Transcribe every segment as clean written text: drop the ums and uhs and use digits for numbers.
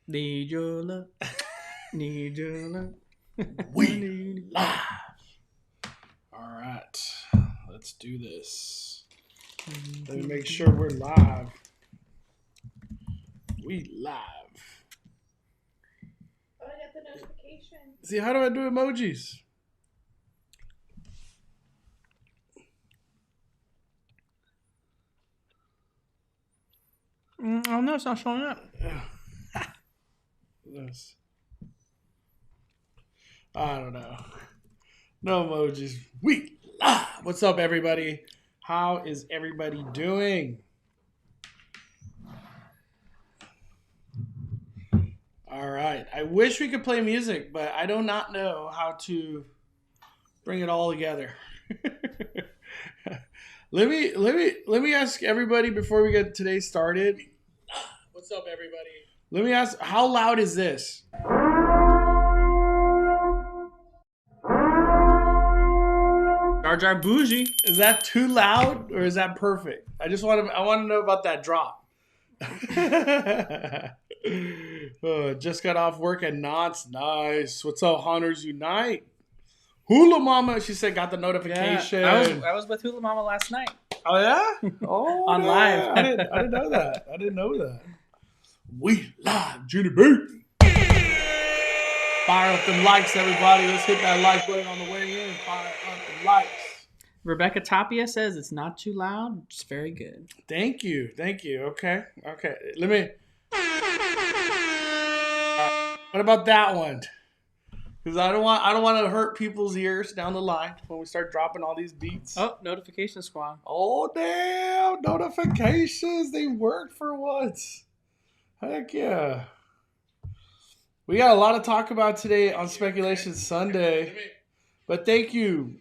Need your love. Need your love. We live. All right. Let's do this. Let me make sure we're live. We live. Oh, I got the notification. See, how do I do emojis? Oh no, it's not showing up. Yes. I don't know. No emojis. We live. What's up, everybody? How is everybody doing? All right. I wish we could play music, but I do not know how to bring it all together. Let me ask everybody before we get today started. What's up, everybody? Let me ask, how loud is this? Jar Jar Bougie. Is that too loud or is that perfect? I want to know about that drop. Just got off work at Knott's. Nice. What's up, Hunters Unite? Hula Mama, she said, got the notification. Yeah, I was with Hula Mama last night. Oh yeah? Oh, On yeah. live. I didn't know that. I didn't know that. We live, Judy B. Fire up them likes, everybody. Let's hit that like button on the way in. Fire up them likes. Rebecca Tapia says it's not too loud. It's very good. Thank you. Okay. Let me. What about that one? Because I don't want to hurt people's ears down the line when we start dropping all these beats. Oh, notification squad. Oh damn! Notifications, they work for once. Heck yeah! We got a lot to talk about today on Speculation Sunday. But thank you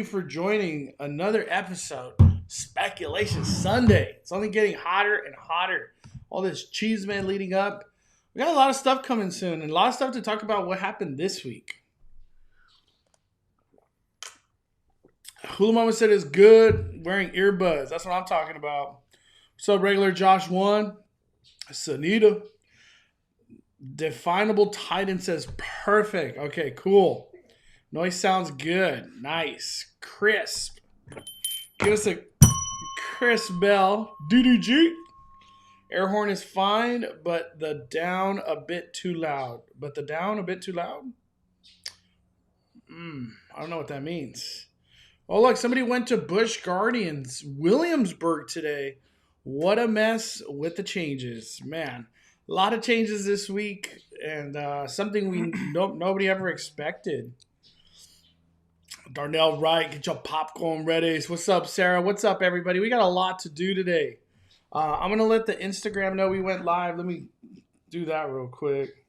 for joining another episode, Speculation Sunday. It's only getting hotter and hotter. All this cheese man leading up. We got a lot of stuff coming soon and a lot of stuff to talk about what happened this week. Hula Mama said it's good wearing earbuds. That's what I'm talking about. What's up, regular Josh 1? Sanita. Definable Titan says perfect. Okay, cool. Noise sounds good. Nice. Crisp. Give us a crisp bell. DDG. Air horn is fine, but the down a bit too loud. I don't know what that means. Oh, look, somebody went to Busch Gardens, Williamsburg today. What a mess with the changes. Man, a lot of changes this week and something nobody ever expected. Darnell Wright, get your popcorn ready. What's up, Sarah? What's up, everybody? We got a lot to do today. I'm going to let the Instagram know we went live. Let me do that real quick.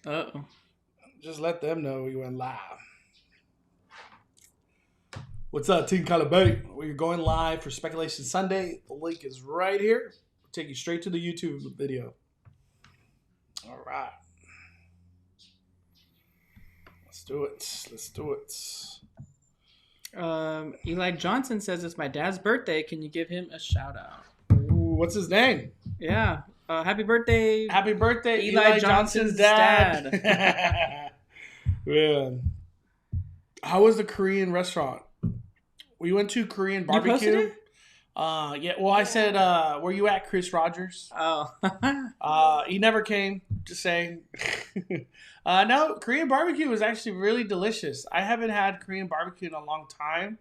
Uh-oh. Just let them know we went live. What's up, Team Calabay? We're going live for Speculation Sunday. The link is right here. We'll take you straight to the YouTube video. All right. Let's do it. Eli Johnson says it's my dad's birthday. Can you give him a shout out? Ooh, what's his name? Yeah. Happy birthday. Happy birthday, Eli Johnson's dad. Man. How was the Korean restaurant? We went to Korean barbecue. You posted it? Yeah. Well, I said, where you at, Chris Rogers? Oh. He never came. Just saying. No, Korean barbecue was actually really delicious. I haven't had Korean barbecue in a long time.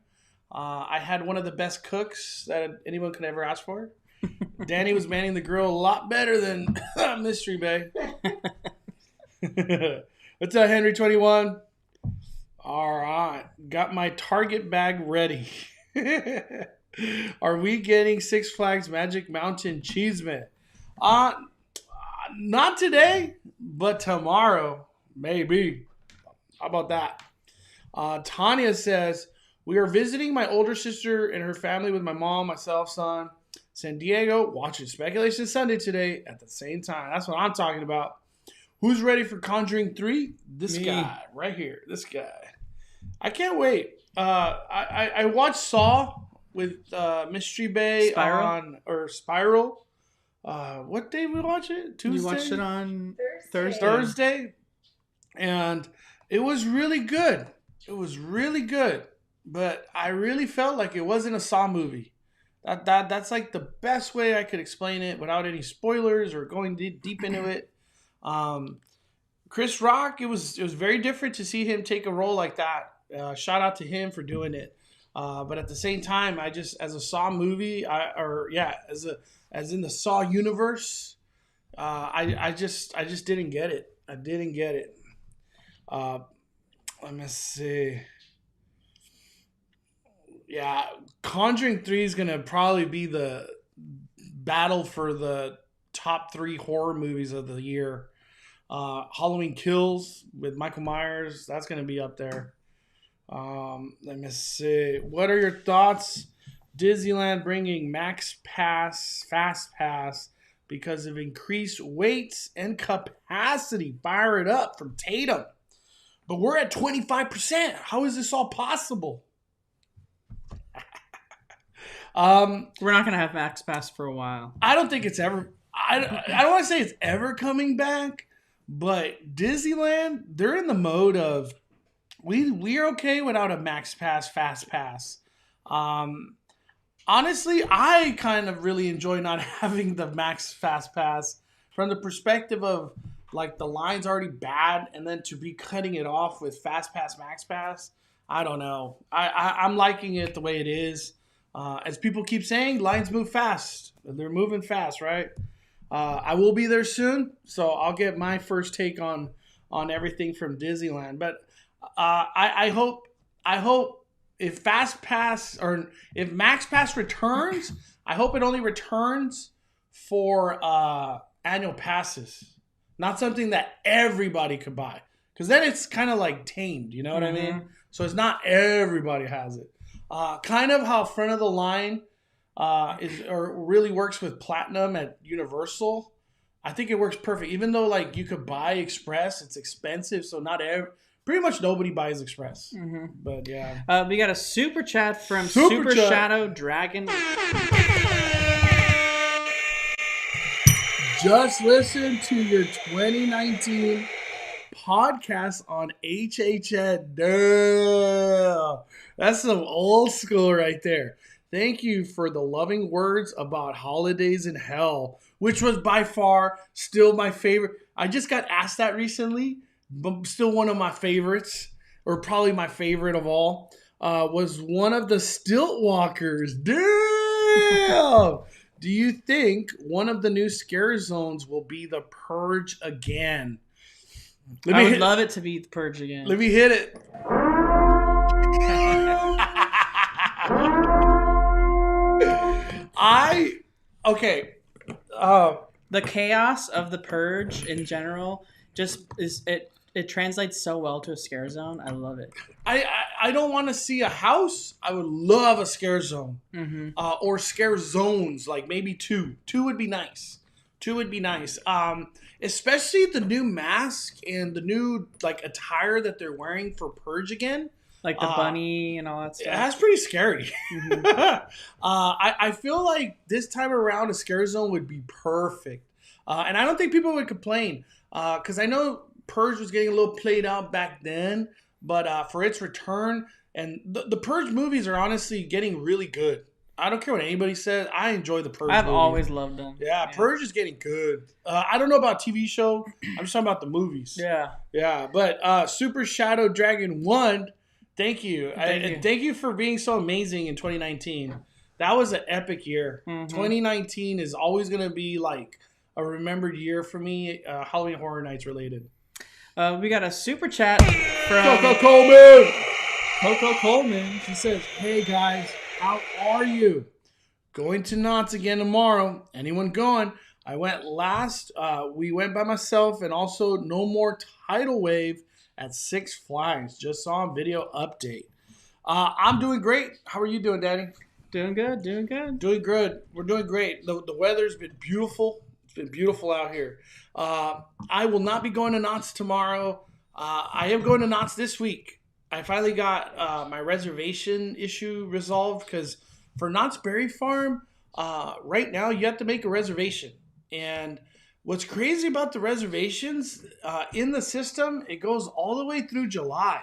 I had one of the best cooks that anyone could ever ask for. Danny was manning the grill a lot better than Mystery Bay. What's up, Henry 21? All right. Got my Target bag ready. Are we getting Six Flags Magic Mountain Cheeseman? Not today, but tomorrow. Maybe. How about that? Tanya says, we are visiting my older sister and her family with my mom, myself, son, San Diego, watching Speculation Sunday today at the same time. That's what I'm talking about. Who's ready for Conjuring 3? This guy right here. This guy. I can't wait. I watched Saw with Mystery Bay Spiral. Spiral what day we watch it? Tuesday? You watched it on Thursday. Thursday. And it was really good. It was really good. But I really felt like it wasn't a Saw movie. That's like the best way I could explain it without any spoilers or going deep into it. Chris Rock, it was very different to see him take a role like that. Shout out to him for doing it. But at the same time, I just, as a Saw movie, as in the Saw universe, I just didn't get it. I didn't get it. Let me see. Yeah, Conjuring 3 is going to probably be the battle for the top 3 horror movies of the year. Halloween Kills with Michael Myers, that's going to be up there. Let me see. What are your thoughts? Disneyland bringing Max Pass, Fast Pass because of increased weights and capacity. Fire it up from Tatum. But we're at 25%. How is this all possible? We're not gonna have Max Pass for a while. I don't think it's ever. I don't want to say it's ever coming back, but Disneyland, they're in the mode of we're okay without a Max Pass, Fast Pass. Honestly, I kind of really enjoy not having the Max Fast Pass from the perspective of like the line's already bad, and then to be cutting it off with Fast Pass, Max Pass. I don't know. I'm liking it the way it is. As people keep saying, lines move fast. They're moving fast, right? I will be there soon, so I'll get my first take on everything from Disneyland. But I hope if Fast Pass or if Max Pass returns, I hope it only returns for annual passes, not something that everybody could buy, because then it's kind of like tamed. You know what I mean? So it's not everybody has it. Kind of how front of the line really works with Platinum at Universal. I think it works perfect. Even though like you could buy Express, it's expensive, so pretty much nobody buys Express. But yeah, we got a super chat from Super Shadow Dragon. Just listen to your 2019 podcast on HHN. Duh. That's some old school right there. Thank you for the loving words about Holidays in Hell, which was by far still my favorite. I just got asked that recently, but still one of my favorites, or probably my favorite of all, was one of the Stilt Walkers. Damn! Do you think one of the new scare zones will be the Purge again? I would love it to be the Purge again. Let me hit it. The chaos of the Purge in general just is it translates so well to a scare zone. I love it. I don't want to see a house. I would love a scare zone. Or scare zones, like maybe two. Two would be nice. Especially the new mask and the new like attire that they're wearing for Purge again. Like the bunny and all that stuff. That's pretty scary. I feel like this time around a scare zone would be perfect. And I don't think people would complain. Because I know Purge was getting a little played out back then. But for its return, and the Purge movies are honestly getting really good. I don't care what anybody says. I enjoy the Purge movies. Always loved them. Yeah, Purge is getting good. I don't know about TV show. I'm just talking about the movies. Yeah. But Super Shadow Dragon 1, thank you. Thank you for being so amazing in 2019. That was an epic year. 2019 is always going to be like a remembered year for me, Halloween Horror Nights related. We got a super chat from Coco Coleman. She says, "Hey guys, how are you? Going to Knott's again tomorrow. Anyone going? I went last. We went by myself, and also no more tidal wave at Six Flags. Just saw a video update. I'm doing great. How are you doing, Daddy? Doing good. Doing good. We're doing great. The weather's been beautiful. It's been beautiful out here. I will not be going to Knott's tomorrow. I am going to Knott's this week. I finally got my reservation issue resolved because for Knott's Berry Farm, right now you have to make a reservation. And what's crazy about the reservations in the system, it goes all the way through July.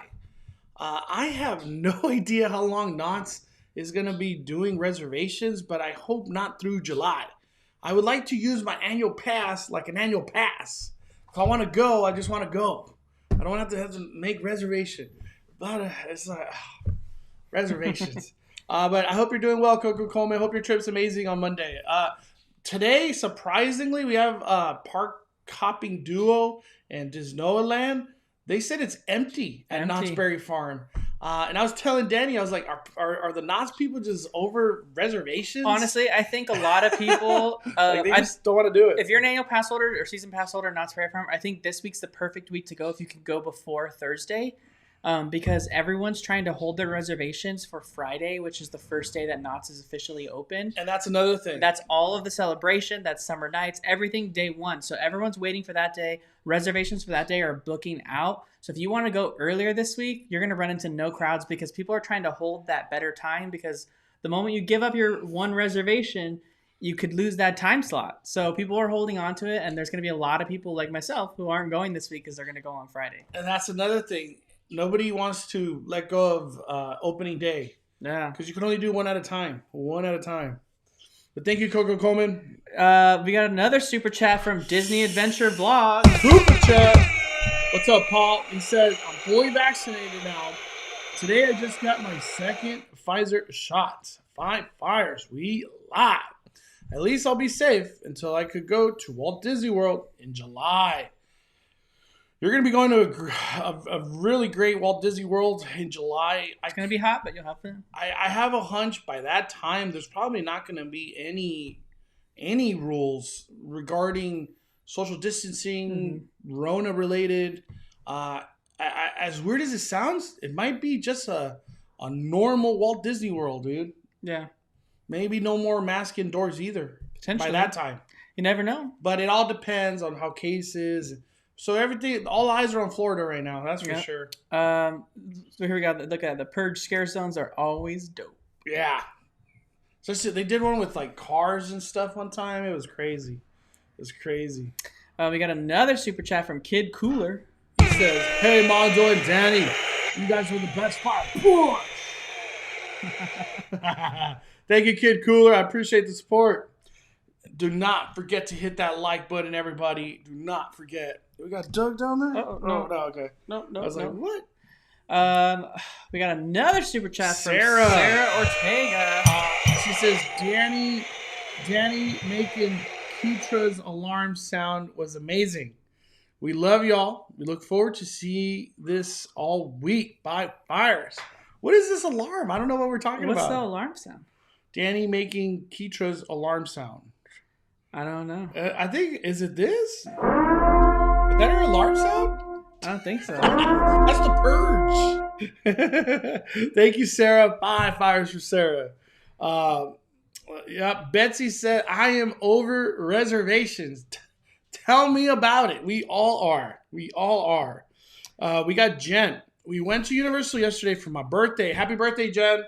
I have no idea how long Knott's is going to be doing reservations, but I hope not through July. I would like to use my annual pass like an annual pass. If I want to go, I just want to go. I don't have to make reservation. But it's like reservations. But I hope you're doing well, Coco Coleman. I hope your trip's amazing on Monday. Today, surprisingly, we have Park Hopping Duo and Disneyland. They said it's empty at Knott's Berry Farm. And I was telling Danny, I was like, are the Knott's people just over reservations? Honestly, I think a lot of people... they just don't want to do it. If you're an annual pass holder or season pass holder at Knott's Berry Farm, I think this week's the perfect week to go if you can go before Thursday. Because everyone's trying to hold their reservations for Friday, which is the first day that Knott's is officially open. And that's another thing. That's all of the celebration. That's summer nights, everything day one. So everyone's waiting for that day. Reservations for that day are booking out. So if you want to go earlier this week, you're going to run into no crowds because people are trying to hold that better time, because the moment you give up your one reservation, you could lose that time slot. So people are holding on to it, and there's going to be a lot of people like myself who aren't going this week because they're going to go on Friday. And that's another thing. Nobody wants to let go of opening day. Yeah. Because you can only do one at a time. One at a time. But thank you, Coco Coleman. We got another super chat from Disney Adventure Vlog. Super chat. What's up, Paul? He says, I'm fully vaccinated now. Today I just got my second Pfizer shot. 5 fires. We live. At least I'll be safe until I could go to Walt Disney World in July. You're going to be going to a really great Walt Disney World in July. It's going to be hot, but you'll have to. I have a hunch by that time there's probably not going to be any rules regarding social distancing, Rona related. As weird as it sounds, it might be just a normal Walt Disney World, dude. Yeah. Maybe no more mask indoors either. Potentially. By that time. You never know. But it all depends on how cases... So everything, all eyes are on Florida right now. That's for sure. So here we got, look at the purge scare zones are always dope. Yeah. So they did one with like cars and stuff one time. It was crazy. We got another super chat from Kid Cooler. He says, "Hey Mondo and Danny, you guys were the best part. Thank you, Kid Cooler. I appreciate the support. Do not forget to hit that like button, everybody. Do not forget." We got Doug down there? No, okay. No. I was like, what? We got another super chat from Sarah Ortega. She says, Danny making Keetra's alarm sound was amazing. We love y'all. We look forward to see this all week. By fires. What is this alarm? I don't know what we're talking about. What's the alarm sound? Danny making Keetra's alarm sound. I don't know. I think, is it this? Is that her alarm sound? I don't think so. That's the purge. Thank you, Sarah. 5 fires for Sarah. Betsy said, I am over reservations. Tell me about it. We all are. We got Jen. We went to Universal yesterday for my birthday. Happy birthday, Jen.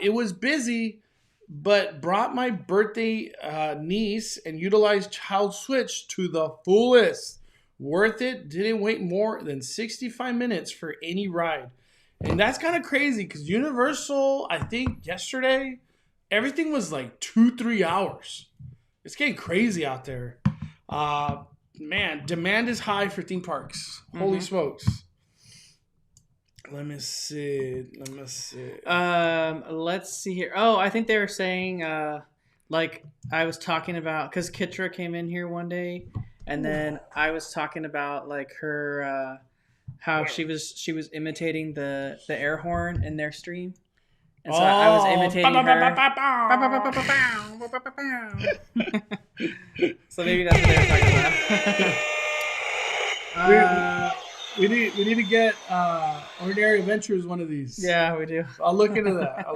It was busy, but brought my birthday niece and utilized Child Switch to the fullest. Worth it. Didn't wait more than 65 minutes for any ride. And that's kind of crazy because Universal, I think yesterday, everything was like 2-3 hours. It's getting crazy out there. Man, demand is high for theme parks. Holy smokes. Let me see. Let's see here. Oh, I think they were saying, like I was talking about, because Kitra came in here one day, and then I was talking about like her, how she was imitating the air horn in their stream, and so I was imitating her. So maybe that's what they were talking about. We need to get Ordinary Adventures one of these. Yeah, we do. I'll look into that.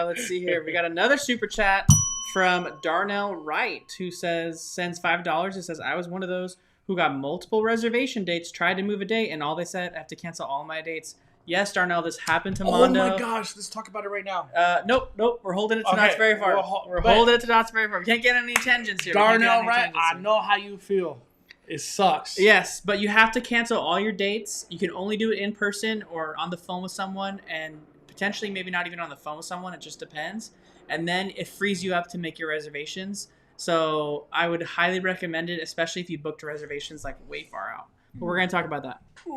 Let's see here. We got another super chat from Darnell Wright, who sends $5. It says, I was one of those who got multiple reservation dates, tried to move a date, and all they said, I have to cancel all my dates. Yes, Darnell, this happened to Oh Mondo. my gosh, let's talk about it right now. Nope. We're holding it to Knott's Very Far. We're holding it to Knott's Very Far. We can't get any tangents here. Darnell, right? I know how you feel. It sucks. Yes, but you have to cancel all your dates. You can only do it in person or on the phone with someone, and potentially maybe not even on the phone with someone. It just depends. And then it frees you up to make your reservations. So I would highly recommend it, especially if you booked reservations like way far out. But we're going to talk about that. Right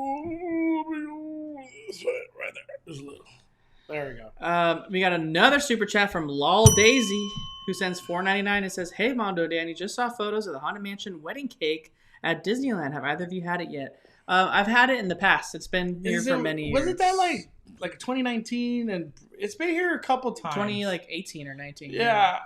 there. There's a little. There we go. We got another super chat from Lol Daisy, who sends $4.99 and says, "Hey Mondo, Danny, just saw photos of the Haunted Mansion wedding cake at Disneyland. Have either of you had it yet?" I've had it in the past. It's been here for many years. Wasn't that like 2019? And it's been here a couple times. 2018 or 19. Yeah.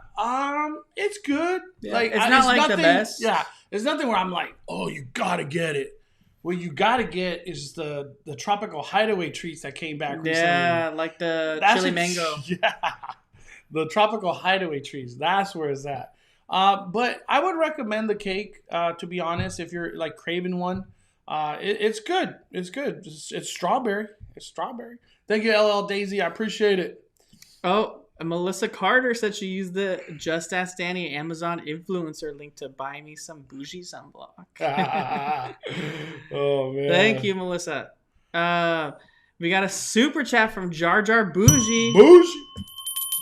It's good. Yeah. Like it's not like the best. Yeah. There's nothing where I'm like, oh, you gotta get it. What you gotta get is the tropical hideaway treats that came back recently. Yeah, like the chili mango. Yeah. The tropical hideaway treats. That's where it's at. But I would recommend the cake, to be honest, if you're like craving one. It's good. It's good. It's strawberry. It's strawberry. Thank you, LL Daisy. I appreciate it. Oh, Melissa Carter said she used the Just Ask Danny Amazon influencer link to buy me some bougie sunblock. Oh, man. Thank you, Melissa. We got a super chat from Jar Jar Bougie. Bougie.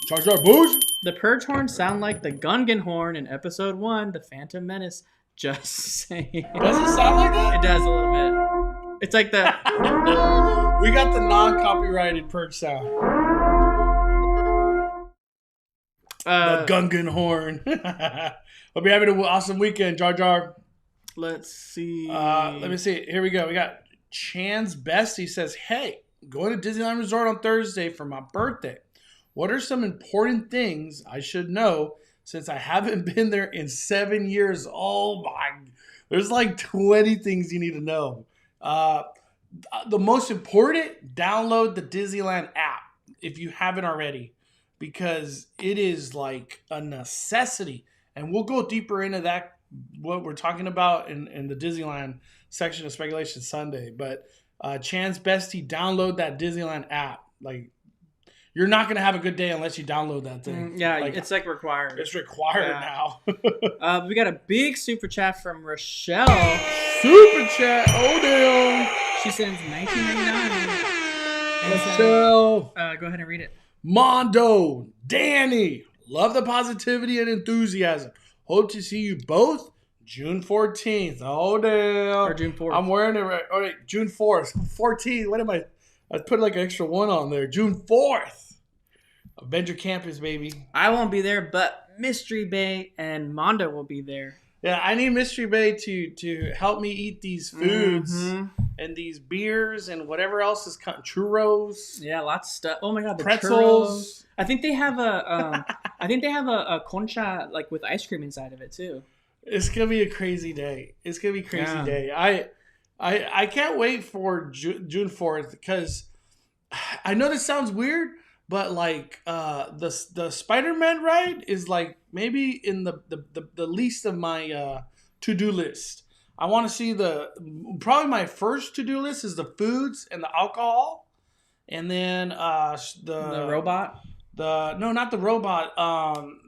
Jar Jar Bougie. The Purge horns sound like the Gungan horn in episode 1, The Phantom Menace. Just saying. Does it sound like that? It does a little bit. It's like the... We got the non-copyrighted Purge sound. The Gungan horn. Hope you're having an awesome weekend, Jar Jar. Let's see. Let me see. Here we go. We got Chan's Bestie says, "Hey, going to Disneyland Resort on Thursday for my birthday. What are some important things I should know since I haven't been there in 7 years?" Oh my, there's like 20 things you need to know. The most important, download the Disneyland app if you haven't already, because it is like a necessity. And we'll go deeper into that, what we're talking about in the Disneyland section of Speculation Sunday. But Chan's Bestie, download that Disneyland app. Like, you're not going to have a good day unless you download that thing. Yeah, like, it's like required. It's required now. We got a big super chat from Rochelle. Super chat. Oh, damn. She sends $19.99. Rochelle. Go ahead and read it. Mondo, Danny, love the positivity and enthusiasm. Hope to see you both June 14th. Oh, damn. Or June 4th. I'm wearing it right. All right, June 4th. 14th. What am I? I put like an extra one on there. June 4th. Avenger Campus, baby. I won't be there, but Mystery Bay and Mondo will be there. Yeah, I need Mystery Bay to help me eat these foods and these beers and whatever else is coming. Churros. Yeah, lots of stuff. Oh my god, the pretzels. Churros. I think they have a concha like with ice cream inside of it too. It's gonna be a crazy day. It's gonna be a crazy day. I can't wait for June 4th because I know this sounds weird, but like the Spider-Man ride is like maybe in the least of my to-do list. I want to see probably my first to-do list is the foods and the alcohol, and then the robot. No, not the robot.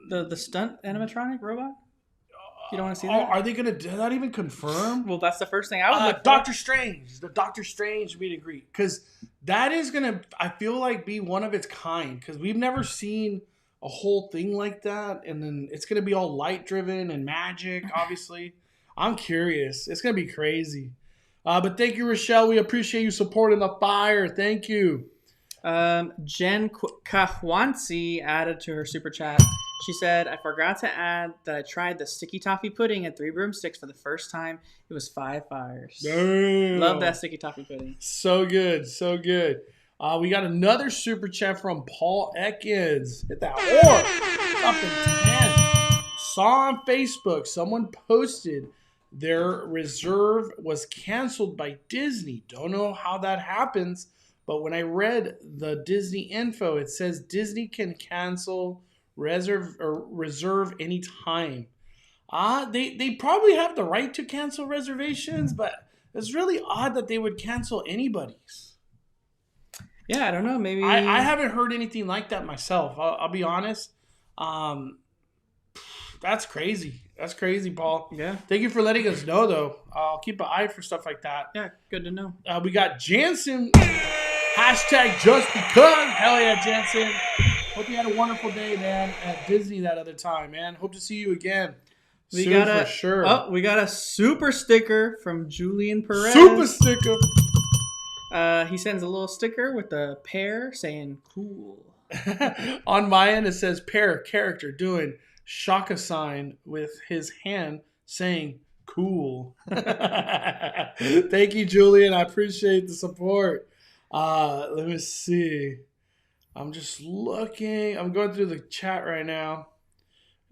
The stunt animatronic robot. You don't want to see that? Are they gonna do that? Even confirm? Well, that's the first thing I would look Doctor Strange. The Doctor Strange meet and greet, because that is gonna, I feel like, be one of its kind, because we've never seen a whole thing like that, and then it's gonna be all light driven and magic. Obviously, I'm curious. It's gonna be crazy. But thank you, Rochelle. We appreciate you supporting the fire. Thank you. Jen Kahwansi added to her super chat. She said, "I forgot to add that I tried the sticky toffee pudding at 3 Broomsticks for the first time. It was 5 fires. Damn. Love that sticky toffee pudding. So good, so good." We got another super chat from Paul Ekins. Hit that orb. Up in 10. Saw on Facebook someone posted their reserve was canceled by Disney. Don't know how that happens, but when I read the Disney info, it says Disney can cancel reserve anytime. They probably have the right to cancel reservations, but it's really odd that they would cancel anybody's. Yeah, I don't know. Maybe I haven't heard anything like that myself. I'll be honest. That's crazy. That's crazy, Paul. Yeah. Thank you for letting us know, though. I'll keep an eye for stuff like that. Yeah, good to know. We got Jansen. Hashtag just because. Hell yeah, Jansen. Hope you had a wonderful day, man, at Disney that other time, man. Hope to see you again. We soon got for sure. Oh, we got a super sticker from Julian Perez. Super sticker. He sends a little sticker with a pear saying "cool." On my end, it says pair character doing shaka sign with his hand saying cool. Thank you, Julian. I appreciate the support. Let me see. I'm just looking. I'm going through the chat right now.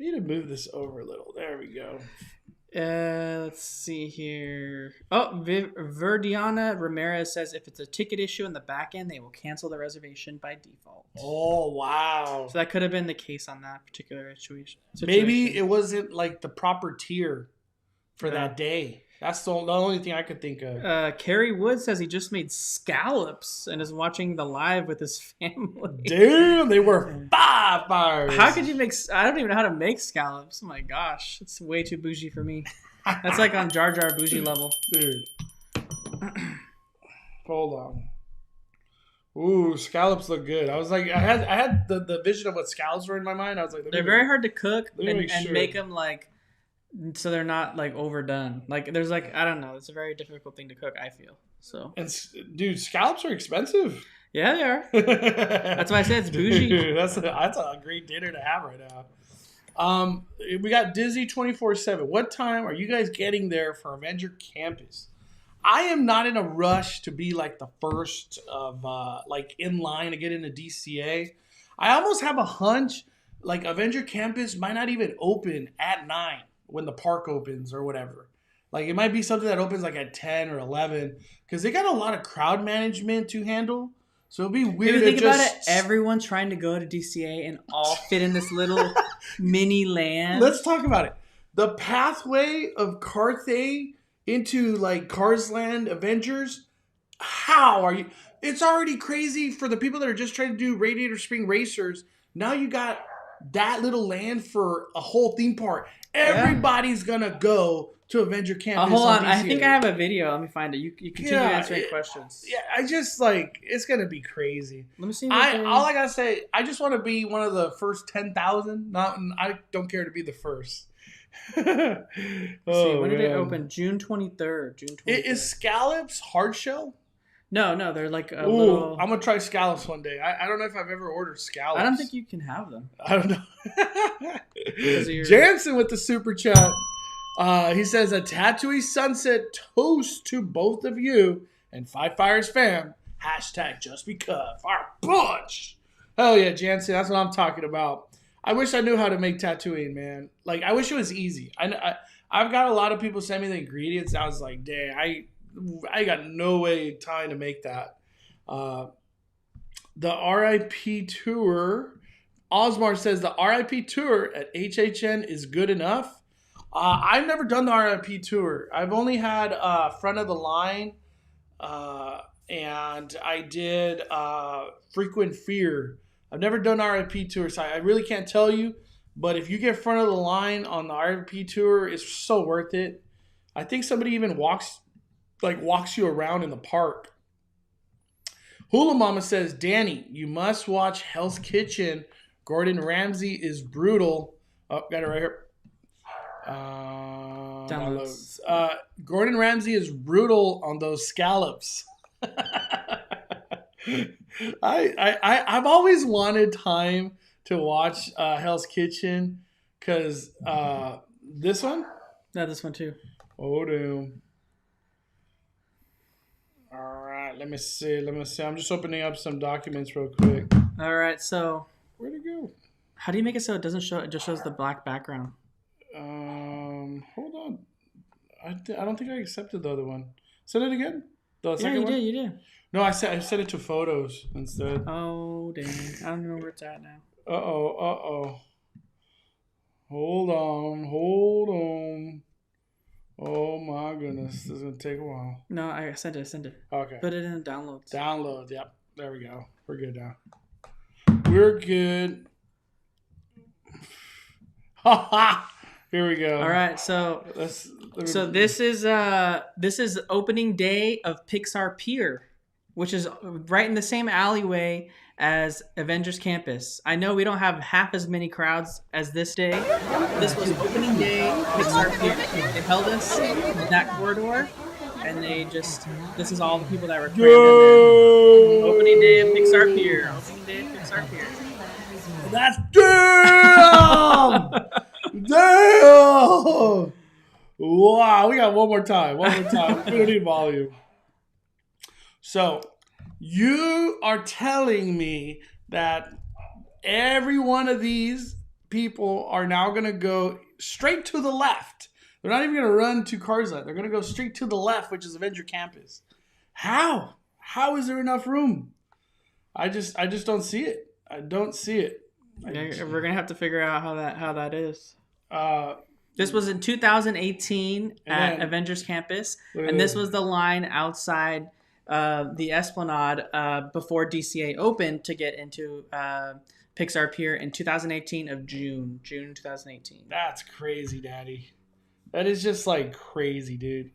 I need to move this over a little. There we go. Let's see here. Oh, Verdiana Ramirez says if it's a ticket issue in the back end, they will cancel the reservation by default. Oh, wow. So that could have been the case on that particular situation. Maybe it wasn't like the proper tier for that day. That's the only thing I could think of. Kerry Wood says he just made scallops and is watching the live with his family. Damn, they were $5. How could you make... I don't even know how to make scallops. Oh my gosh. It's way too bougie for me. That's like on Jar Jar bougie level. Dude. Hold on. Ooh, scallops look good. I was like, I had the vision of what scallops were in my mind. I was like... They're very hard to cook and sure. make them like... So they're not like overdone. Like there's like I don't know. It's a very difficult thing to cook. I feel so. And dude, scallops are expensive. Yeah, they are. That's why I said it's bougie. Dude, that's a great dinner to have right now. We got Disney 24/7. What time are you guys getting there for Avenger Campus? I am not in a rush to be like the first of like in line to get into DCA. I almost have a hunch like Avenger Campus might not even open at 9. When the park opens or whatever. Like it might be something that opens like at 10 or 11 because they got a lot of crowd management to handle. So it'd be weird if you think to about it, everyone trying to go to DCA and all fit in this little mini land. Let's talk about it. The pathway of Carthay into like Cars Land Avengers. How are you? It's already crazy for the people that are just trying to do Radiator Spring Racers. Now you got that little land for a whole theme park. Everybody's gonna go to Avenger Campus. Hold on, I think I have a video. Let me find it. You continue answering questions. Yeah, I just like it's gonna be crazy. Let me see. All I gotta say, I just want to be one of the first 10,000. I don't care to be the first. See, when did it open? June 23rd. June 23rd. Is scallops hard shell? No, they're like a little... I'm going to try scallops one day. I don't know if I've ever ordered scallops. I don't think you can have them. I don't know. Jansen with the super chat. He says, a Tatooine sunset toast to both of you and Five Fires fam. Hashtag just because. Our bunch. Hell yeah, Jansen. That's what I'm talking about. I wish I knew how to make Tatooine, man. Like, I wish it was easy. I've got a lot of people send me the ingredients. I was like, dang, I got no way time to make that. The RIP tour. Osmar says the RIP tour at HHN is good enough. I've never done the RIP tour. I've only had front of the line, and I did Frequent Fear. I've never done RIP tour, so I really can't tell you. But if you get front of the line on the RIP tour, it's so worth it. I think somebody even walks you around in the park. Hula Mama says, Danny, you must watch Hell's Kitchen. Gordon Ramsay is brutal. Oh, got it right here. Downloads. Gordon Ramsay is brutal on those scallops. I've always wanted time to watch Hell's Kitchen because this one? No, this one too. Oh, damn. All right, let me see. I'm just opening up some documents real quick. All right, so where'd it go? How do you make it so it doesn't show? It just shows the black background. Hold on. I don't think I accepted the other one. Send it again. The second one? You did. No, I set it to photos instead. Oh dang! I don't know where it's at now. Uh-oh. Hold on. Oh my goodness, this is gonna take a while. No, I sent it. Okay. Put it in downloads. Download, yep. There we go. We're good now. We're good. Here we go. All right, so this is opening day of Pixar Pier, which is right in the same alleyway as Avengers Campus. I know we don't have half as many crowds as this day. This was opening day Pixar Pier. They held us in that corridor, and this is all the people that were crammed in there. Opening day of Pixar Pier. Opening day of Pixar Pier. That's damn! Damn! Wow, we got one more time. We don't need volume. So, you are telling me that every one of these people are now going to go straight to the left. They're not even going to run to Carside. They're going to go straight to the left, which is Avenger Campus. How? How is there enough room? I just don't see it. I don't see it. We're gonna have to figure out how that is. This was in 2018 at Avengers Campus, and this was the line outside the Esplanade before DCA opened to get into Pixar Pier in 2018 of June 2018. That's crazy, Daddy. That is just like crazy, dude.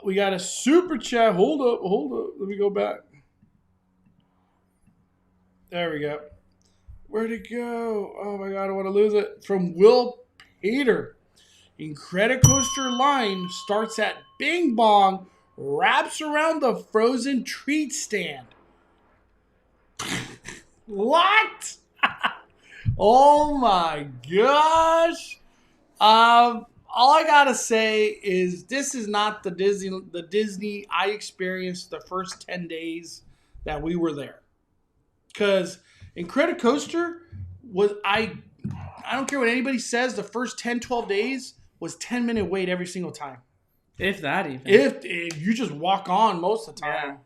We got a super chat. Hold up. Let me go back. There we go. Where'd it go? Oh my God, I want to lose it. From Will Peter. Incredicoaster line starts at Bing Bong, wraps around the frozen treat stand. What? Oh my gosh. All I gotta say is this is not the Disney I experienced the first 10 days that we were there. Because Incredicoaster was, I don't care what anybody says, the first 10, 12 days was 10-minute wait every single time. If that even. If you just walk on most of the time.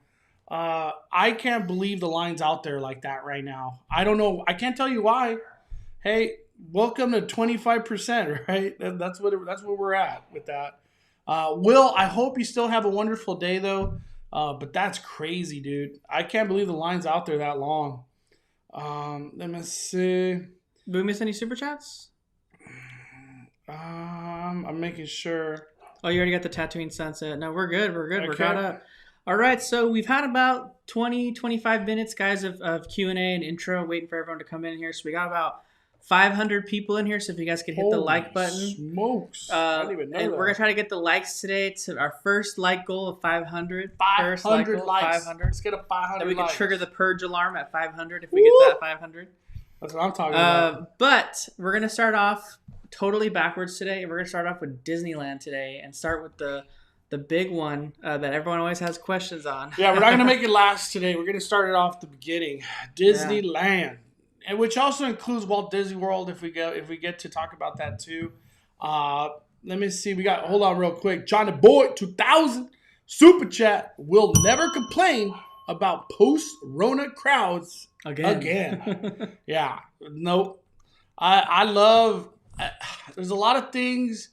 Yeah. I can't believe the line's out there like that right now. I don't know. I can't tell you why. Hey, welcome to 25%, right? That's what we're at with that. Will, I hope you still have a wonderful day, though. But that's crazy, dude. I can't believe the line's out there that long. Let me see. Did we miss any super chats? I'm making sure. Oh, you already got the Tatooine Sunset. No, we're good. Okay. We're caught up. All right, so we've had about 20, 25 minutes, guys, of Q&A and intro, waiting for everyone to come in here. So we got about 500 people in here, so if you guys could hit the like button. Smokes. I didn't even know that. We're going to try to get the likes today to our first like goal of 500. 500 likes. 500. Let's get a 500 Then we can likes. trigger the purge alarm at 500 if we get that 500. That's what I'm talking about. But we're going to start off totally backwards today. We're going to start off with Disneyland today and start with the big one that everyone always has questions on. Yeah, we're not going to make it last today. We're going to start it off the beginning. Disneyland. Yeah. And which also includes Walt Disney World if we get to talk about that too. Let me see. Hold on real quick. Johnny Boy 2000 super chat will never complain about post-Rona crowds again. Yeah. Nope. I love there's a lot of things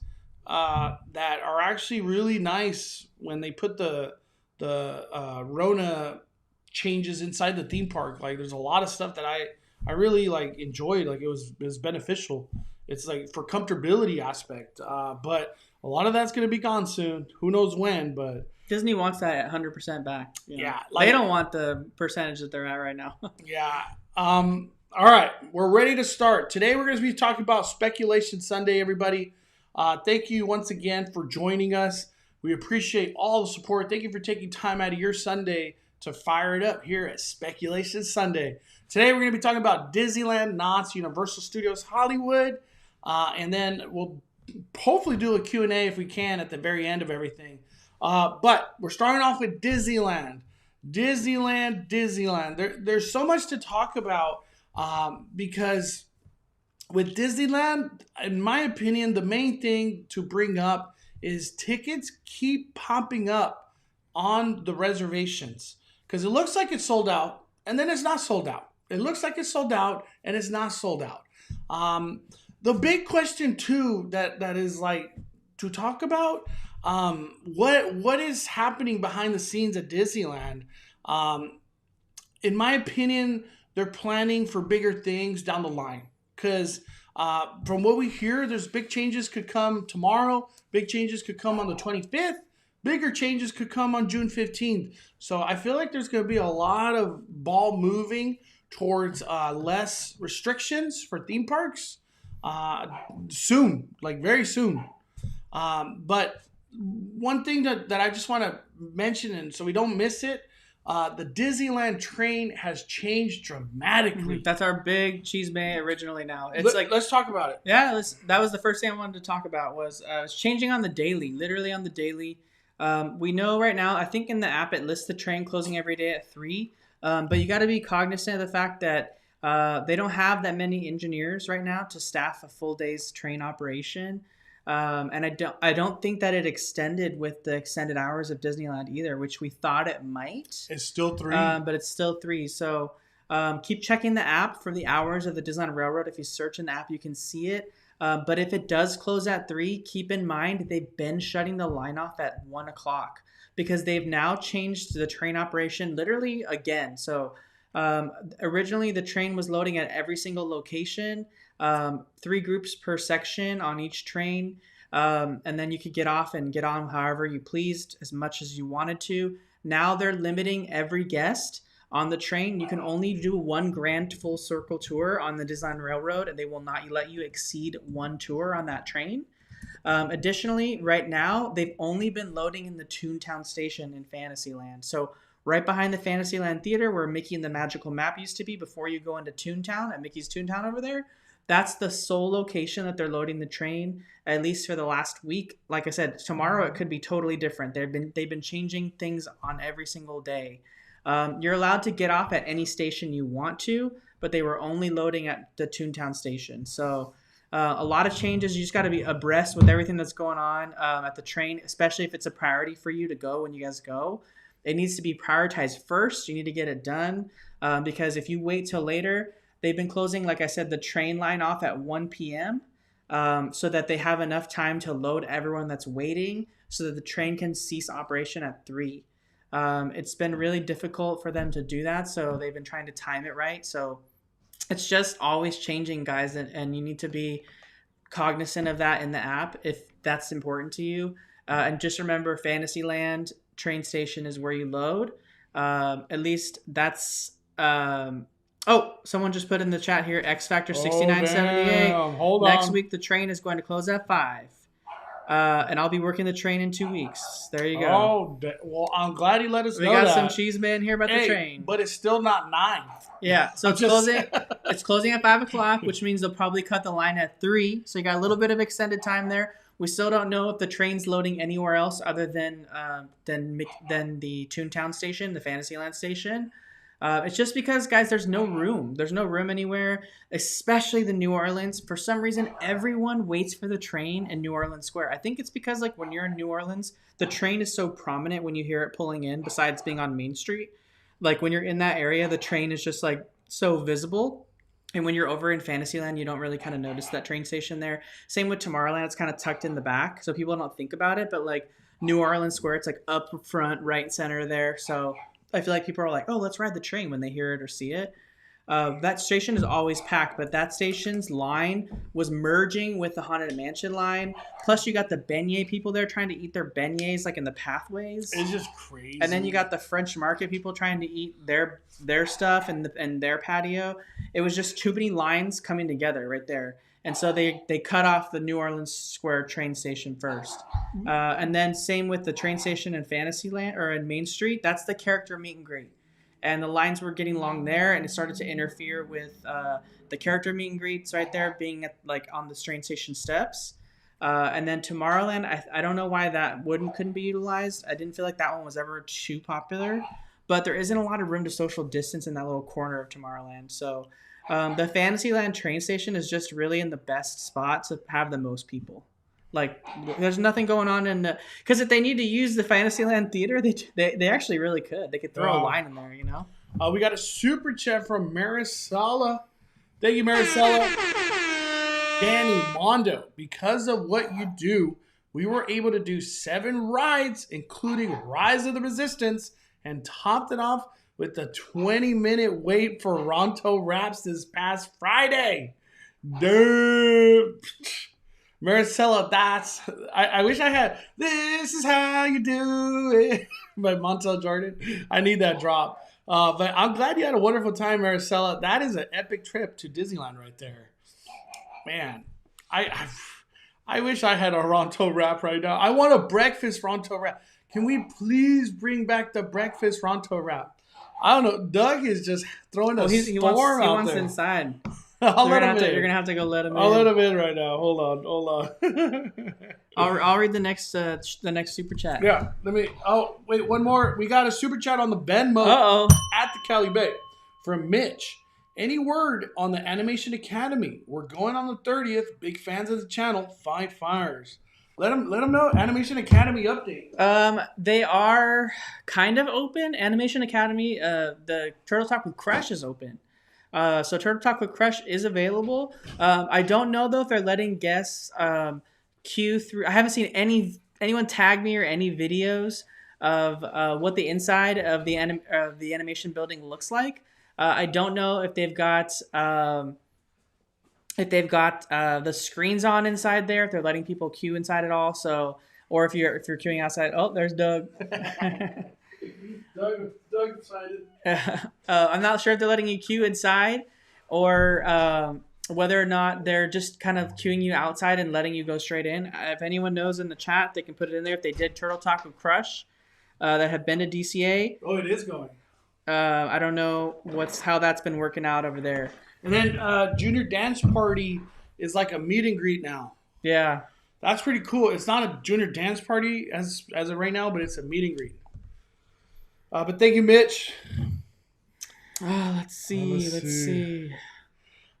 that are actually really nice when they put the Rona changes inside the theme park. Like there's a lot of stuff that I really like enjoyed. Like it was beneficial. It's like for comfortability aspect. But a lot of that's going to be gone soon. Who knows when, but Disney wants that at 100% back. Yeah. They don't want the percentage that they're at right now. Yeah. All right. We're ready to start. Today we're going to be talking about Speculation Sunday, everybody. Thank you once again for joining us. We appreciate all the support. Thank you for taking time out of your Sunday to fire it up here at Speculation Sunday. Today we're going to be talking about Disneyland Knott, Universal Studios Hollywood, and then we'll hopefully do a Q&A if we can at the very end of everything. But we're starting off with Disneyland. Disneyland. There's so much to talk about because with Disneyland, in my opinion, the main thing to bring up is tickets keep popping up on the reservations because it looks like it's sold out and then it's not sold out. It looks like it's sold out and it's not sold out. The big question too that is like to talk about what is happening behind the scenes at Disneyland. in my opinion, they're planning for bigger things down the line. Because from what we hear, there's big changes could come tomorrow. Big changes could come on the 25th. Bigger changes could come on June 15th. So I feel like there's going to be a lot of ball moving towards less restrictions for theme parks soon, like very soon. But one thing that I just want to mention, and so we don't miss it, the Disneyland train has changed dramatically. That's our big cheese bay originally now. It's Let's talk about it. Yeah, that was the first thing I wanted to talk about was it's changing on the daily, literally on the daily. We know right now, I think in the app it lists the train closing every day at 3. But you got to be cognizant of the fact that they don't have that many engineers right now to staff a full day's train operation. And I don't think that it extended with the extended hours of Disneyland either, which we thought it might. It's still 3. But it's still 3. So keep checking the app for the hours of the Disneyland Railroad. If you search in the app, you can see it. But if it does close at 3, keep in mind they've been shutting the line off at 1 o'clock because they've now changed the train operation literally again. So originally the train was loading at every single location, 3 groups per section on each train. And then you could get off and get on however you pleased, as much as you wanted to. Now they're limiting every guest on the train. You can only do 1 grand full circle tour on the Disneyland Railroad, and they will not let you exceed 1 tour on that train. Additionally, right now, they've only been loading in the Toontown station in Fantasyland. So right behind the Fantasyland Theater, where Mickey and the Magical Map used to be before you go into Toontown, at Mickey's Toontown over there, that's the sole location that they're loading the train, at least for the last week. Like I said, tomorrow it could be totally different. They've been changing things on every single day. You're allowed to get off at any station you want to, but they were only loading at the Toontown station. So a lot of changes. You just got to be abreast with everything that's going on at the train, especially if it's a priority for you to go when you guys go. It needs to be prioritized first. You need to get it done because if you wait till later, they've been closing, like I said, the train line off at 1 p.m. So that they have enough time to load everyone that's waiting so that the train can cease operation at 3. It's been really difficult for them to do that, so they've been trying to time it right. So it's just always changing, guys, and you need to be cognizant of that in the app if that's important to you. And just remember, Fantasyland train station is where you load. At least that's... someone just put in the chat here, X Factor 6978. Hold on. Next week, the train is going to close at 5. And I'll be working the train in 2 weeks. There you go. Oh, well, I'm glad you let us know that. We got some cheese man here about the train. But it's still not 9. Yeah, so it's closing at 5 o'clock, which means they'll probably cut the line at 3. So you got a little bit of extended time there. We still don't know if the train's loading anywhere else other than the Toontown station, the Fantasyland station. It's just because, guys, there's no room. There's no room anywhere, especially the New Orleans. For some reason, everyone waits for the train in New Orleans Square. I think it's because, like, when you're in New Orleans, the train is so prominent when you hear it pulling in, besides being on Main Street. Like, when you're in that area, the train is just, like, so visible. And when you're over in Fantasyland, you don't really kind of notice that train station there. Same with Tomorrowland. It's kind of tucked in the back, so people don't think about it. But, like, New Orleans Square, it's, like, up front, right center there. So I feel like people are like, oh, let's ride the train when they hear it or see it. That station is always packed, but that station's line was merging with the Haunted Mansion line. Plus, you got the beignet people there trying to eat their beignets, like, in the pathways. It's just crazy. And then you got the French market people trying to eat their stuff and their patio. It was just too many lines coming together right there. And so they cut off the New Orleans Square train station first. And then same with the train station in Fantasyland or in Main Street. That's the character meet and greet. And the lines were getting long there, and it started to interfere with the character meet and greets right there being at, like, on the train station steps. And then Tomorrowland, I don't know why that couldn't be utilized. I didn't feel like that one was ever too popular. But there isn't a lot of room to social distance in that little corner of Tomorrowland. So the Fantasyland train station is just really in the best spot to have the most people. Like, there's nothing going on in the... Because if they need to use the Fantasyland Theater, they actually really could. They could throw a line in there, you know? We got a super chat from Marisela. Thank you, Marisela. Danny, Mondo, because of what you do, we were able to do 7 rides, including Rise of the Resistance, and topped it off with the 20-minute wait for Ronto Wraps this past Friday. Dude. Maricela, I wish I had This Is How You Do It by Montel Jordan. I need that drop. But I'm glad you had a wonderful time, Maricela. That is an epic trip to Disneyland right there. Man, I wish I had a Ronto wrap right now. I want a breakfast Ronto wrap. Can we please bring back the breakfast Ronto wrap? I don't know. Doug is just throwing a storm out there. He wants inside. You're gonna have to go let him in. I'll let him in right now. Hold on. I'll read the next super chat. Yeah. Wait, one more. We got a super chat on the Venmo at the Cali Bay from Mitch. Any word on the Animation Academy? We're going on the 30th. Big fans of the channel. Fight fires. Let them know. Animation Academy update. They are kind of open. Animation Academy. The Turtle Talk with Crush is open. So Turtle Talk with Crush is available. I don't know though if they're letting guests queue through. I haven't seen anyone tag me or any videos of what the inside of the animation building looks like. I don't know if they've got the screens on inside there. If they're letting people queue inside at all. So, or if you're queuing outside. Oh, there's Doug. Doug excited. I'm not sure if they're letting you queue inside or whether or not they're just kind of queuing you outside and letting you go straight in. If anyone knows in the chat, they can put it in there. If they did Turtle Talk with Crush that have been to DCA. Oh, it is going. I don't know how that's been working out over there. And then Junior Dance Party is like a meet and greet now. Yeah. That's pretty cool. It's not a Junior Dance Party as of right now, but it's a meet and greet. But thank you, Mitch. Let's see.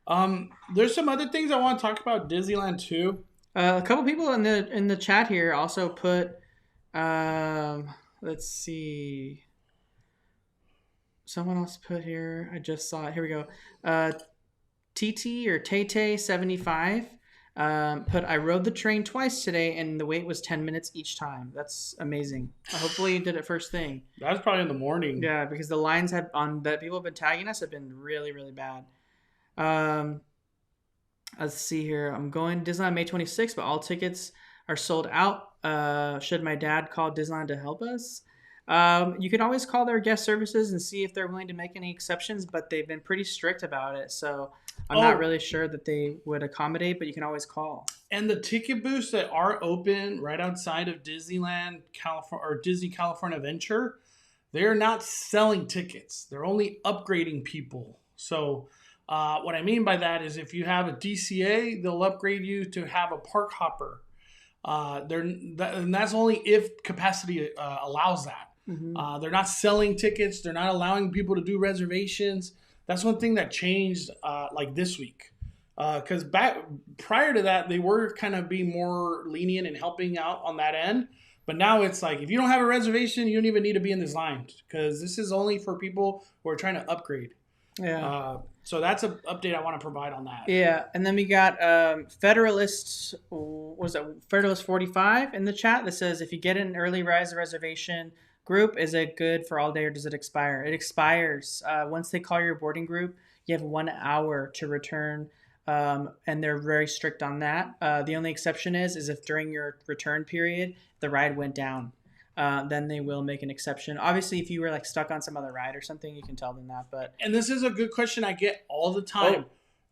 There's some other things I want to talk about Disneyland too. A couple people in the chat here also put. Let's see. Someone else put here. I just saw it. Here we go. TT or Tay 75 put. I rode the train twice today, and the wait was 10 minutes each time. That's amazing. Hopefully, you did it first thing. That's probably in the morning. Yeah, because the lines that people have been tagging us have been really, really bad. Let's see here. I'm going Disneyland May 26th, but all tickets are sold out. Should my dad call Disneyland to help us? You can always call their guest services and see if they're willing to make any exceptions, but they've been pretty strict about it. So I'm not really sure that they would accommodate, but you can always call. And the ticket booths that are open right outside of Disneyland, California, or Disney California Adventure, they're not selling tickets. They're only upgrading people. So what I mean by that is if you have a DCA, they'll upgrade you to have a park hopper. And that's only if capacity allows that. Mm-hmm. They're not selling tickets. They're not allowing people to do reservations. That's one thing that changed like this week. Because prior to that, they were kind of being more lenient and helping out on that end. But now it's like, if you don't have a reservation, you don't even need to be in this line. Because this is only for people who are trying to upgrade. Yeah. So that's an update I want to provide on that. Yeah, and then we got Federalist 45 in the chat that says, if you get an early reservation group, is it good for all day or does it expire? It expires. Once they call your boarding group, you have 1 hour to return, and they're very strict on that. The only exception is if during your return period, the ride went down. Then they will make an exception. Obviously, if you were like stuck on some other ride or something, you can tell them that. And this is a good question I get all the time.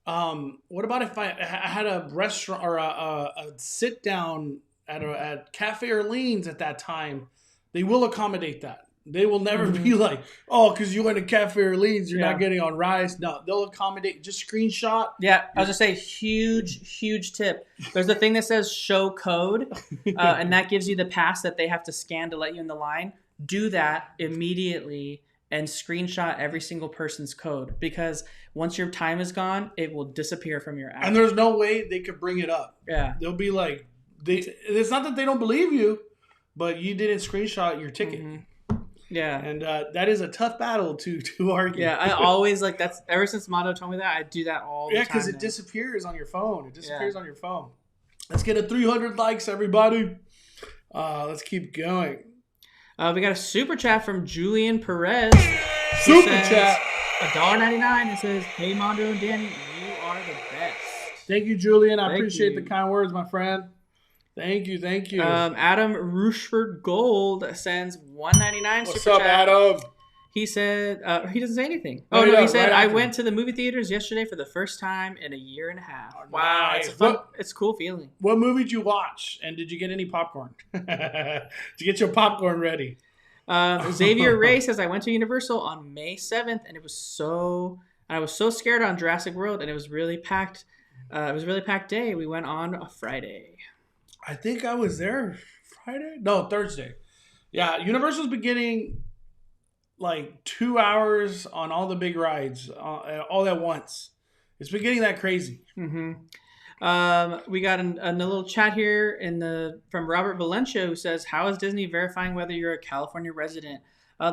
What about if I had a restaurant or a sit down at Cafe Orleans at that time? They will accommodate that. They will never be like, oh, because you went to Cafe Orleans, you're not getting on rides. No, they'll accommodate. Just screenshot. Yeah, I was just say huge tip. There's a thing that says show code, and that gives you the pass that they have to scan to let you in the line. Do that immediately and screenshot every single person's code, because once your time is gone, it will disappear from your app. And there's no way they could bring it up. Yeah. They'll be like, it's not that they don't believe you, but you didn't screenshot your ticket. Mm-hmm. Yeah. And that is a tough battle to argue. Yeah, I always that's ever since Mondo told me that, I do that all the time. Yeah, because it disappears on your phone. It disappears on your phone. Let's get a 300 likes, everybody. Let's keep going. We got a super chat from Julian Perez. Super chat. $1.99. It says, "Hey Mondo and Danny, you are the best." Thank you, Julian. I Thank appreciate you. the kind words, my friend. Thank you. Adam Rushford Gold sends $1.99 What's super up, chat. Adam? He said he doesn't say anything. No, Oh he no, he does, said right I after. went to the movie theaters yesterday for the first time in a year and a half. Oh, Wow, nice. it's a fun. It's a cool feeling. What movie did you watch? And did you get any popcorn? Did you get your popcorn ready? Xavier Ray says I went to Universal on May 7th, and I was so scared on Jurassic World, and it was really packed. It was a really packed day. We went on a Friday. I think I was there Friday. No, Thursday. Yeah, Universal's been getting like 2 hours on all the big rides all at once. It's been getting that crazy. Mm-hmm. We got a little chat here from Robert Valencia, who says, "How is Disney verifying whether you're a California resident?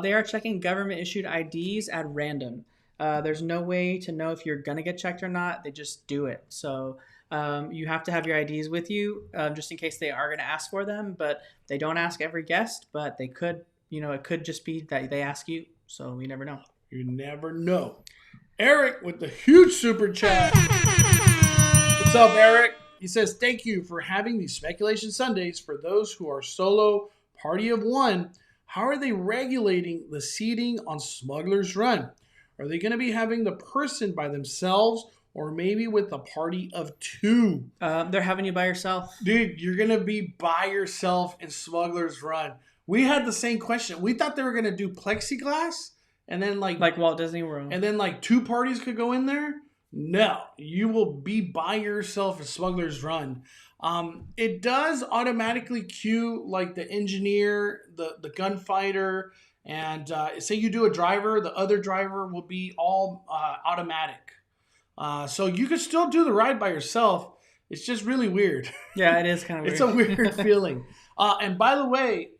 They are checking government-issued IDs at random. There's no way to know if you're gonna get checked or not. They just do it. So you have to have your IDs with you, just in case they are gonna ask for them. But they don't ask every guest. But they could, it could just be that they ask you. So we never know. You never know." Eric with the huge super chat. What's up, Eric? He says, "Thank you for having these Speculation Sundays. For those who are solo party of one, how are they regulating the seating on Smuggler's Run? Are they going to be having the person by themselves or maybe with a party of two?" They're having you by yourself. Dude, you're going to be by yourself in Smuggler's Run. We had the same question. We thought they were going to do plexiglass and then like Walt Disney World. and then like two parties could go in there. No, you will be by yourself at Smuggler's Run. It does automatically queue like the engineer, the gunfighter, and say you do a driver, the other driver will be all automatic. So you can still do the ride by yourself. It's just really weird. Yeah, it is kind of weird. It's a weird feeling. And by the way,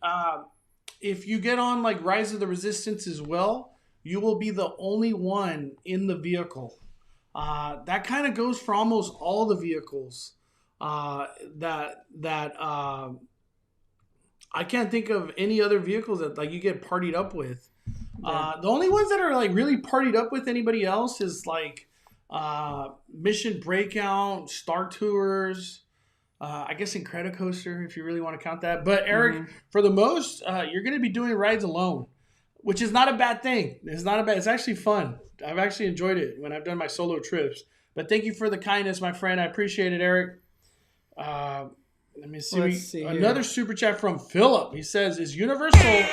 if you get on like Rise of the Resistance as well, you will be the only one in the vehicle. That kind of goes for almost all the vehicles that I can't think of any other vehicles that like you get partied up with. The only ones that are like really partied up with anybody else is like Mission Breakout, Star Tours, I guess Incredicoaster if you really want to count that. But Eric, for the most, you're going to be doing rides alone, which is not a bad thing. It's not a bad. It's actually fun. I've actually enjoyed it when I've done my solo trips. But thank you for the kindness, my friend. I appreciate it, Eric. Let me see. Let's see Another here. super chat from Philip. He says, "Is Universal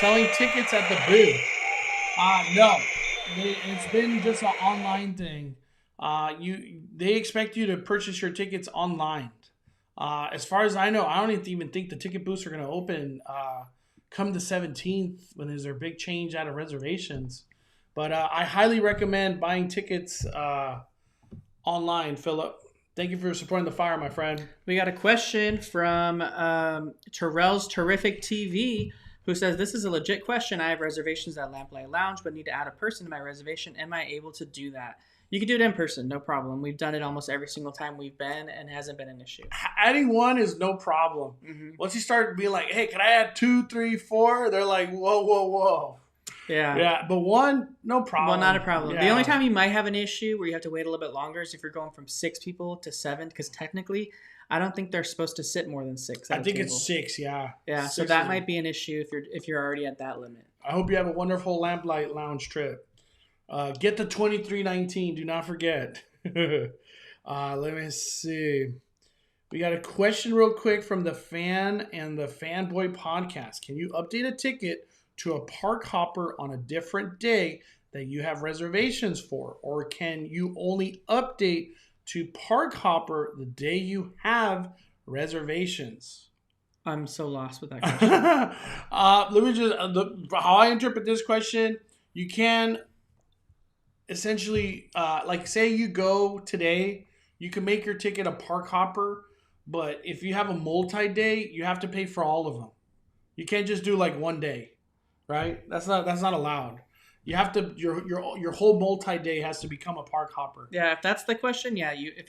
selling tickets at the booth?" No. It's been just an online thing. They expect you to purchase your tickets online. As far as I know, I don't even think the ticket booths are going to open come the 17th when there's their big change out of reservations. But I highly recommend buying tickets online, Philip. Thank you for supporting the fire, my friend. We got a question from Terrell's Terrific TV, who says, "This is a legit question. I have reservations at Lamplight Lounge, but need to add a person to my reservation. Am I able to do that?" You can do it in person, no problem. We've done it almost every single time we've been, and it hasn't been an issue. Adding one is no problem. Mm-hmm. Once you start being like, "Hey, can I add 2, 3, 4?" They're like, "Whoa." Yeah. Yeah, but one, no problem. Well, not a problem. Yeah. The only time you might have an issue where you have to wait a little bit longer is if you're going from 6 people to 7, because technically, I don't think they're supposed to sit more than 6. I think it's 6, yeah. Yeah, 6 so that is- might be an issue if you're already at that limit. I hope you have a wonderful Lamplight Lounge trip. Get the 2319. Do not forget. Let me see. We got a question real quick from the Fan and the Fanboy podcast. Can you update a ticket to a park hopper on a different day that you have reservations for? Or can you only update to park hopper the day you have reservations? I'm so lost with that question. Let me just how I interpret this question. You can essentially like say you go today, you can make your ticket a park hopper, but if you have a multi-day, you have to pay for all of them. You can't just do like one day, right? That's not allowed. You have to your whole multi-day has to become a park hopper. Yeah, if that's the question, yeah, if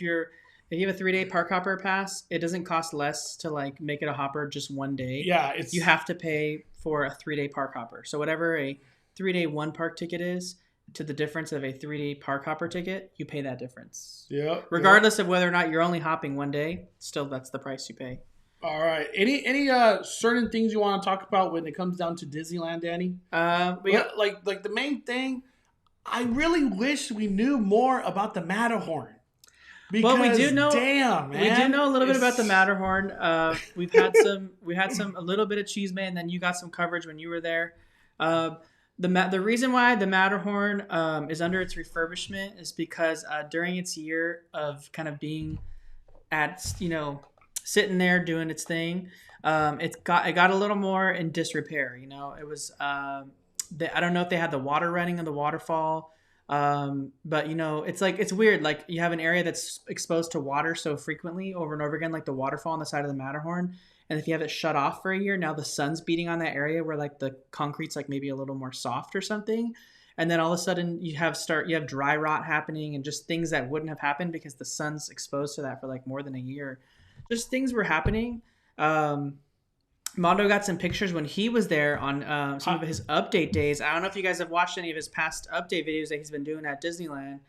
If you have a 3-day park hopper pass, it doesn't cost less to like make it a hopper just one day. Yeah, you have to pay for a 3-day park hopper. So whatever a 3-day one park ticket is to the difference of a 3-day park hopper ticket, you pay that difference. Yeah. Regardless of whether or not you're only hopping one day, still that's the price you pay. All right. Any certain things you want to talk about when it comes down to Disneyland, Danny? We got like the main thing. I really wish we knew more about the Matterhorn. Because, we do know. Damn, man, we do know a little bit about the Matterhorn. We had a little bit of cheese man, and then you got some coverage when you were there. The reason why the Matterhorn is under its refurbishment is because during its year of kind of being at sitting there doing its thing, it got a little more in disrepair. It was I don't know if they had the water running in the waterfall. But it's weird. Like you have an area that's exposed to water so frequently over and over again, like the waterfall on the side of the Matterhorn. And if you have it shut off for a year, now the sun's beating on that area where like the concrete's like maybe a little more soft or something. And then all of a sudden you have dry rot happening and just things that wouldn't have happened because the sun's exposed to that for like more than a year. Just things were happening. Mondo got some pictures when he was there on some of his update days. I don't know if you guys have watched any of his past update videos that he's been doing at Disneyland.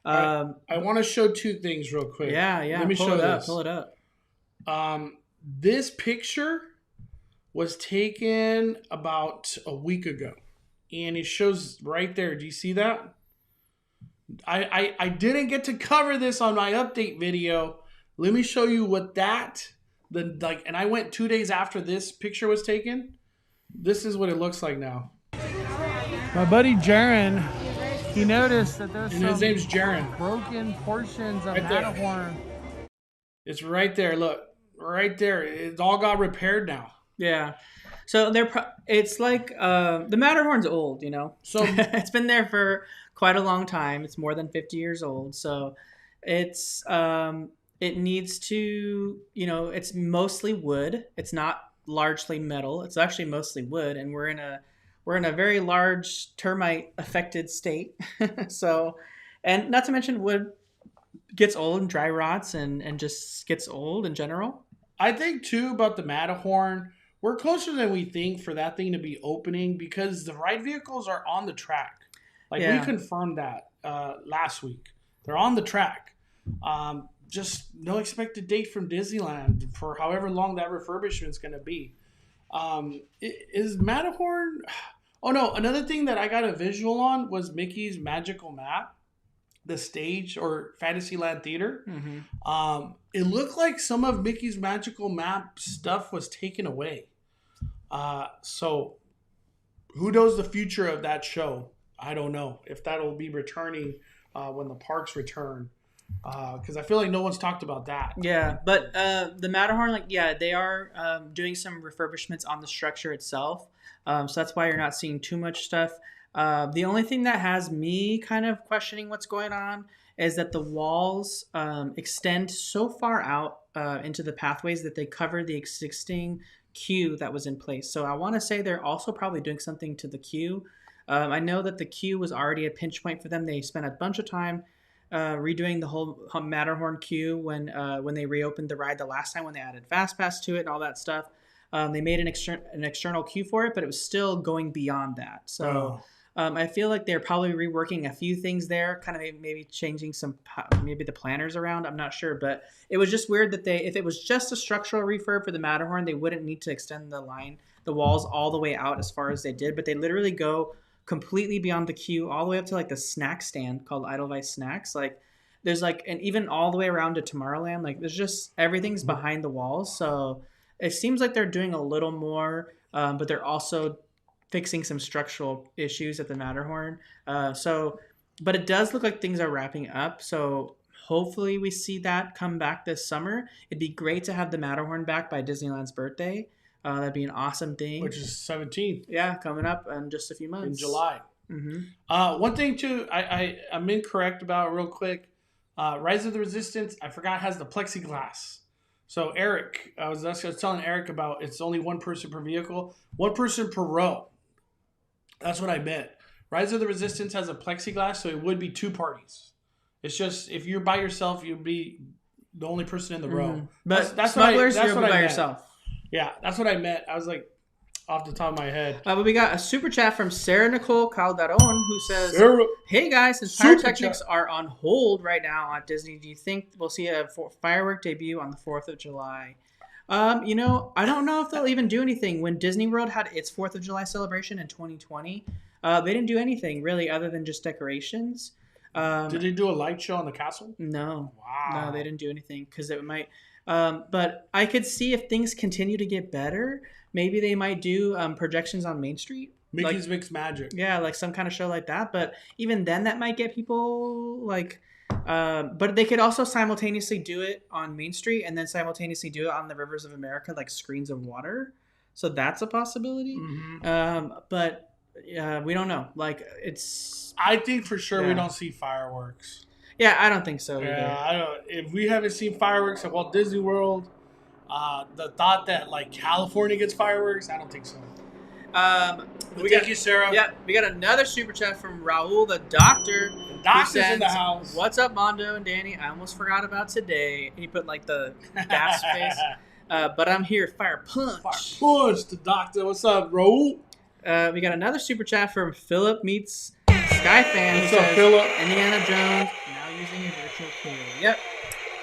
I want to show two things real quick. Yeah. Let me show this. Pull it up. This picture was taken about a week ago, and it shows right there. Do you see that? I didn't get to cover this on my update video. Let me show you what and I went 2 days after this picture was taken. This is what it looks like now. My buddy Jaron, he noticed that there's his name's Jaron. Broken portions of Right there. Matterhorn. It's right there. Look, right there. It all got repaired now. Yeah. So it's like the Matterhorn's old, So it's been there for quite a long time. It's more than 50 years old. So it's it needs to, it's mostly wood. It's not largely metal. It's actually mostly wood, and we're in a very large termite affected state. So, and not to mention wood gets old and dry rots and just gets old in general. I think too about the Matterhorn, we're closer than we think for that thing to be opening because the ride vehicles are on the track. We confirmed that last week. They're on the track. Just no expected date from Disneyland for however long that refurbishment is going to be. Is Matterhorn... Oh, no. Another thing that I got a visual on was Mickey's Magical Map, the stage or Fantasyland Theater. Mm-hmm. It looked like some of Mickey's Magical Map stuff was taken away. So who knows the future of that show? I don't know if that'll be returning when the parks return. Because I feel like no one's talked about that. Yeah, but the Matterhorn, they are doing some refurbishments on the structure itself. So that's why you're not seeing too much stuff. The only thing that has me kind of questioning what's going on is that the walls extend so far out into the pathways that they cover the existing queue that was in place. So I want to say they're also probably doing something to the queue. I know that the queue was already a pinch point for them. They spent a bunch of time redoing the whole Matterhorn queue when they reopened the ride the last time, when they added FastPass to it and all that stuff. They made an external queue for it, but it was still going beyond that. So I feel like they're probably reworking a few things there, kind of maybe changing maybe the planners around. I'm not sure, but it was just weird that if it was just a structural refurb for the Matterhorn, they wouldn't need to extend the walls all the way out as far as they did, but they literally go completely beyond the queue all the way up to like the snack stand called Edelweiss Snacks. Like there's and even all the way around to Tomorrowland, like there's just everything's behind the walls. So it seems like they're doing a little more, but they're also fixing some structural issues at the Matterhorn. But it does look like things are wrapping up. So hopefully we see that come back this summer. It'd be great to have the Matterhorn back by Disneyland's birthday. That'd be an awesome thing. Which is 17th. Yeah, coming up in just a few months. In July. Mm-hmm. One thing too, I'm incorrect about real quick. Rise of the Resistance, I forgot, has the plexiglass. So Eric, I was telling Eric about it's only one person per vehicle, one person per row. That's what I meant. Rise of the Resistance has a plexiglass, so it would be two parties. It's just if you're by yourself, you'd be the only person in the row. But That's smugglers, what you'll be I by meant. yourself. Yeah, that's what I meant. I was like, off the top of my head. But we got a super chat from Sarah Nicole Calderon who says, Sarah. "Hey guys, since Super pyrotechnics chat. are on hold right now at Disney, do you think we'll see a firework debut on the 4th of July?" I don't know if they'll even do anything. When Disney World had its 4th of July celebration in 2020, they didn't do anything really other than just decorations. Did they do a light show on the castle? No. Wow. No, they didn't do anything because it might. But I could see if things continue to get better, maybe they might do projections on Main Street. Mickey's Mixed Magic. Yeah, like some kind of show like that. But even then, that might get people like. But they could also simultaneously do it on Main Street and then simultaneously do it on the Rivers of America, like screens of water. So that's a possibility. Mm-hmm. But we don't know. Like it's. I think for sure we don't see fireworks. Yeah, I don't think so either. Yeah, I don't. If we haven't seen fireworks at Walt Disney World, the thought that like California gets fireworks, I don't think so. Thank you, Sarah. Yeah, we got another super chat from Raul the Doctor. The doctor's in the house. What's up, Mondo and Danny? I almost forgot about today. He put like the gas face. But I'm here. Fire punch. Fire punch, the doctor. What's up, Raul? We got another super chat from Philip Meets Skyfan. What's up, Philip? Indiana Jones now using a virtual queue. Yep.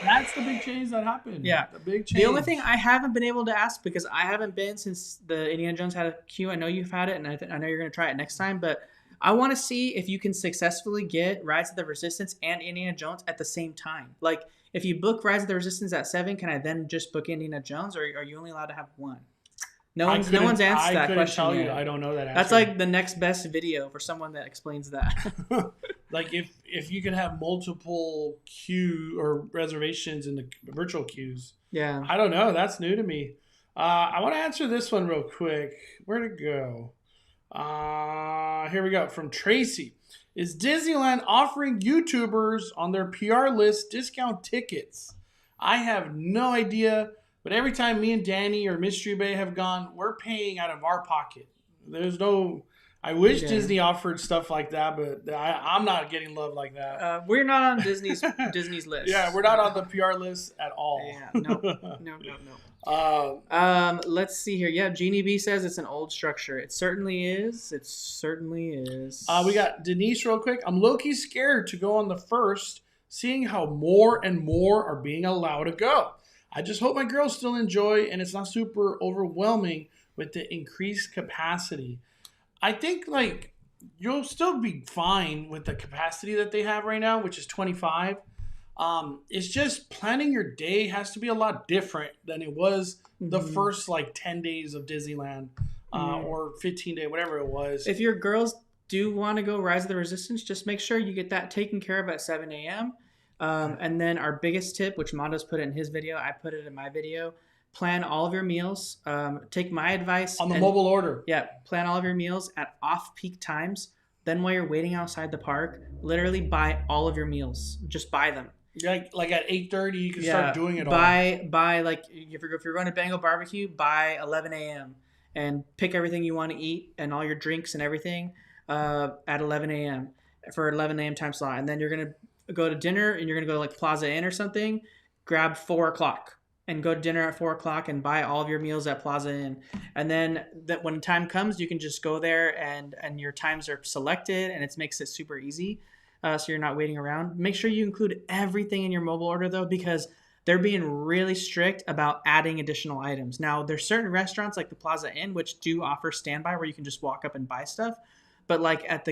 That's the big change that happened. Yeah. The big change. The only thing I haven't been able to ask, because I haven't been since the Indiana Jones had a queue. I know you've had it, and I know you're going to try it next time, but I want to see if you can successfully get Rise of the Resistance and Indiana Jones at the same time. Like, if you book Rise of the Resistance at 7, can I then just book Indiana Jones, or are you only allowed to have one? No one's answered that question tell yet. you. I don't know that answer. That's like the next best video for someone that explains that. Like if you can have multiple queue or reservations in the virtual queues. Yeah. I don't know. That's new to me. I want to answer this one real quick. Where'd it go? Here we go. From Tracy. Is Disneyland offering YouTubers on their PR list discount tickets? I have no idea. But every time me and Danny or Mystery Bay have gone, we're paying out of our pocket. There's no... I wish Disney offered stuff like that, but I'm not getting love like that. We're not on Disney's list. Yeah, we're not on the PR list at all. Yeah, no. Let's see here. Yeah, Jeannie B says it's an old structure. It certainly is. It certainly is. We got Denise real quick. I'm low-key scared to go on the first, seeing how more and more are being allowed to go. I just hope my girls still enjoy and it's not super overwhelming with the increased capacity. I think like you'll still be fine with the capacity that they have right now, which is 25. It's just planning your day has to be a lot different than it was the first like 10 days of Disneyland or 15 day, whatever it was. If your girls do want to go Rise of the Resistance, just make sure you get that taken care of at 7 a.m. And then our biggest tip, which Mondo's put in his video, I put it in my video, plan all of your meals. Take my advice. On the mobile order. Yeah, plan all of your meals at off-peak times. Then while you're waiting outside the park, literally buy all of your meals. Just buy them. Like at 8:30, you can start doing it all. Buy like, if you're going to Bengal Barbecue, buy 11 a.m. and pick everything you want to eat and all your drinks and everything at 11 a.m. for 11 a.m. time slot. And then you're going to go to dinner and you're going to go to like Plaza Inn or something, grab 4 o'clock and go to dinner at 4 o'clock and buy all of your meals at Plaza Inn. And then that when time comes, you can just go there and your times are selected and it makes it super easy. So you're not waiting around. Make sure you include everything in your mobile order though, because they're being really strict about adding additional items. Now there's certain restaurants like the Plaza Inn, which do offer standby where you can just walk up and buy stuff. But like at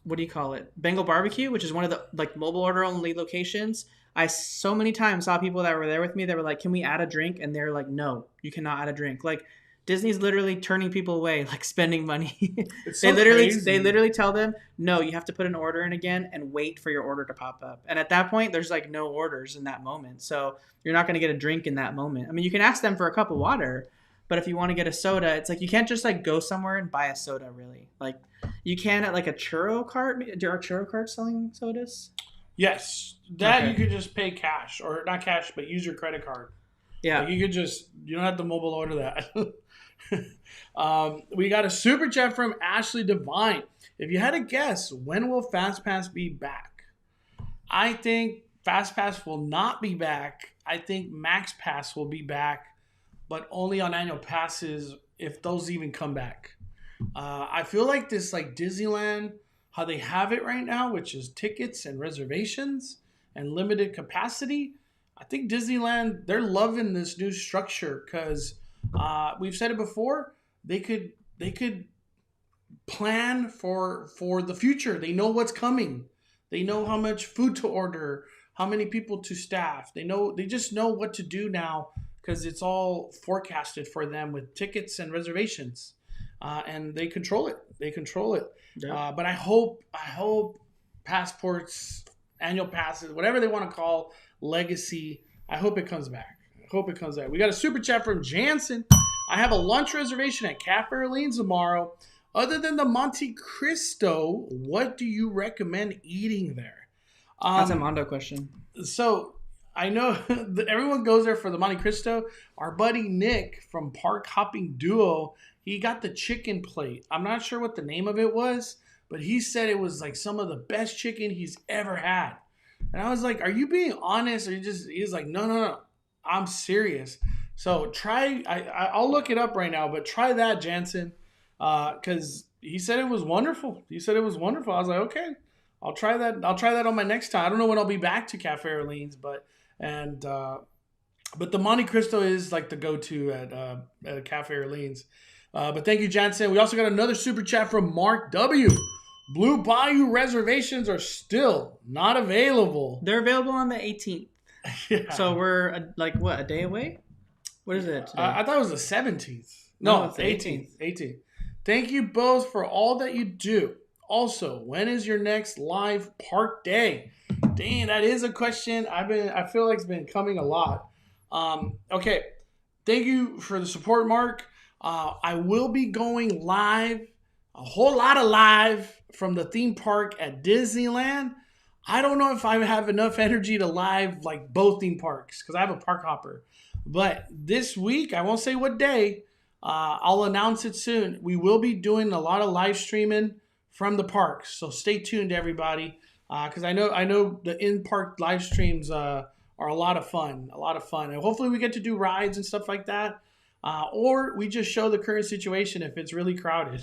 what do you call it? Bengal Barbecue, which is one of the like mobile order only locations. I so many times saw people that were there with me that were like, can we add a drink? And they're like, no, you cannot add a drink. Like Disney's literally turning people away, like spending money. They literally tell them, no, you have to put an order in again and wait for your order to pop up. And at that point, there's like no orders in that moment. So you're not going to get a drink in that moment. I mean, you can ask them for a cup of water, but if you want to get a soda, it's like you can't just like go somewhere and buy a soda really. Like you can at like a churro cart. Are churro carts selling sodas? Yes. That you could just pay cash or not cash, but use your credit card. Yeah. Like you don't have to mobile order that. We got a super chat from Ashley Devine. If you had to guess, when will FastPass be back? I think Fast Pass will not be back. I think Max Pass will be back, but only on annual passes if those even come back. I feel like this, like Disneyland, how they have it right now, which is tickets and reservations and limited capacity. I think Disneyland, they're loving this new structure because we've said it before. They could plan for the future. They know what's coming. They know how much food to order, how many people to staff. They just know what to do now because it's all forecasted for them with tickets and reservations. And they control it. Yeah. But I hope passports, annual passes, whatever they want to call legacy, I hope it comes back. We got a super chat from Jansen. I have a lunch reservation at Cafe Orleans tomorrow. Other than the Monte Cristo, what do you recommend eating there? That's a Mondo question. So I know that everyone goes there for the Monte Cristo. Our buddy Nick from Park Hopping Duo, he got the chicken plate. I'm not sure what the name of it was, but he said it was like some of the best chicken he's ever had. And I was like, are you being honest? Or he's like, no, I'm serious. So I'll look it up right now, but try that, Jansen. Because he said it was wonderful. I was like, okay, I'll try that on my next time. I don't know when I'll be back to Cafe Orleans, but the Monte Cristo is like the go-to at Cafe Orleans. But thank you, Jansen. We also got another super chat from Mark W. Blue Bayou reservations are still not available. They're available on the 18th. Yeah. So we're a day away? What is it today? I thought it was the 17th. No, it's the 18th. Thank you both for all that you do. Also, when is your next live park day? Dang, that is a question I feel like it's been coming a lot. Okay. Thank you for the support, Mark. I will be going live, a whole lot of live from the theme park at Disneyland. I don't know if I have enough energy to live like both theme parks because I have a park hopper. But this week, I won't say what day, I'll announce it soon. We will be doing a lot of live streaming from the parks. So stay tuned, everybody, because I know the in-park live streams are a lot of fun. And hopefully we get to do rides and stuff like that. Or we just show the current situation if it's really crowded.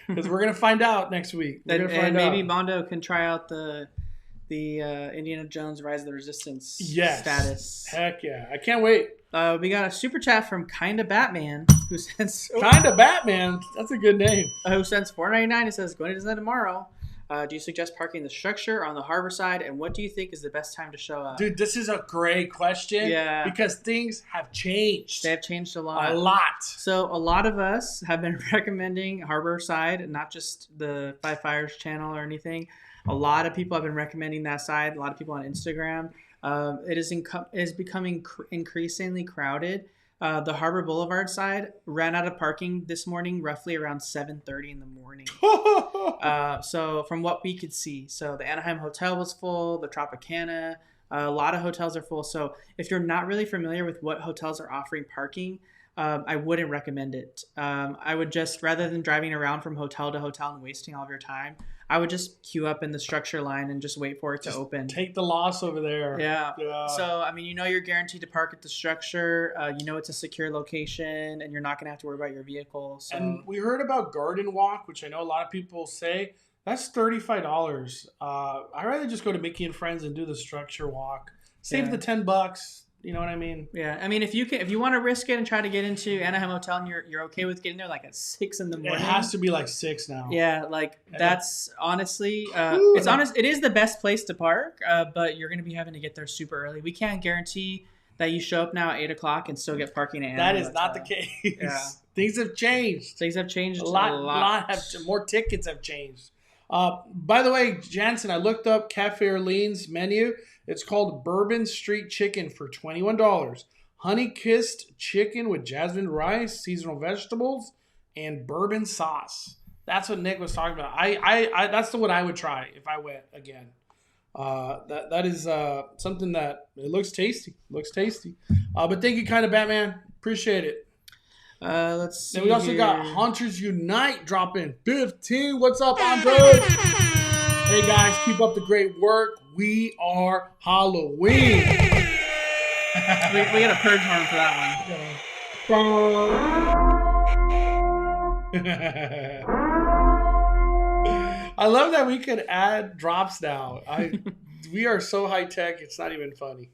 Because we're going to find out next week. And maybe Mondo can try out the Indiana Jones Rise of the Resistance status. Heck yeah. I can't wait. We got a super chat from Kinda Batman who sends Kinda Batman. That's a good name. Who sends $4.99. It says, going to Disneyland tomorrow. Do you suggest parking the structure on the harbor side? And what do you think is the best time to show up? Dude, this is a great question. Yeah. Because things have changed. They have changed a lot. A lot. So a lot of us have been recommending harbor side, not just the Five Fires channel or anything. A lot of people have been recommending that side. A lot of people on Instagram. It is becoming increasingly crowded. The Harbor Boulevard side ran out of parking this morning, roughly around 7:30 in the morning. So from what we could see, so the Anaheim Hotel was full, the Tropicana, a lot of hotels are full. So if you're not really familiar with what hotels are offering parking, I wouldn't recommend it. I would just, rather than driving around from hotel to hotel and wasting all of your time, I would just queue up in the structure line and just wait for it to open. Take the loss over there. Yeah. So, I mean, you're guaranteed to park at the structure. It's a secure location, and you're not going to have to worry about your vehicle. So. And we heard about Garden Walk, which I know a lot of people say. That's $35. I'd rather just go to Mickey and Friends and do the structure walk. Save the $10. You know what I mean? Yeah. I mean, if you want to risk it and try to get into Anaheim Hotel and you're okay with getting there like at 6 in the morning. It has to be like 6 now. Yeah. That's honestly, it is the best place to park, but you're going to be having to get there super early. We can't guarantee that you show up now at 8 o'clock and still get parking at Anaheim. That is not the case. Yeah. Things have changed. A lot. More tickets have changed. By the way, Jansen, I looked up Cafe Orleans menu. It's called Bourbon Street Chicken for $21. Honey-kissed chicken with jasmine rice, seasonal vegetables, and bourbon sauce. That's what Nick was talking about. I that's the one I would try if I went again. That is something that it looks tasty. But thank you, Kinda Batman. Appreciate it. Let's see. And we also got Hunters Unite dropping 15. What's up, Andre? Hey guys, keep up the great work. We are Halloween. we got a purge horn for that I love that we could add drops now. We are so high tech, it's not even funny.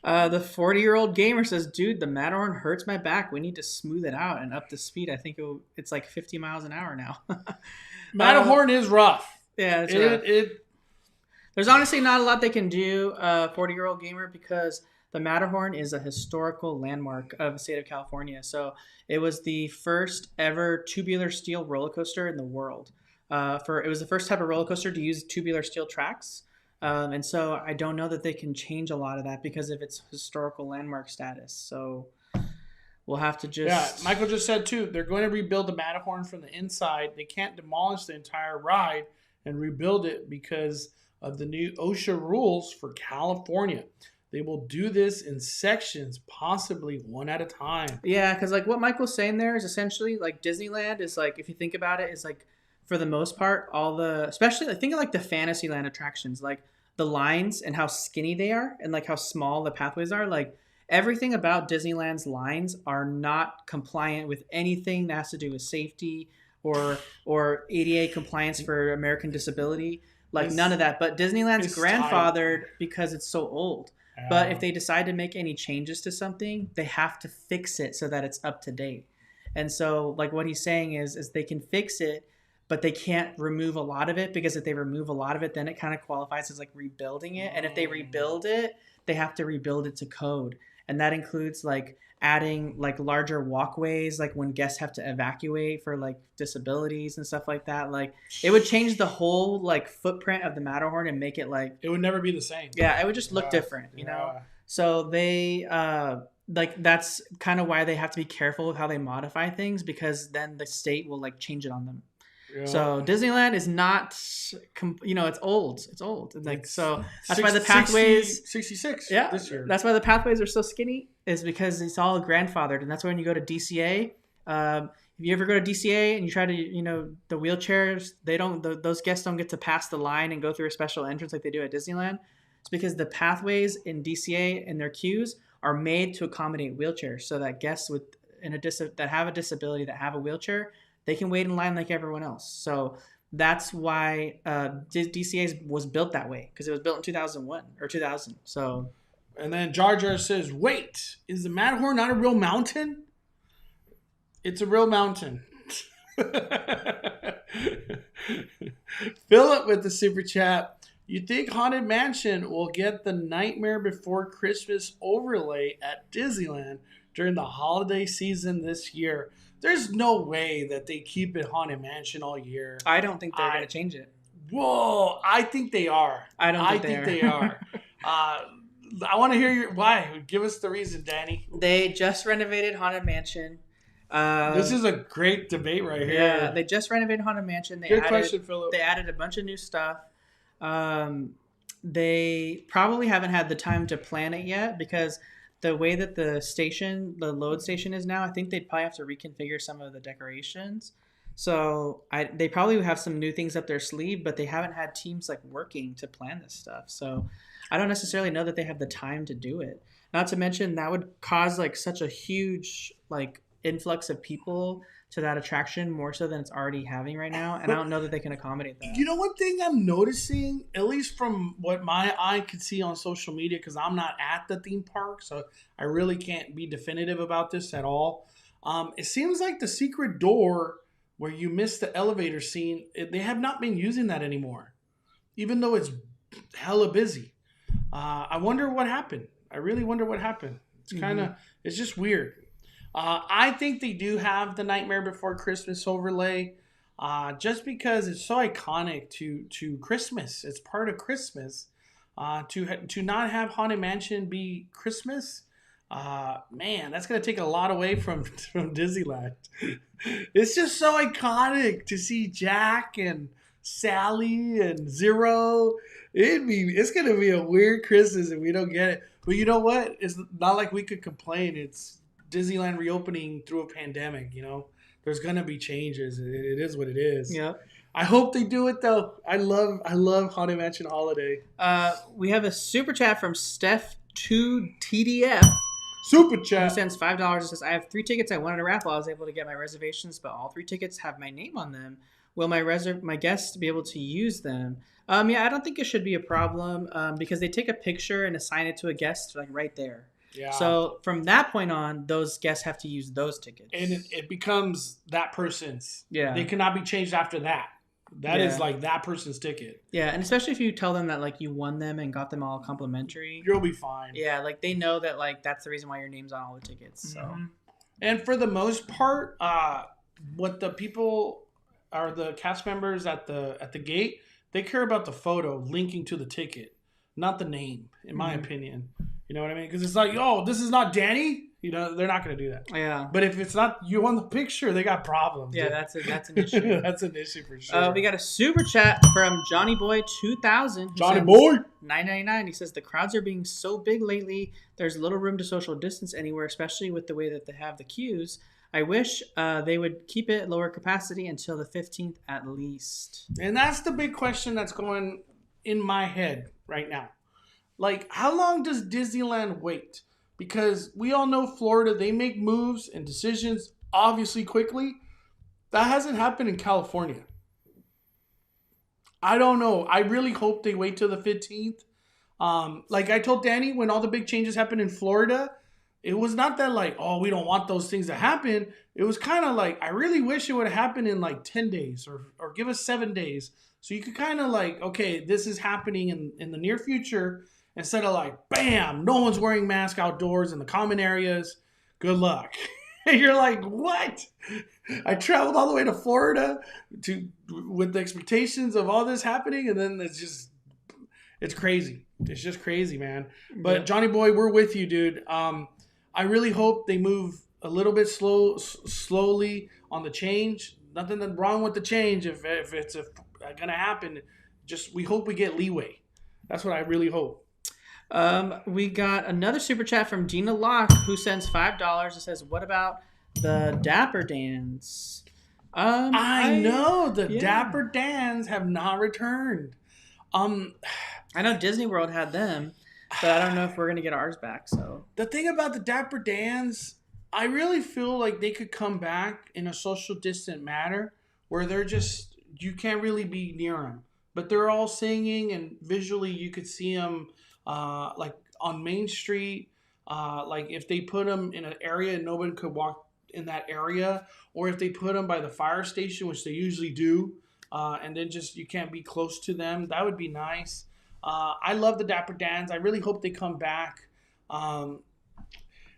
The 40-year-old gamer says, dude, the Matterhorn hurts my back. We need to smooth it out and up the speed. I think it's like 50 miles an hour now. Matterhorn is rough. Yeah, it's rough. There's honestly not a lot they can do, 40-year-old gamer, because the Matterhorn is a historical landmark of the state of California. So it was the first ever tubular steel roller coaster in the world. It was the first type of roller coaster to use tubular steel tracks. And so I don't know that they can change a lot of that because of its historical landmark status. So we'll have to just... Yeah, Michael just said, too, they're going to rebuild the Matterhorn from the inside. They can't demolish the entire ride and rebuild it because of the new OSHA rules for California. They will do this in sections, possibly one at a time. Yeah, because like what Michael's saying there is essentially like Disneyland is like, if you think about it, is like for the most part, especially I think of like the Fantasyland attractions, like the lines and how skinny they are and like how small the pathways are. Like everything about Disneyland's lines are not compliant with anything that has to do with safety or ADA compliance for American disability. Like none of that. But Disneyland's grandfathered because it's so old. But if they decide to make any changes to something, they have to fix it so that it's up to date. And so like what he's saying is they can fix it, but they can't remove a lot of it, because if they remove a lot of it, then it kind of qualifies as like rebuilding it. And if they rebuild it, they have to rebuild it to code. And that includes like adding like larger walkways, like when guests have to evacuate for like disabilities and stuff like that. Like it would change the whole like footprint of the Matterhorn and make it like... It would never be the same. Yeah, it would just look different, you know? So they... like that's kind of why they have to be careful with how they modify things, because then the state will like change it on them. Yeah. So Disneyland is not, it's old. It's old. Like, so that's why the pathways 66. Yeah. This year. That's why the pathways are so skinny, is because it's all grandfathered. And that's why when you go to DCA, if you ever go to DCA and you try to, the wheelchairs, those guests don't get to pass the line and go through a special entrance like they do at Disneyland. It's because the pathways in DCA and their queues are made to accommodate wheelchairs, so that guests that have a disability, that have a wheelchair, they can wait in line like everyone else. So that's why DCA was built that way, because it was built in 2001 or 2000. So, and then Jar Jar says, "Wait, is the Matterhorn not a real mountain?" It's a real mountain. Philip with the super chat. You think Haunted Mansion will get the Nightmare Before Christmas overlay at Disneyland during the holiday season this year? There's no way that they keep it Haunted Mansion all year. I don't think they're going to change it. Whoa, I think they are. I think they are. I want to hear why. Give us the reason, Danny. They just renovated Haunted Mansion. This is a great debate right here. Yeah, they just renovated Haunted Mansion. Good question, Philip. They added a bunch of new stuff. They probably haven't had the time to plan it yet, because the way that the load station is now, I think they'd probably have to reconfigure some of the decorations. So they probably have some new things up their sleeve, but they haven't had teams like working to plan this stuff. So I don't necessarily know that they have the time to do it. Not to mention that would cause like such a huge like influx of people to that attraction, more so than it's already having right now. And I don't know that they can accommodate that. You know, one thing I'm noticing, at least from what my eye could see on social media, because I'm not at the theme park, so I really can't be definitive about this at all. It seems like the secret door where you missed the elevator scene, they have not been using that anymore, even though it's hella busy. I wonder what happened. I really wonder what happened. It's kind of, it's just weird. I think they do have the Nightmare Before Christmas overlay, just because it's so iconic to Christmas. It's part of Christmas. To not have Haunted Mansion be Christmas, man, that's gonna take a lot away from Disneyland. It's just so iconic to see Jack and Sally and Zero. It's gonna be a weird Christmas if we don't get it. But you know what? It's not like we could complain. It's Disneyland reopening through a pandemic, there's going to be changes. It is what it is. Yeah. I hope they do it though. I love Haunted Mansion Holiday. We have a super chat from Steph 2 TDF. Super Who chat. sends $5 and says, I have 3 tickets I wanted to raffle. I was able to get my reservations, but all 3 tickets have my name on them. Will my guests be able to use them? Yeah, I don't think it should be a problem because they take a picture and assign it to a guest like right there. Yeah. So from that point on, those guests have to use those tickets. And it becomes that person's. Yeah. They cannot be changed after that. That Yeah. is like that person's ticket. Yeah, and especially if you tell them that like you won them and got them all complimentary. You'll be fine. Yeah, like they know that like that's the reason why your name's on all the tickets. So. Mm-hmm. And for the most part, what the people are the cast members at the gate, they care about the photo linking to the ticket, not the name, in my opinion. You know what I mean? Because it's like, oh, this is not Danny. You know, they're not going to do that. Yeah. But if it's not you on the picture, they got problems. Yeah, dude. that's an issue. That's an issue for sure. We got a super chat from Johnny Boy 2000. Johnny Boy. $9.99. He says the crowds are being so big lately. There's little room to social distance anywhere, especially with the way that they have the queues. I wish they would keep it lower capacity until the 15th at least. And that's the big question that's going in my head right now. Like, how long does Disneyland wait? Because we all know Florida, they make moves and decisions obviously quickly. That hasn't happened in California. I don't know. I really hope they wait till the 15th. Like I told Danny, when all the big changes happened in Florida, it was not that like, oh, we don't want those things to happen. It was kind of like, I really wish it would have happened in like 10 days or give us 7 days. So you could kind of like, okay, this is happening in the near future. Instead of like, bam, no one's wearing masks outdoors in the common areas. Good luck. And you're like, what? I traveled all the way to Florida with the expectations of all this happening. And then it's crazy. It's just crazy, man. But Yeah. Johnny Boy, we're with you, dude. I really hope they move a little bit slowly on the change. Nothing wrong with the change if it's going to happen. Just we hope we get leeway. That's what I really hope. We got another super chat from Gina Locke who sends $5 and says, what about the Dapper Dans? I know the yeah. Dapper Dans have not returned. I know Disney World had them, but I don't know if we're going to get ours back. So The thing about the Dapper Dans, I really feel like they could come back in a social distant manner where they're just, you can't really be near them. But they're all singing and visually you could see them like on Main Street. Like if they put them in an area and nobody could walk in that area, or if they put them by the fire station, which they usually do, and then just you can't be close to them, that would be nice. I love the Dapper Dans. I really hope they come back.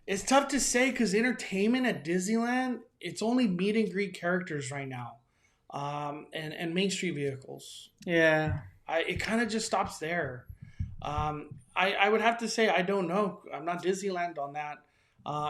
It's tough to say because entertainment at Disneyland, it's only meet and greet characters right now, and Main Street vehicles. yeah. It kind of just stops there. I would have to say I don't know. I'm not Disneyland on that.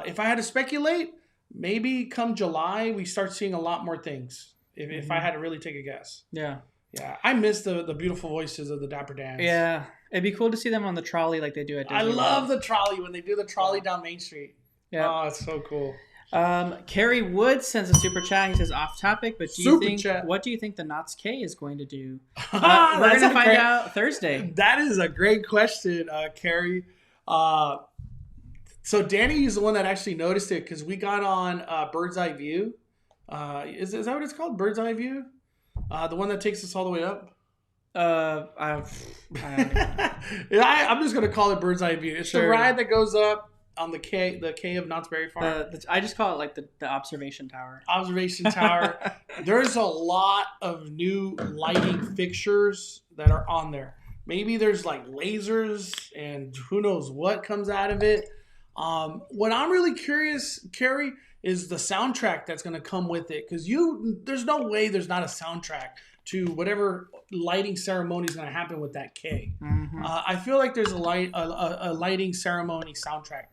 If I had to speculate, maybe come July we start seeing a lot more things. If I had to really take a guess. Yeah. Yeah, I miss the beautiful voices of the Dapper Dans. Yeah. It'd be cool to see them on the trolley like they do at Disney I love World. the trolley when they do the trolley down Main Street. Yeah. Oh, it's so cool. Carrie Wood sends a super chat. He says, off topic, but what do you think the Knott's K is going to do? We're going to find out Thursday. That is a great question, Carrie. So Danny is the one that actually noticed it because we got on Bird's Eye View. Is that what it's called? Bird's Eye View? The one that takes us all the way up? I'm just going to call it Bird's Eye View. It's the ride that goes up on the K of Knott's Berry Farm. I just call it like the observation tower. Observation tower. There's a lot of new lighting fixtures that are on there. Maybe there's like lasers and who knows what comes out of it. What I'm really curious, Carrie, is the soundtrack that's going to come with it. Because there's no way there's not a soundtrack to whatever lighting ceremony is going to happen with that K. Mm-hmm. I feel like there's a lighting ceremony soundtrack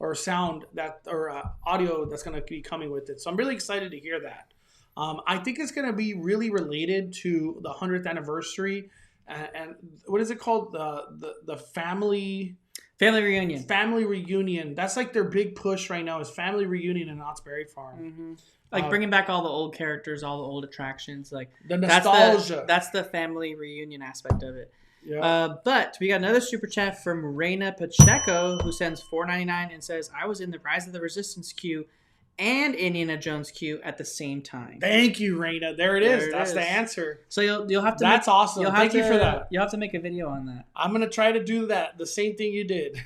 or sound or audio that's going to be coming with it. So I'm really excited to hear that. I think it's going to be really related to the 100th anniversary and what is it called? The family. Family reunion. Family reunion. That's like their big push right now is family reunion in Knott's Berry Farm. Mm-hmm. Like bringing back all the old characters, all the old attractions. Like the nostalgia. That's the family reunion aspect of it. Yeah. But we got another super chat from Reina Pacheco who sends $4.99 and says, I was in the Rise of the Resistance queue and Indiana Jones queue at the same time. Thank you, Reina. There it is. That's the answer. So you'll have to. That's awesome. Thank you for that. You'll have to make a video on that. I'm gonna try to do that. The same thing you did.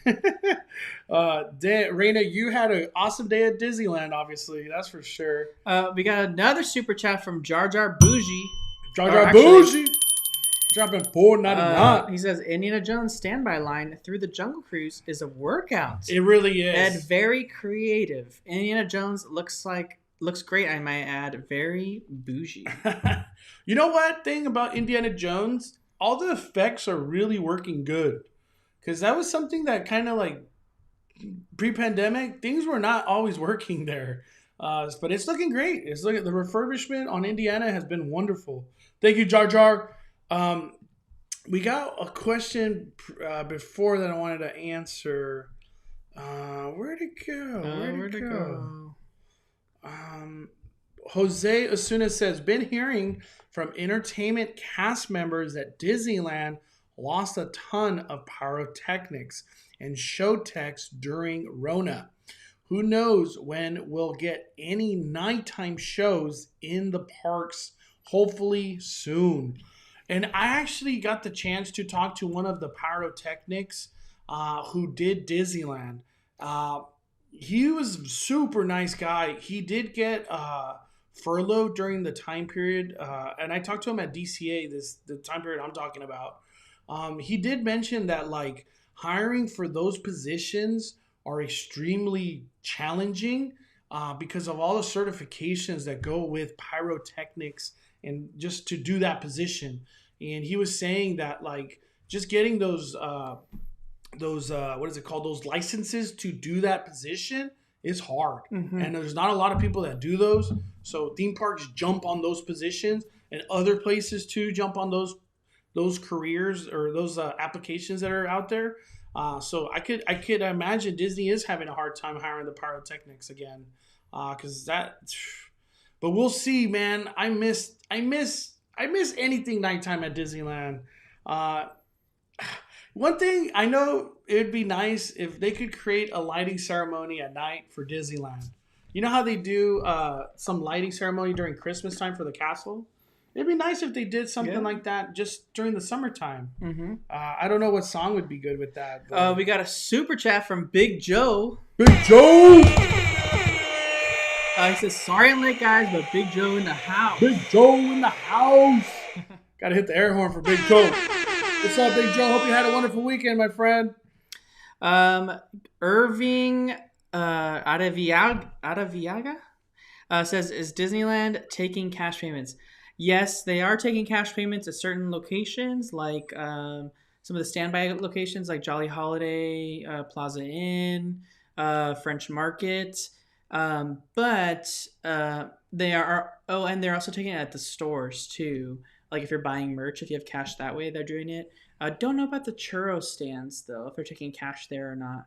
Reina, you had an awesome day at Disneyland. Obviously, that's for sure. We got another super chat from Jar Jar Bougie. Jar Jar Bougie. Dropping $4.99. He says Indiana Jones standby line through the Jungle Cruise is a workout. It really is. And very creative. Indiana Jones looks great, I might add. Very bougie. You know what thing about Indiana Jones? All the effects are really working good. Because that was something that kind of like pre-pandemic, things were not always working there. But it's looking great. The refurbishment on Indiana has been wonderful. Thank you, Jar Jar. We got a question before that I wanted to answer. Where'd it go? Jose Osuna says, been hearing from entertainment cast members that Disneyland lost a ton of pyrotechnics and show techs during Rona. Who knows when we'll get any nighttime shows in the parks, hopefully soon. And I actually got the chance to talk to one of the pyrotechnics who did Disneyland. He was a super nice guy. He did get furloughed during the time period. And I talked to him at DCA, the time period I'm talking about. He did mention that like hiring for those positions are extremely challenging because of all the certifications that go with pyrotechnics and just to do that position. And he was saying that like just getting those what is it called? Those licenses to do that position is hard. Mm-hmm. And there's not a lot of people that do those. So theme parks jump on those positions and other places too jump on those careers or those applications that are out there. So I could imagine Disney is having a hard time hiring the pyrotechnics again. But we'll see, man. I miss anything nighttime at Disneyland. One thing I know, it'd be nice if they could create a lighting ceremony at night for Disneyland. You know how they do some lighting ceremony during Christmas time for the castle? It'd be nice if they did something like that just during the summertime. Mm-hmm. I don't know what song would be good with that. We got a super chat from Big Joe. Big Joe! He says, sorry I'm late, guys, but Big Joe in the house. Big Joe in the house. Gotta hit the air horn for Big Joe. What's up, Big Joe? Hope you had a wonderful weekend, my friend. Irving Araviaga says, is Disneyland taking cash payments? Yes, they are taking cash payments at certain locations, like some of the standby locations like Jolly Holiday, Plaza Inn, French Market. But they are, and they're also taking it at the stores too. Like if you're buying merch, if you have cash that way, they're doing it. Don't know about the churro stands though, if they're taking cash there or not.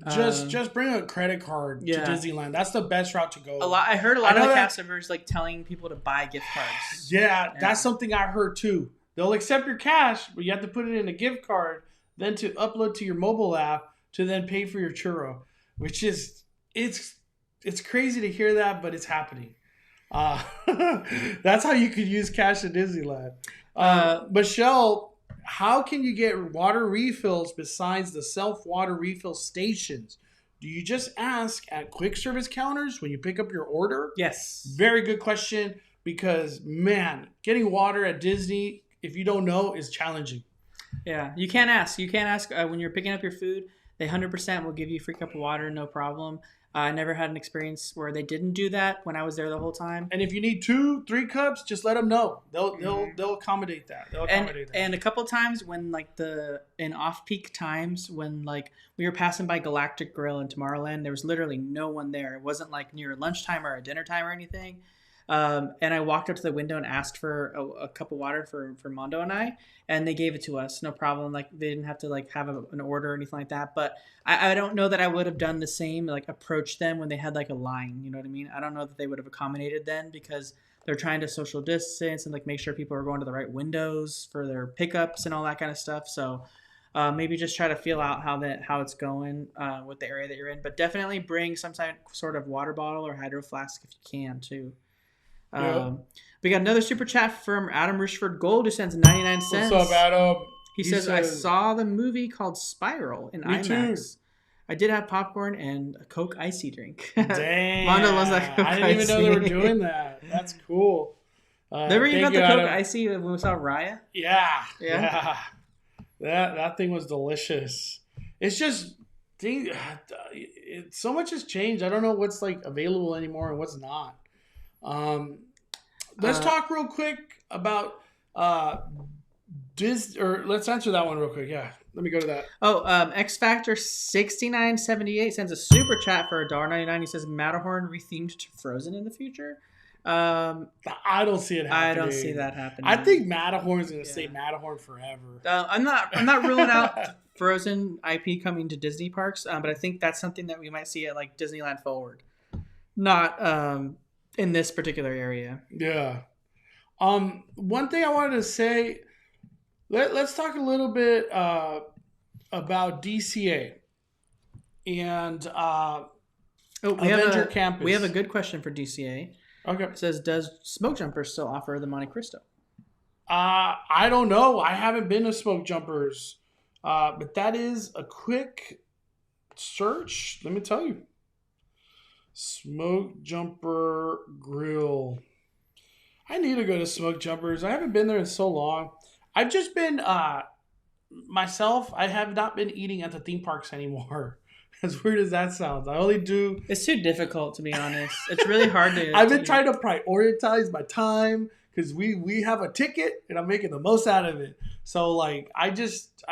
Just bring a credit card to Disneyland. That's the best route to go. I heard a lot of the cast members like telling people to buy gift cards. Yeah, that's something I heard too. They'll accept your cash, but you have to put it in a gift card, then to upload to your mobile app to then pay for your churro, which is it's crazy to hear that, but it's happening. That's how you could use cash at Disneyland. Michelle, how can you get water refills besides the self-water refill stations? Do you just ask at quick service counters when you pick up your order? Yes. Very good question because, man, getting water at Disney, if you don't know, is challenging. Yeah, you can't ask. You can't ask when you're picking up your food. They 100% will give you a free cup of water, no problem. I never had an experience where they didn't do that when I was there the whole time. And if you need 2-3 cups, just let them know. They'll accommodate that. And a couple of times when in off-peak times when like we were passing by Galactic Grill in Tomorrowland, there was literally no one there. It wasn't like near lunchtime or a dinner time or anything. And I walked up to the window and asked for a cup of water for Mondo and I, and they gave it to us, no problem. Like they didn't have to like have an order or anything like that. But I don't know that I would have done the same, like approach them when they had like a line. You know what I mean? I don't know that they would have accommodated then because they're trying to social distance and like make sure people are going to the right windows for their pickups and all that kind of stuff. So maybe just try to feel out how it's going with the area that you're in. But definitely bring some sort of water bottle or hydro flask if you can too. We got another super chat from Adam Rushford Gold who sends 99 cents. What's up, Adam? He says, I saw the movie called Spiral in IMAX. Too. I did have popcorn and a Coke icy drink. Dang. Mondo loves that Coke I didn't even know they were doing that. That's cool. Remember you got the Coke icy when we saw Raya? Yeah. That thing was delicious. It's just, so much has changed. I don't know what's like available anymore and what's not. Let's talk real quick about let's answer that one real quick. Yeah, let me go to that. X Factor 6978 sends a super chat for $1.99. He says Matterhorn rethemed to Frozen in the future. I don't see it happening. I don't see that happening. I think Matterhorn's gonna stay Matterhorn forever. I'm not ruling out Frozen IP coming to Disney parks, but I think that's something that we might see at like Disneyland Forward, not in this particular area. Yeah. One thing I wanted to say, let's talk a little bit about DCA and Avenger Campus. We have a good question for DCA. Okay. It says, does Smoke Jumpers still offer the Monte Cristo? I don't know. I haven't been to Smoke Jumpers, but that is a quick search. Let me tell you. Smoke Jumper Grill. I need to go to Smoke Jumpers. I haven't been there in so long. I've just been myself. I have not been eating at the theme parks anymore. As weird as that sounds, I only do. It's too difficult, to be honest. It's really hard to. I've been trying to prioritize my time because we have a ticket and I'm making the most out of it. So like I've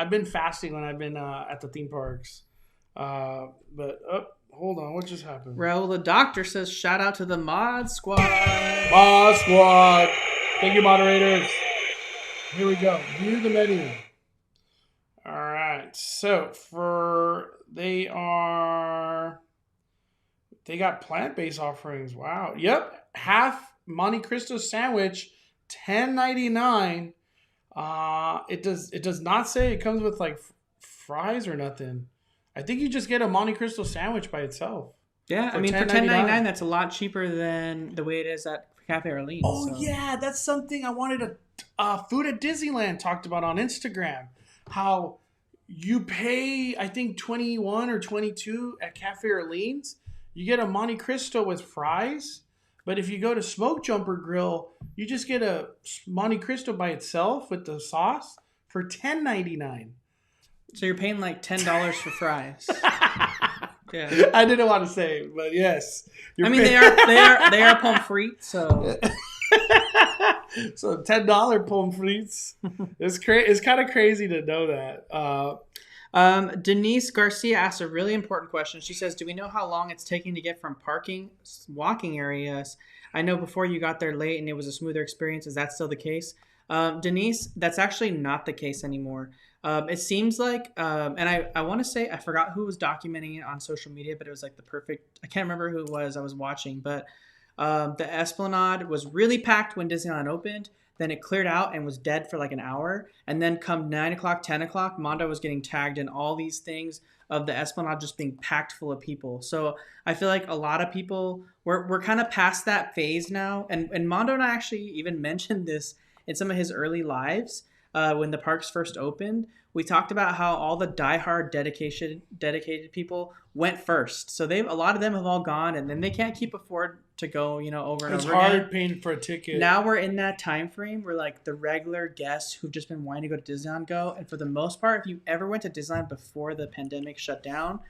been fasting when I've been at the theme parks. But hold on, what just happened? Raul the Doctor says, shout out to the Mod Squad. Mod Squad. Thank you, moderators. Here we go. View the menu. All right. So they got plant-based offerings. Wow. Yep. Half Monte Cristo sandwich, $10.99. It does not say it comes with like fries or nothing. I think you just get a Monte Cristo sandwich by itself. Yeah, I mean, for $10.99, that's a lot cheaper than the way it is at Cafe Orleans. Oh, so. Yeah, that's something I wanted to... Food at Disneyland talked about on Instagram. How you pay, I think, $21 or $22 at Cafe Orleans. You get a Monte Cristo with fries. But if you go to Smoke Jumper Grill, you just get a Monte Cristo by itself with the sauce for $10.99. So you're paying like $10 for fries. Yeah. I didn't want to say, but yes. I mean, they are pommes frites, so. So $10 pommes frites. It's kind of crazy to know that. Denise Garcia asks a really important question. She says, do we know how long it's taking to get from parking, walking areas? I know before you got there late and it was a smoother experience. Is that still the case? Denise, that's actually not the case anymore. It seems like, and I want to say, I forgot who was documenting it on social media, but it was like I can't remember who it was I was watching, but the Esplanade was really packed when Disneyland opened. Then it cleared out and was dead for like an hour. And then come 9 o'clock, 10 o'clock, Mondo was getting tagged in all these things of the Esplanade just being packed full of people. So I feel like a lot of people, we're kind of past that phase now. And Mondo and I actually even mentioned this in some of his early lives. When the parks first opened, we talked about how all the diehard dedicated people went first. So a lot of them have all gone, and then they can't afford to go, over and over again. It's hard paying for a ticket. Now we're in that time frame where like the regular guests who've just been wanting to go to Disneyland go, and for the most part, if you ever went to Disneyland before the pandemic shut down,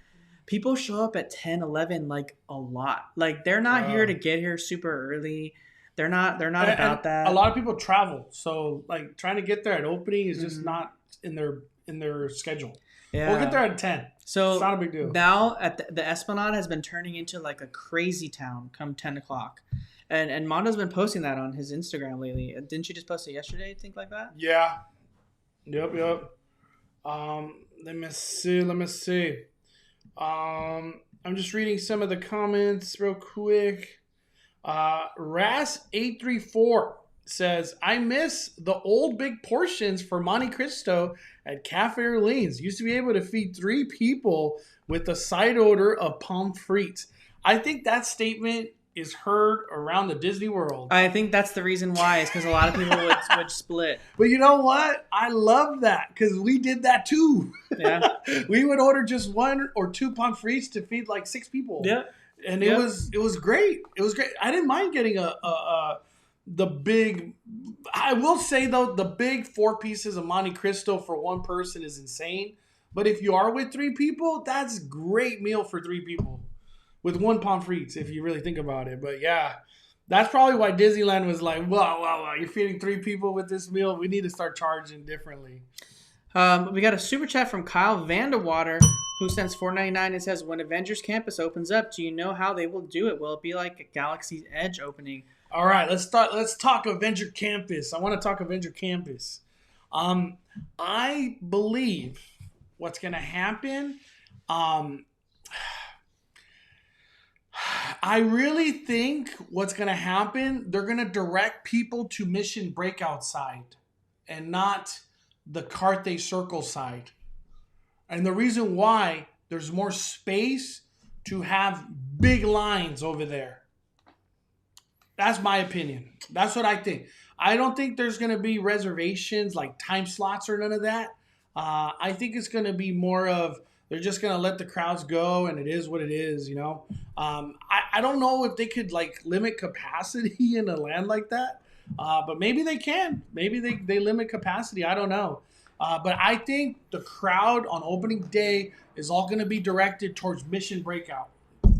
people show up at 10, 11 like a lot. Like they're not here to get here super early. They're not about that. A lot of people travel, so like trying to get there at opening is just not in their schedule. Yeah. We'll get there at 10. So it's not a big deal. Now at the Esplanade has been turning into like a crazy town come 10 o'clock. And Mondo's been posting that on his Instagram lately. Didn't she just post it yesterday? Think like that. Yeah. Yep. Let me see. I'm just reading some of the comments real quick. Ras834 says, I miss the old big portions for Monte Cristo at Cafe Orleans. Used to be able to feed 3 people with a side order of pommes frites. I think that statement is heard around the Disney World. I think that's the reason why. Is because a lot of people would split. But you know what? I love that because we did that too. Yeah. We would order just 1 or 2 pommes frites to feed like 6 people. Yeah. And it was great. It was great. I didn't mind getting the big. I will say though, the big 4 pieces of Monte Cristo for 1 person is insane. But if you are with 3 people, that's a great meal for 3 people with 1 pommes frites. If you really think about it, but yeah, that's probably why Disneyland was like, wow, you're feeding 3 people with this meal. We need to start charging differently. We got a super chat from Kyle Vandewater, who sends $4.99 and says, when Avengers Campus opens up, do you know how they will do it? Will it be like a Galaxy's Edge opening? All right, let's talk Avenger Campus. I want to talk Avenger Campus. I believe what's going to happen, I really think what's going to happen, they're going to direct people to Mission Breakout side and not the Carthay Circle side. And the reason why, there's more space to have big lines over there. That's my opinion. That's what I think. I don't think there's going to be reservations like time slots or none of that. I think it's going to be more of they're just going to let the crowds go and it is what it is, you know. I don't know if they could like limit capacity in a land like that, but maybe they can. Maybe they limit capacity. I don't know. But I think the crowd on opening day is all going to be directed towards Mission Breakout.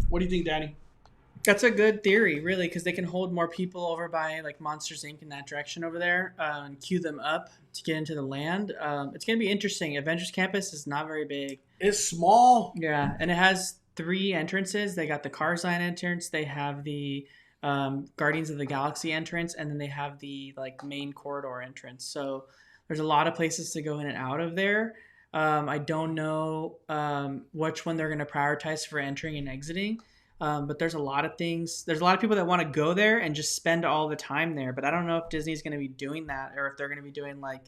What do you think, Danny? That's a good theory, really, because they can hold more people over by like Monsters Inc. in that direction over there and queue them up to get into the land. It's going to be interesting. Avengers Campus is not very big. It's small. Yeah, and it has 3 entrances. They got the Cars Line entrance. They have the Guardians of the Galaxy entrance, and then they have the like main corridor entrance. So there's a lot of places to go in and out of there. I don't know which one they're going to prioritize for entering and exiting. But there's a lot of things. There's a lot of people that want to go there and just spend all the time there. But I don't know if Disney's going to be doing that or if they're going to be doing like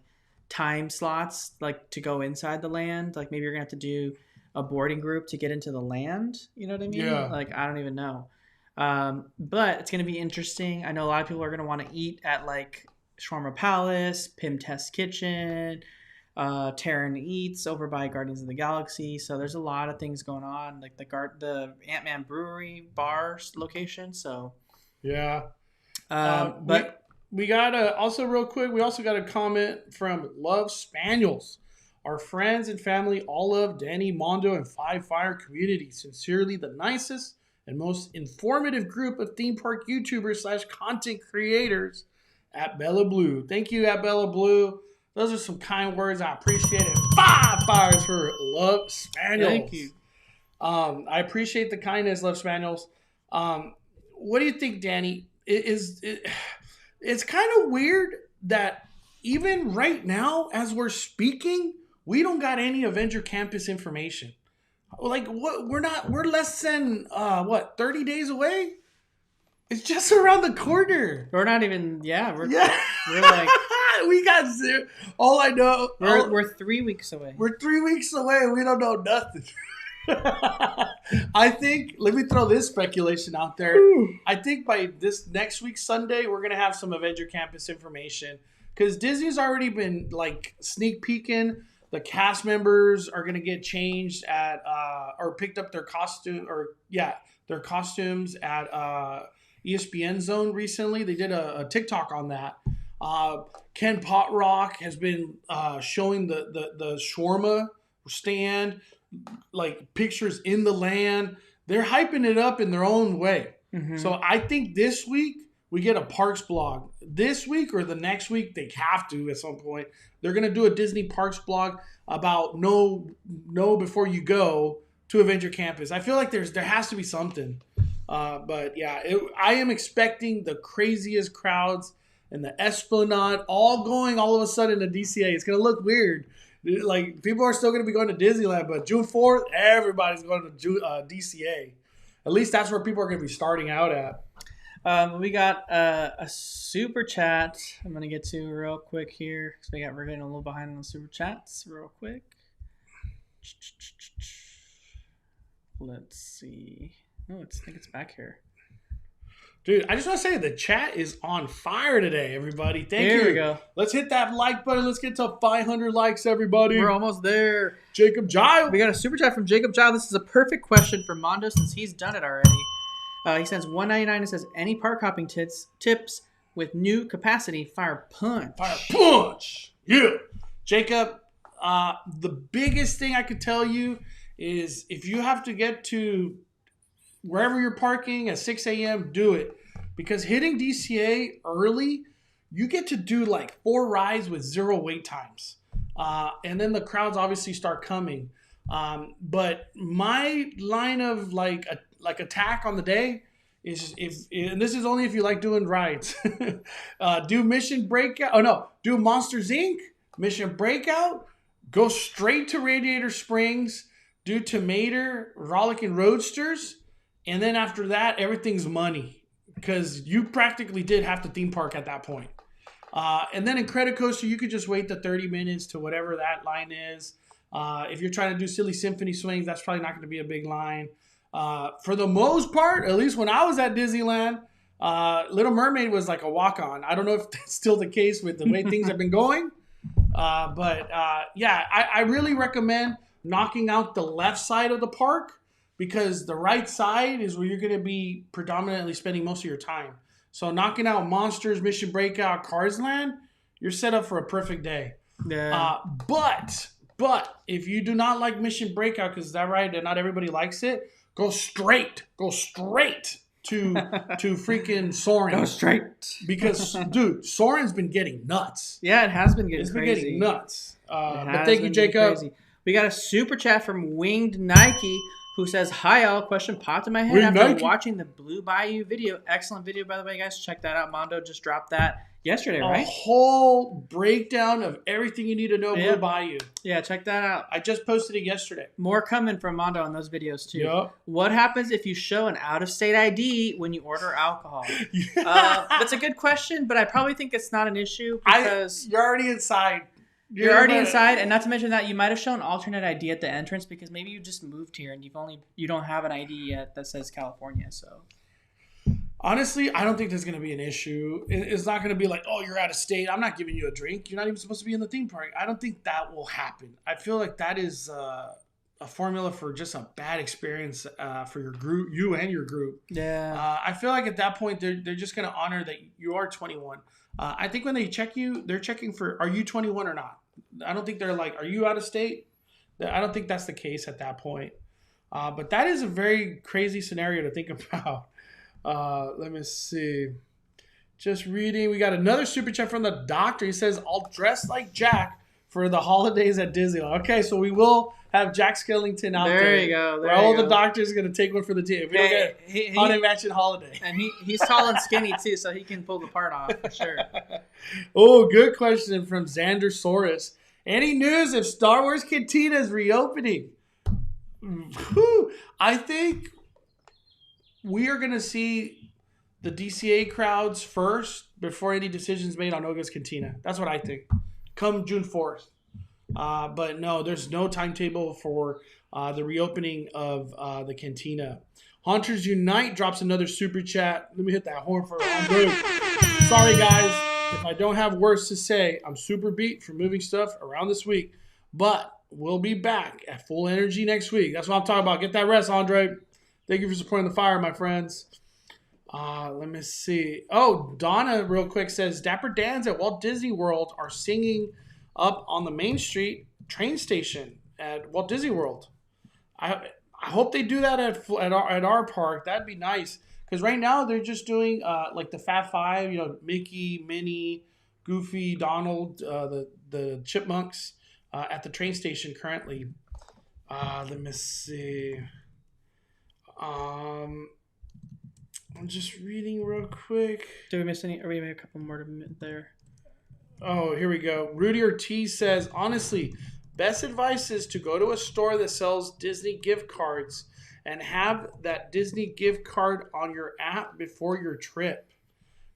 time slots like to go inside the land. Like maybe you're going to have to do a boarding group to get into the land. You know what I mean? Yeah. Like I don't even know. But it's going to be interesting. I know a lot of people are going to want to eat at like Shawarma Palace, Pim Test Kitchen, Terran Eats over by Guardians of the Galaxy. So there's a lot of things going on, like the Ant-Man Brewery bar location. So yeah. But we got also real quick, we also got a comment from Love Spaniels. Our friends and family all love Danny, Mondo, and Five Fire community. Sincerely, the nicest and most informative group of theme park YouTubers / content creators at Bella Blue. Thank you at Bella Blue. Those are some kind words. I appreciate it. 5 fires for Love Spaniels. Thank you. I appreciate the kindness, Love Spaniels. What do you think, Danny? It's kind of weird that even right now, as we're speaking, we don't got any Avenger Campus information. Like, what? We're less than 30 days away? It's just around the corner. We're not even. We're like we got 0. All I know, we're 3 weeks away. We're 3 weeks away. And we don't know nothing. I think. Let me throw this speculation out there. I think by this next week Sunday, we're gonna have some Avenger Campus information because Disney's already been like sneak peeking. The cast members are gonna get changed at or picked up their their costumes at ESPN Zone recently. They did a TikTok on that. Ken Potrock has been showing the shawarma stand, like pictures in the land. They're hyping it up in their own way. Mm-hmm. So I think this week we get a Parks blog. This week or the next week, they have to at some point. They're going to do a Disney Parks blog about know before you go to Avenger Campus. I feel like there has to be something. But yeah, I am expecting the craziest crowds and the Esplanade all going all of a sudden to DCA. It's going to look weird. Like, people are still going to be going to Disneyland, but June 4th, everybody's going to DCA. At least that's where people are going to be starting out at. We got a super chat I'm going to get to real quick here because we're getting a little behind on the super chats real quick. Let's see. Oh, I think it's back here. Dude, I just want to say the chat is on fire today, everybody. Thank you. Here we go. Let's hit that like button. Let's get to 500 likes, everybody. We're almost there. Jacob Giles. We got a super chat from Jacob Giles. This is a perfect question for Mondo since he's done it already. He sends $1.99 and says, any park hopping tips with new capacity? Fire punch. Fire punch. Yeah. Jacob, the biggest thing I could tell you is if you have to get to wherever you're parking at 6 a.m., do it. Because hitting DCA early, you get to do like 4 rides with 0 wait times. And then the crowds obviously start coming. But my line of like attack on the day is and this is only if you like doing rides. Do Mission Breakout. Oh no, do Monsters Inc. Mission Breakout. Go straight to Radiator Springs. Do Tomato, Rollickin' Roadsters. And then after that, everything's money. Because you practically did half the theme park at that point. And then in Credit Coaster, you could just wait the 30 minutes to whatever that line is. If you're trying to do Silly Symphony swings, that's probably not going to be a big line. For the most part, at least when I was at Disneyland, Little Mermaid was like a walk-on. I don't know if that's still the case with the way things have been going. But I really recommend knocking out the left side of the park. Because the right side is where you're going to be predominantly spending most of your time. So knocking out Monsters, Mission Breakout, Cars Land, you're set up for a perfect day. Yeah. But if you do not like Mission Breakout, because that ride and not everybody likes it, go straight to freaking Soarin'. Go straight. Because, dude, Soarin's been getting nuts. Yeah, it has been getting It's crazy. been getting nuts. But It thank you, has been Jacob. crazy. We got a super chat from Winged Nike who says, hi all, question popped in my head Winged after Nike. watching the Blue Bayou video. Excellent video, by the way, guys. Check that out. Mondo just dropped that yesterday, right? A whole breakdown of everything you need to know Yeah. Blue Bayou. Yeah, check that out. I just posted it yesterday. More coming from Mondo on those videos, too. Yep. What happens if you show an out-of-state ID when you order alcohol? Yeah. That's a good question, but I probably think it's not an issue because You're already inside. you're already inside, and not to mention that you might have shown alternate ID at the entrance because maybe you just moved here and you don't have an ID yet that says California. So Honestly, I don't think there's going to be an issue. It's not going to be like, oh, you're out of state. I'm not giving you a drink. You're not even supposed to be in the theme park. I don't think that will happen. I feel like that is a formula for just a bad experience for your group, you and your group. yeah, I feel like at that point, they're just going to honor that you are 21. I think when they check you, they're checking for, are you 21 or not? I don't think they're like, are you out of state? I don't think that's the case at that point. But that is a very crazy scenario to think about. Let me see. Just reading. We got another super chat from the doctor. He says, I'll dress like Jack for the holidays at Disneyland. Okay, so we will have Jack Skellington out there. there you go. There All you the go. doctors are going to take one for the team. If we don't get Haunted Mansion Holiday. And he's tall and skinny too, so he can pull the part off for sure. Oh, good question from Xander Soros. Any news if Star Wars Cantina is reopening? Whew. I think we are going to see the DCA crowds first before any decisions made on Oga's Cantina. That's what I think. Come June 4th. But no, there's no timetable for the reopening of the Cantina. Haunters Unite drops another super chat. Let me hit that horn for Andre. Sorry, guys. If I don't have words to say, I'm super beat for moving stuff around this week. But we'll be back at full energy next week. That's what I'm talking about. Get that rest, Andre. Thank you for supporting the fire, my friends. Let me see. Oh, Donna real quick says, Dapper Dans at Walt Disney World are singing up on the Main Street train station at Walt Disney World. I hope they do that at our park. That'd be nice. Because right now they're just doing like the Fat Five, Mickey, Minnie, Goofy, Donald, the Chipmunks at the train station currently. Let me see. I'm just reading real quick. Did we miss any? Or we made a couple more there. Oh, here we go. Rudy Ortiz says, honestly, best advice is to go to a store that sells Disney gift cards and have that Disney gift card on your app before your trip.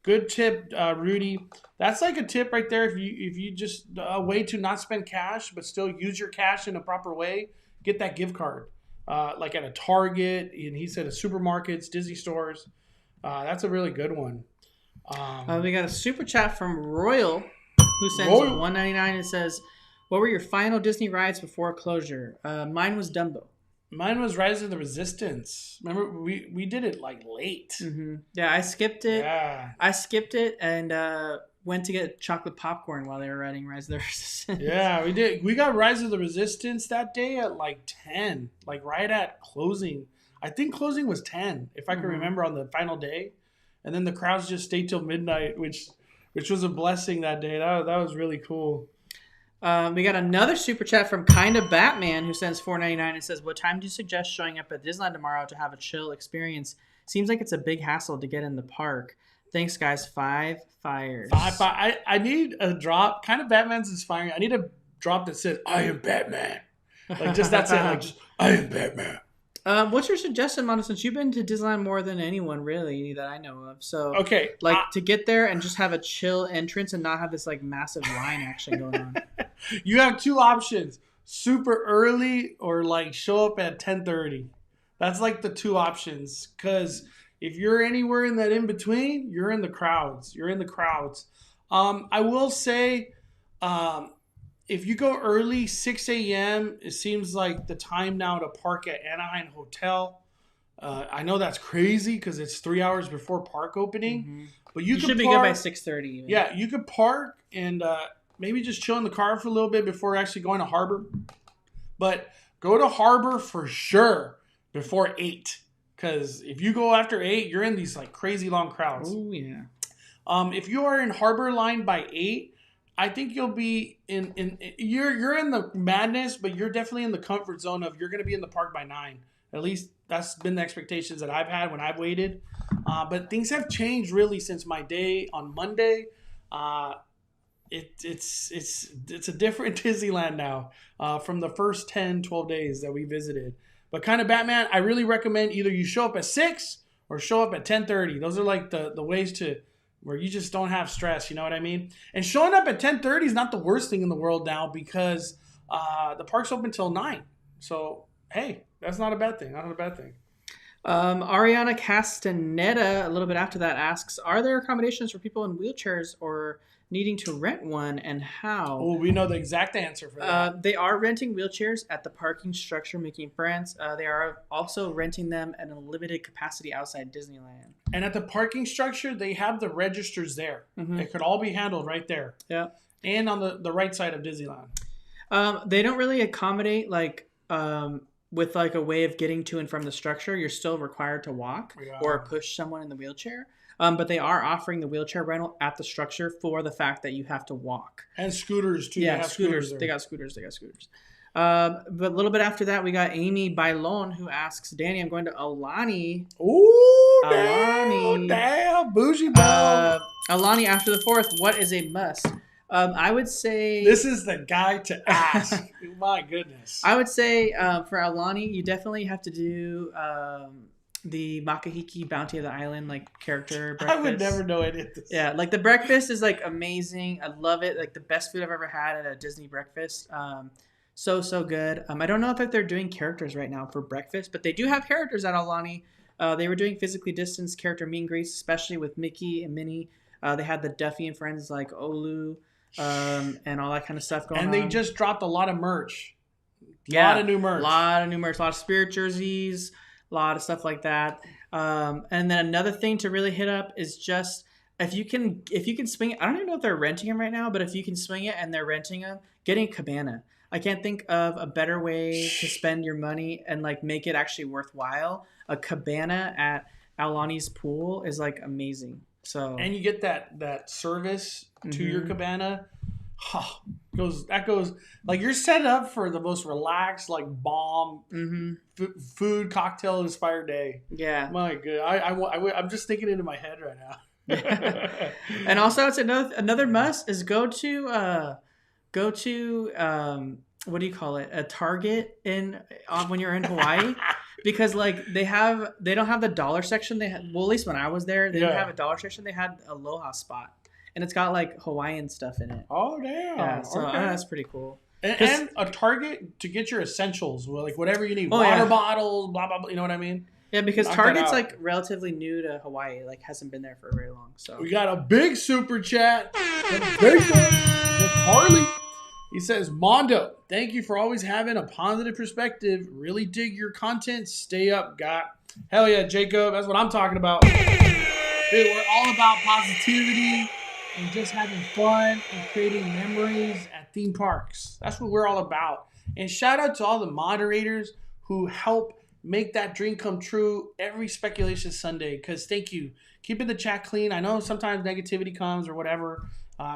Good tip, Rudy. That's like a tip right there. If you just a way to not spend cash but still use your cash in a proper way, get that gift card. Like at a Target, and he said at supermarkets, Disney stores. That's a really good one. We got a super chat from Royal, who sends $1.99 and says, "What were your final Disney rides before closure?" Mine was Dumbo. Mine was Rise of the Resistance. Remember, we did it like late. Mm-hmm. Yeah, I skipped it. Yeah. I skipped it and went to get chocolate popcorn while they were riding Rise of the Resistance. Yeah, we did. We got Rise of the Resistance that day at like 10, like right at closing. I think closing was 10, if I can remember, on the final day. And then the crowds just stayed till midnight, which was a blessing that day. That was really cool. We got another super chat from Kinda Batman, who sends $4.99 and says, "What time do you suggest showing up at Disneyland tomorrow to have a chill experience? Seems like it's a big hassle to get in the park. Thanks, guys. 5 fires." I need a drop. Kinda Batman's inspiring. I need a drop that says, "I am Batman." Like, just that's it. Like, just, "I am Batman." What's your suggestion, Mondo, since you've been to Disneyland more than anyone really that I know of? So, okay, like to get there and just have a chill entrance and not have this like massive line action going on. You have two options: super early or like show up at 10:30. That's like the two options. Because if you're anywhere in that in between, you're in the crowds. I will say, if you go early, 6 a.m., it seems like the time now to park at Anaheim Hotel. I know that's crazy because it's 3 hours before park opening. But you should be good by 6:30. Yeah, you could park and maybe just chill in the car for a little bit before actually going to Harbor. But go to Harbor for sure before 8. Because if you go after 8, you're in these like crazy long crowds. Oh, yeah. If you are in Harbor line by 8, I think you'll be you're in the madness, but you're definitely in the comfort zone of you're going to be in the park by 9. At least that's been the expectations that I've had when I've waited. But things have changed really since my day on Monday. It's a different Disneyland now from the first 10, 12 days that we visited. But Kinda Batman, I really recommend either you show up at 6 or show up at 10:30. Those are like the ways to where you just don't have stress, you know what I mean? And showing up at 10:30 is not the worst thing in the world now because the park's open till 9. So, hey, that's not a bad thing. Ariana Castaneda, a little bit after that, asks, "Are there accommodations for people in wheelchairs or needing to rent one, and how?" Oh, we know the exact answer for that. They are renting wheelchairs at the parking structure Making Friends. They are also renting them at a limited capacity outside Disneyland. And at the parking structure, they have the registers there. It could all be handled right there. Yeah. And on the right side of Disneyland. They don't really accommodate with like a way of getting to and from the structure. You're still required to walk or push someone in the wheelchair. But they are offering the wheelchair rental at the structure for the fact that you have to walk. And scooters, too. Yeah, scooters. They got scooters. But a little bit after that, we got Amy Bailon, who asks, "Danny, I'm going to Alani." Ooh, Alani. damn, bougie ball. Alani after the 4th, what is a must? I would say... This is the guy to ask. My goodness. I would say for Alani, you definitely have to do... the Makahiki Bounty of the Island character breakfast. I would never know any of this. Yeah, the breakfast is amazing. I love it. The best food I've ever had at a Disney breakfast. So good. I don't know if they're doing characters right now for breakfast, but they do have characters at Alani. They were doing physically distanced character meet and greets, especially with Mickey and Minnie. They had the Duffy and friends like Olu and all that kind of stuff going on. And they just dropped a lot of merch. A lot of new merch. A lot of Spirit jerseys. A lot of stuff like that. And then another thing to really hit up is just if you can swing it. I don't even know if they're renting them right now, but if you can swing it and they're renting them, getting a cabana. I can't think of a better way to spend your money and make it actually worthwhile. A cabana at Alani's pool is amazing. So and you get that service to your cabana. goes like you're set up for the most relaxed, like bomb food cocktail inspired day. Yeah. My good, I'm just thinking it in my head right now. And also, it's another must is go to what do you call it? A Target when you're in Hawaii. Because like they don't have the dollar section. They had, well, at least when I was there, they didn't have a dollar section. They had Aloha spot, and it's got like Hawaiian stuff in it. Oh damn! Yeah, so that's pretty cool. And a Target to get your essentials, like whatever you need, water bottles, blah blah blah. You know what I mean? Yeah, because Target's like relatively new to Hawaii, like hasn't been there for very long. So we got a big super chat. Harley. He says, Mondo, thank you for always having a positive perspective. Really dig your content. Stay up, God. Hell yeah, Jacob. That's what I'm talking about. Dude, we're all about positivity and just having fun and creating memories at theme parks. That's what we're all about. And shout out to all the moderators who help make that dream come true every Speculation Sunday. Because thank you. Keeping the chat clean. I know sometimes negativity comes or whatever.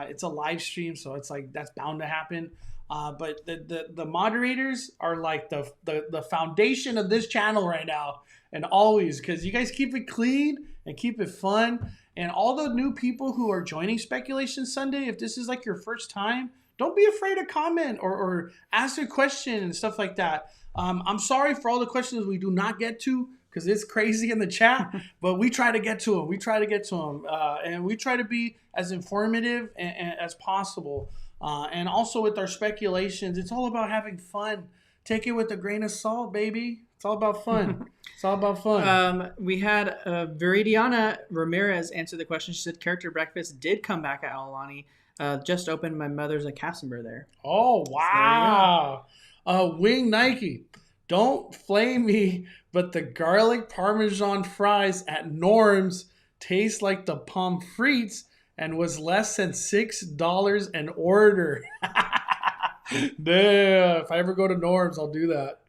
It's a live stream, so it's like that's bound to happen. But the moderators are like the foundation of this channel right now, and always, because you guys keep it clean and keep it fun. And all the new people who are joining Speculation Sunday, if this is like your first time, don't be afraid to comment or ask a question and stuff like that. I'm sorry for all the questions we do not get to, because it's crazy in the chat, but we try to get to them. And we try to be as informative as possible. And also with our speculations, it's all about having fun. Take it with a grain of salt, baby. It's all about fun. We had Viridiana Ramirez answer the question. She said, Character Breakfast did come back at Aulani. Just opened my mother's a Cassenber there. Oh, wow. So Wing Nike. Don't flame me, but the garlic parmesan fries at Norm's taste like the pommes frites and was less than $6 an order. Damn, if I ever go to Norm's, I'll do that.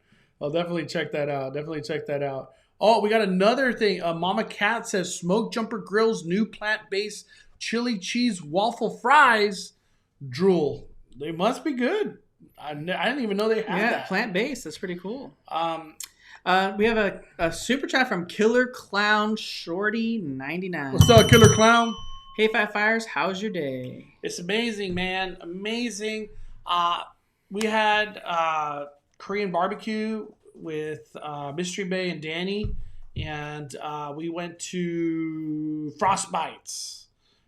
I'll definitely check that out. Oh, we got another thing. Mama Cat says Smoke Jumper Grill's new plant-based chili cheese waffle fries. Drool. They must be good. I didn't even know they had that. Yeah, plant-based. That's pretty cool. We have a super chat from Killer Clown Shorty 99. What's up, Killer Clown? Hey, Five Fires. How's your day? It's amazing, man. Amazing. We had Korean barbecue with Mystery Bay and Danny, and we went to Frostbites.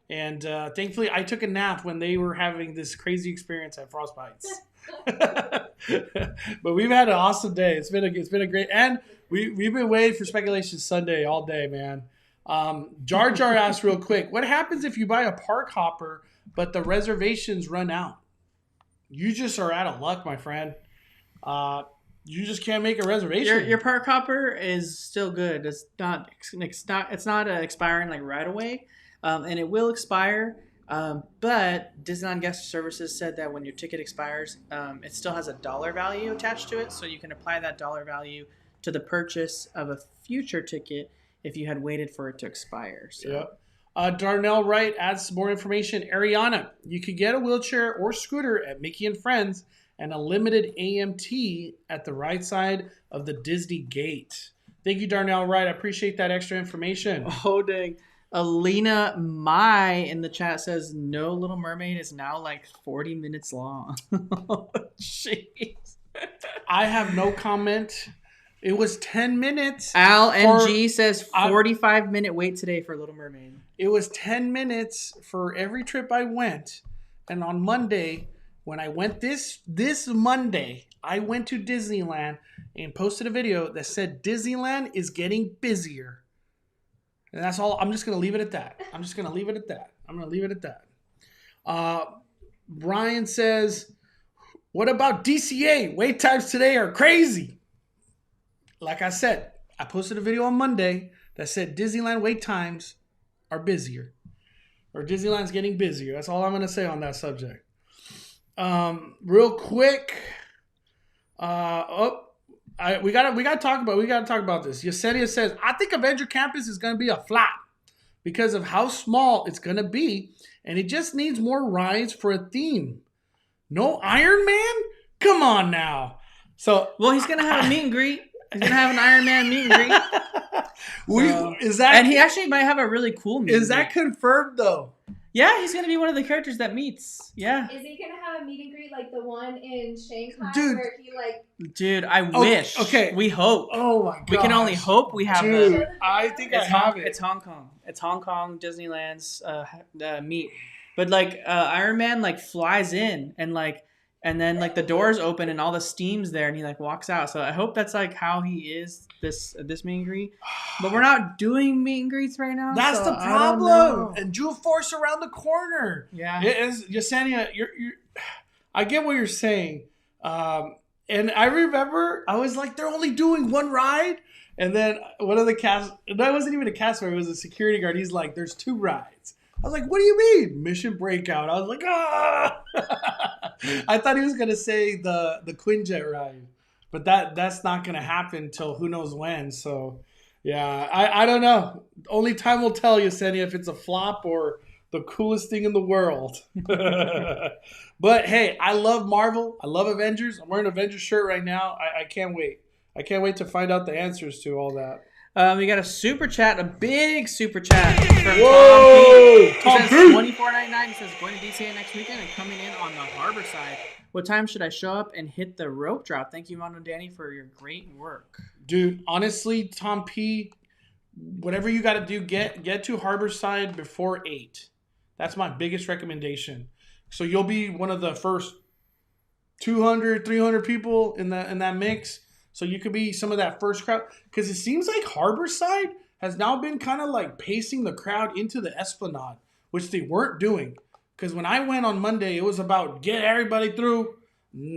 And thankfully, I took a nap when they were having this crazy experience at Frostbites. But we've had an awesome day. It's been a great, and we've been waiting for Speculation Sunday all day, man. Jar Jar asked real quick, what happens if you buy a park hopper but the reservations run out? You just are out of luck, my friend. You just can't make a reservation. Your park hopper is still good. It's not expiring like right away, and it will expire. But Disneyland Guest Services said that when your ticket expires, it still has a dollar value attached to it, so you can apply that dollar value to the purchase of a future ticket if you had waited for it to expire. So. Yep. Darnell Wright adds some more information. Ariana, you could get a wheelchair or scooter at Mickey and Friends and a limited AMT at the right side of the Disney gate. Thank you, Darnell Wright. I appreciate that extra information. Oh, dang. Alina Mai in the chat says, no Little Mermaid is now like 40 minutes long. Jeez. I have no comment. It was 10 minutes. Al MG says 45-minute wait today for Little Mermaid. It was 10 minutes for every trip I went. And on Monday, when I went this Monday, I went to Disneyland and posted a video that said Disneyland is getting busier. And that's all. I'm just going to leave it at that. Brian says, what about DCA? Wait times today are crazy. Like I said, I posted a video on Monday that said Disneyland wait times are busier. Or Disneyland's getting busier. That's all I'm going to say on that subject. Real quick. We gotta talk about this. Yesenia says, I think Avenger Campus is gonna be a flop because of how small it's gonna be, and it just needs more rides for a theme. No Iron Man? Come on now. So Well, he's gonna have a meet and greet. He's gonna have an Iron Man meet and greet. Is that? And he actually might have a really cool meet. Is that confirmed though? Yeah, he's gonna be one of the characters that meets. Yeah. Is he gonna have a meet and greet like the one in Shanghai Dude. where he like? Dude, I wish. Okay. We hope. Oh my god. We can only hope we have Dude, the. I think I have it. It's Hong Kong. It's Hong Kong Disneyland's meet. But like Iron Man like flies in and then like the doors open and all the steam's there and he like walks out. So I hope that's like how he is this meet and greet. But we're not doing meet and greets right now. That's so the I don't problem. know. And Jewel Force around the corner. Yeah. It is, Yesenia, you're I get what you're saying. And I remember I was like, they're only doing one ride. And then one of the cast, that wasn't even a cast member, it was a security guard. He's like, there's 2 rides. I was like, what do you mean? Mission Breakout. I was like, ah. I thought he was going to say the Quinjet ride. But that's not going to happen until who knows when. So, yeah, I don't know. Only time will tell, Yesenia, if it's a flop or the coolest thing in the world. But, hey, I love Marvel. I love Avengers. I'm wearing an Avengers shirt right now. I can't wait. I can't wait to find out the answers to all that. We got a super chat, a big super chat from Whoa! Tom P. He says $24.99. He says going to DCA next weekend and coming in on the harbor side. What time should I show up and hit the rope drop? Thank you, Mondo and Danny, for your great work. Dude, honestly, Tom P, whatever you got to do, get to Harborside before 8. That's my biggest recommendation. So you'll be one of the first 200, 300 people in that mix. So you could be some of that first crowd. Because it seems like Harborside has now been kind of like pacing the crowd into the Esplanade, which they weren't doing. Because when I went on Monday, it was about get everybody through.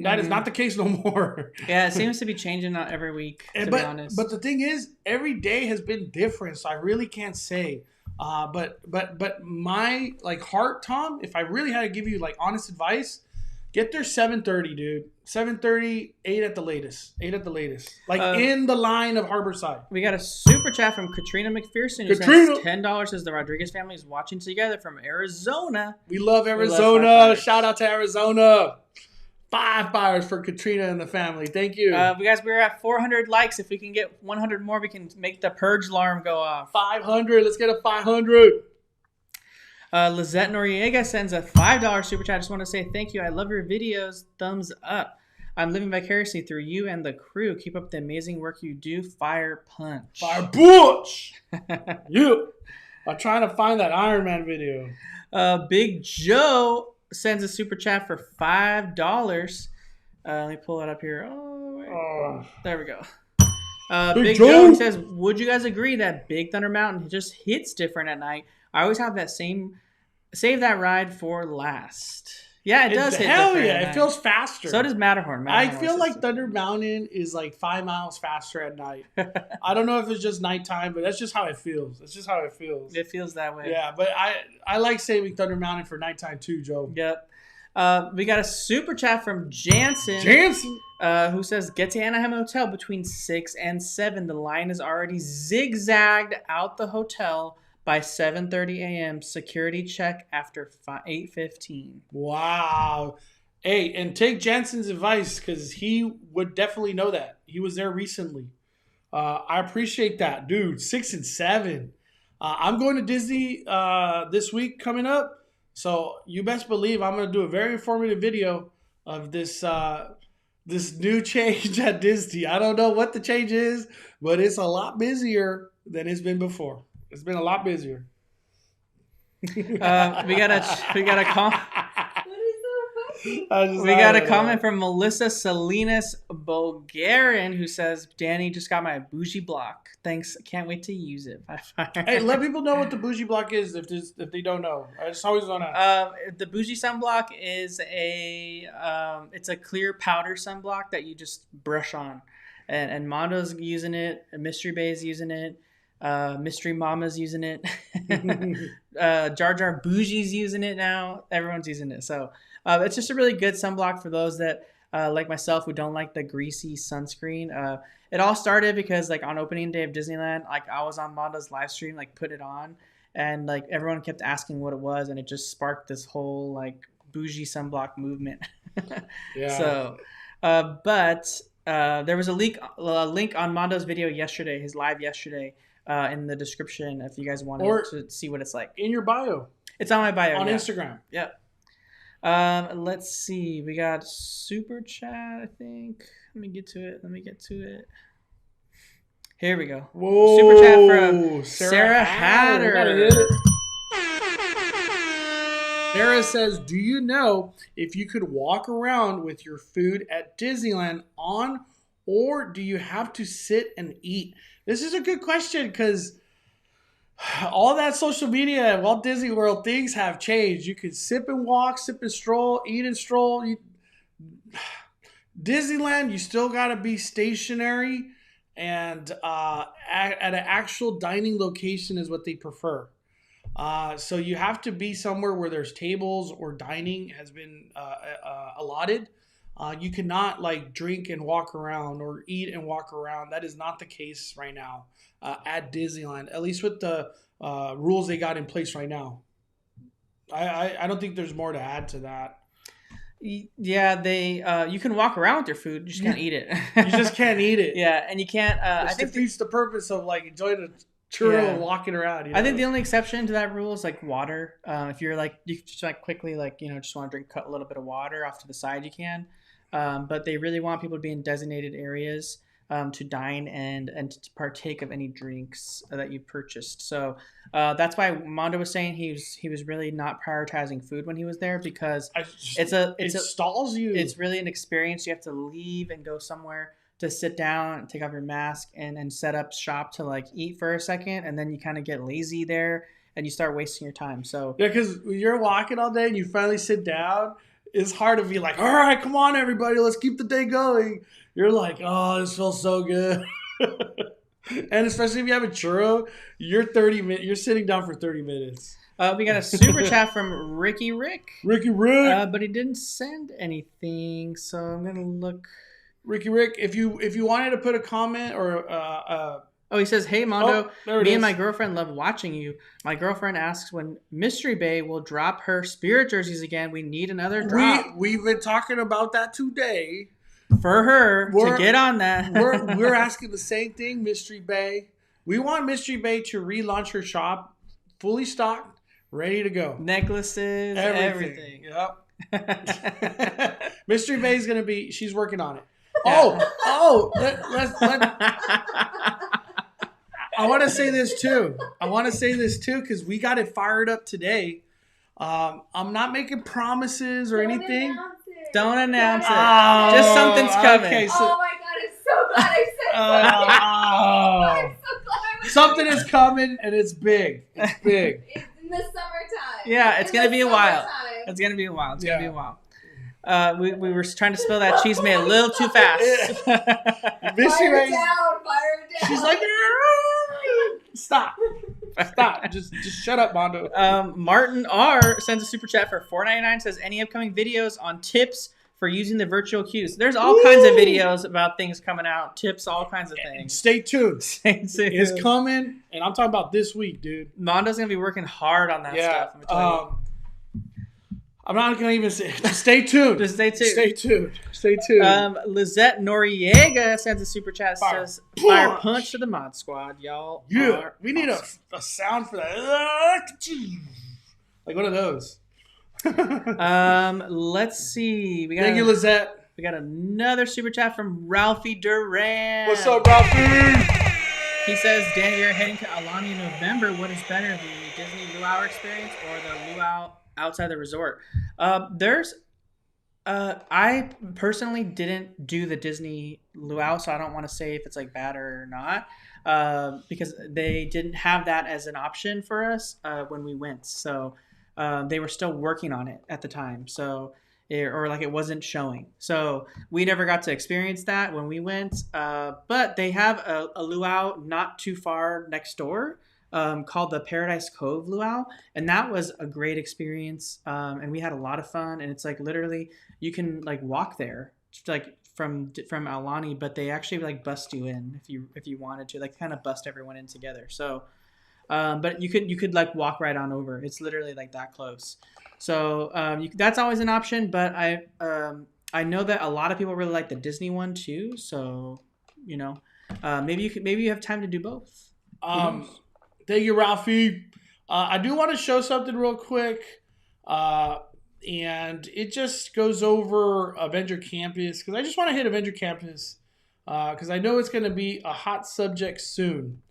That is not the case no more. Yeah, it seems to be changing every week, to be honest. But the thing is, every day has been different, so I really can't say. But my like heart, Tom, if I really had to give you like honest advice, get there 7:30, dude. 7:30, 8 at the latest. 8 at the latest. Like in the line of Harborside. We got a super chat from Katrina McPherson who Katrina. says $10 says the Rodriguez family is watching together from Arizona. We love Arizona. We love Shout out to Arizona. 5 fires for Katrina and the family. Thank you. We're at 400 likes. If we can get 100 more, we can make the purge alarm go off. 500. Let's get a 500. Lizette Noriega sends a $5 super chat. I just want to say thank you. I love your videos. Thumbs up. I'm living vicariously through you and the crew. Keep up the amazing work you do. Fire punch. Fire punch. You. I'm trying to find that Iron Man video. Big Joe sends a super chat for $5. Let me pull it up here. There we go. Big Joe says, would you guys agree that Big Thunder Mountain just hits different at night? I always have that save that ride for last. Yeah, it does hit hell different. Yeah, it feels faster. So does Matterhorn. I feel like Thunder Mountain is like 5 miles faster at night. I don't know if it's just nighttime, but that's just how it feels. That's just how it feels. It feels that way. Yeah, but I like saving Thunder Mountain for nighttime too, Joe. Yep. We got a super chat from Jansen. Who says, get to Anaheim Hotel between 6 and 7. The line is already zigzagged out the hotel by 7:30 a.m. Security check after 8:15. Wow. Hey, and take Jansen's advice because he would definitely know that. He was there recently. I appreciate that. Dude, 6 and 7. I'm going to Disney this week coming up. So you best believe I'm going to do a very informative video of this new change at Disney. I don't know what the change is, but it's a lot busier than it's been before. It's been a lot busier. We got a comment. What is We got a comment from Melissa Salinas Bulgarian who says, Danny just got my bougie block. Thanks. Can't wait to use it. Hey, let people know what the bougie block is if they don't know. I just always want to. The bougie sunblock is it's a clear powder sunblock that you just brush on. And Mondo's using it. Mystery Bay's using it. Mystery Mama's using it. Jar Jar Bougie's using it now. Everyone's using it. So it's just a really good sunblock for those that like myself who don't like the greasy sunscreen. It all started because like on opening day of Disneyland, like I was on Mondo's live stream, like put it on, and like everyone kept asking what it was, and it just sparked this whole like bougie sunblock movement. Yeah. So, but there was a link on Mondo's video yesterday, his live yesterday, in the description if you guys wanted to see what it's like. In your bio. It's on my bio. On Instagram. Yep. Let's see. We got super chat, I think. Let me get to it. Here we go. Whoa. Super chat from Sarah Hatter. Sarah says, do you know if you could walk around with your food at Disneyland on, or do you have to sit and eat? This is a good question because all that social media and Walt Disney World things have changed. You can sip and walk, sip and stroll, eat and stroll. Disneyland, you still got to be stationary, and at an actual dining location is what they prefer. So you have to be somewhere where there's tables or dining has been allotted. You cannot like drink and walk around or eat and walk around. That is not the case right now at Disneyland, at least with the rules they got in place right now. I don't think there's more to add to that. Yeah, they you can walk around with your food, you just can't eat it. You just can't eat it. Yeah, and you can't. I think defeats the purpose of like enjoying a churro and walking around. You know? I think the only exception to that rule is like water. If you're like you just like quickly like just want to drink a little bit of water off to the side, you can. But they really want people to be in designated areas to dine and to partake of any drinks that you purchased. So that's why Mondo was saying he was really not prioritizing food when he was there, because it stalls you. It's really an experience. You have to leave and go somewhere to sit down and take off your mask and set up shop to like eat for a second, and then you kind of get lazy there and you start wasting your time. So yeah, because when you're walking all day and you finally sit down, it's hard to be like, all right, come on, everybody, let's keep the day going. You're like, oh, this feels so good. And especially if you have a churro, you're sitting down for 30 minutes. We got a super chat from Ricky Rick. Ricky Rick. But he didn't send anything, so I'm going to look. Ricky Rick, if you wanted to put a comment or he says, hey, Mondo, me and my girlfriend love watching you. My girlfriend asks when Mystery Bay will drop her Spirit jerseys again. We need another drop. We've been talking about that today. For her to get on that. we're asking the same thing, Mystery Bay. We want Mystery Bay to relaunch her shop, fully stocked, ready to go. Necklaces, everything. Yep. Mystery Bay is going to she's working on it. Yeah. Let's I want to say this too because we got it fired up today. I'm not making promises or anything. Don't announce it. Just something's coming. Okay, oh my God, I'm so glad I said something. I'm so glad something is coming, and it's big. It's big. It's in the summertime. Yeah, it's going to be a while. It's going to be a while. We were trying to spell that cheese may a little too fast. Fire it down. She's like, stop. Just shut up, Mondo. Martin R sends a super chat for $4.99. Says any upcoming videos on tips for using the virtual queues. There's all kinds of videos about things coming out, tips, all kinds of things. Stay tuned. It's coming, and I'm talking about this week, dude. Mondo's gonna be working hard on that stuff. Let me tell you. I'm not gonna even say. Just stay tuned. Just stay tuned. Stay tuned. Stay tuned. Lizette Noriega sends a super chat. Says fire punch to the mod squad, y'all. Yeah, we need a sound for that. Like one of those. Let's see. Thank you, Lizette. We got another super chat from Ralphie Duran. What's up, Ralphie? He says, Dan, you're heading to Alani in November. What is better, the Disney Luau experience or the Luau outside the resort? I personally didn't do the Disney Luau, so I don't want to say if it's like bad or not, because they didn't have that as an option for us when we went. So they were still working on it at the time. So it wasn't showing. So we never got to experience that when we went. But they have a luau not too far next door called the Paradise Cove Luau. And that was a great experience. And we had a lot of fun. And it's like literally you can like walk there like from Alani, but they actually like bust you in if you wanted to, like kind of bust everyone in together. So But you could like walk right on over. It's literally like that close. So that's always an option. But I know that a lot of people really like the Disney one too. So maybe you have time to do both. Thank you, Ralphie. I do want to show something real quick. And it just goes over Avenger Campus because I just want to hit Avenger Campus because I know it's going to be a hot subject soon.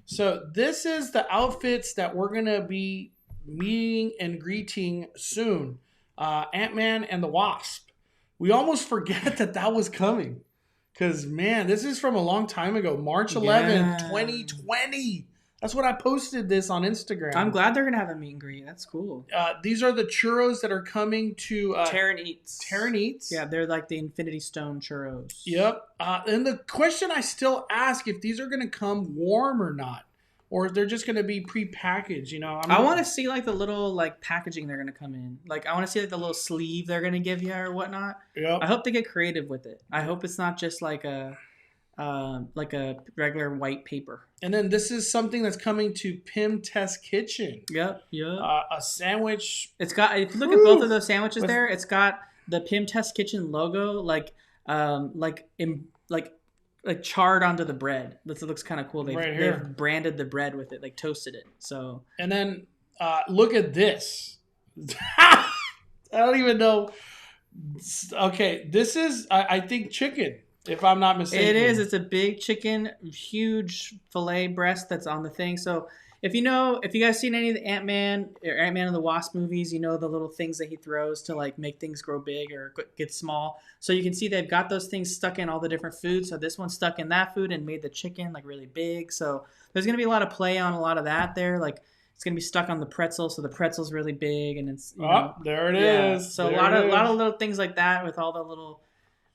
So this is the outfits that we're going to be meeting and greeting soon. Ant-Man and the Wasp. We almost forget that was coming because, man, this is from a long time ago. March 11th, 2020. That's when I posted this on Instagram. I'm glad they're going to have a meet and greet. That's cool. These are the churros that are coming to... Terran Eats. Terran Eats? Yeah, they're like the Infinity Stone churros. Yep. And the question I still ask, if these are going to come warm or not. Or if they're just going to be pre-packaged, I want to see like the little like packaging they're going to come in. Like I want to see like the little sleeve they're going to give you or whatnot. Yep. I hope they get creative with it. I hope it's not just like a regular white paper. And then this is something that's coming to Pim Test Kitchen. Yep. A sandwich. It's got. If you look at both of those sandwiches there, it's got the Pim Test Kitchen logo like charred onto the bread. It looks kind of cool. They've branded the bread with it, like toasted it. So. And then look at this. I don't even know. Okay, this is I think chicken. If I'm not mistaken. It is. It's a big chicken, huge filet breast that's on the thing. So if you guys seen any of the Ant-Man or Ant-Man and the Wasp movies, the little things that he throws to like make things grow big or get small. So you can see they've got those things stuck in all the different foods. So this one's stuck in that food and made the chicken like really big. So there's going to be a lot of play on a lot of that there. Like it's going to be stuck on the pretzel. So the pretzel's really big and it's, there it is. So there a lot of little things like that with all the little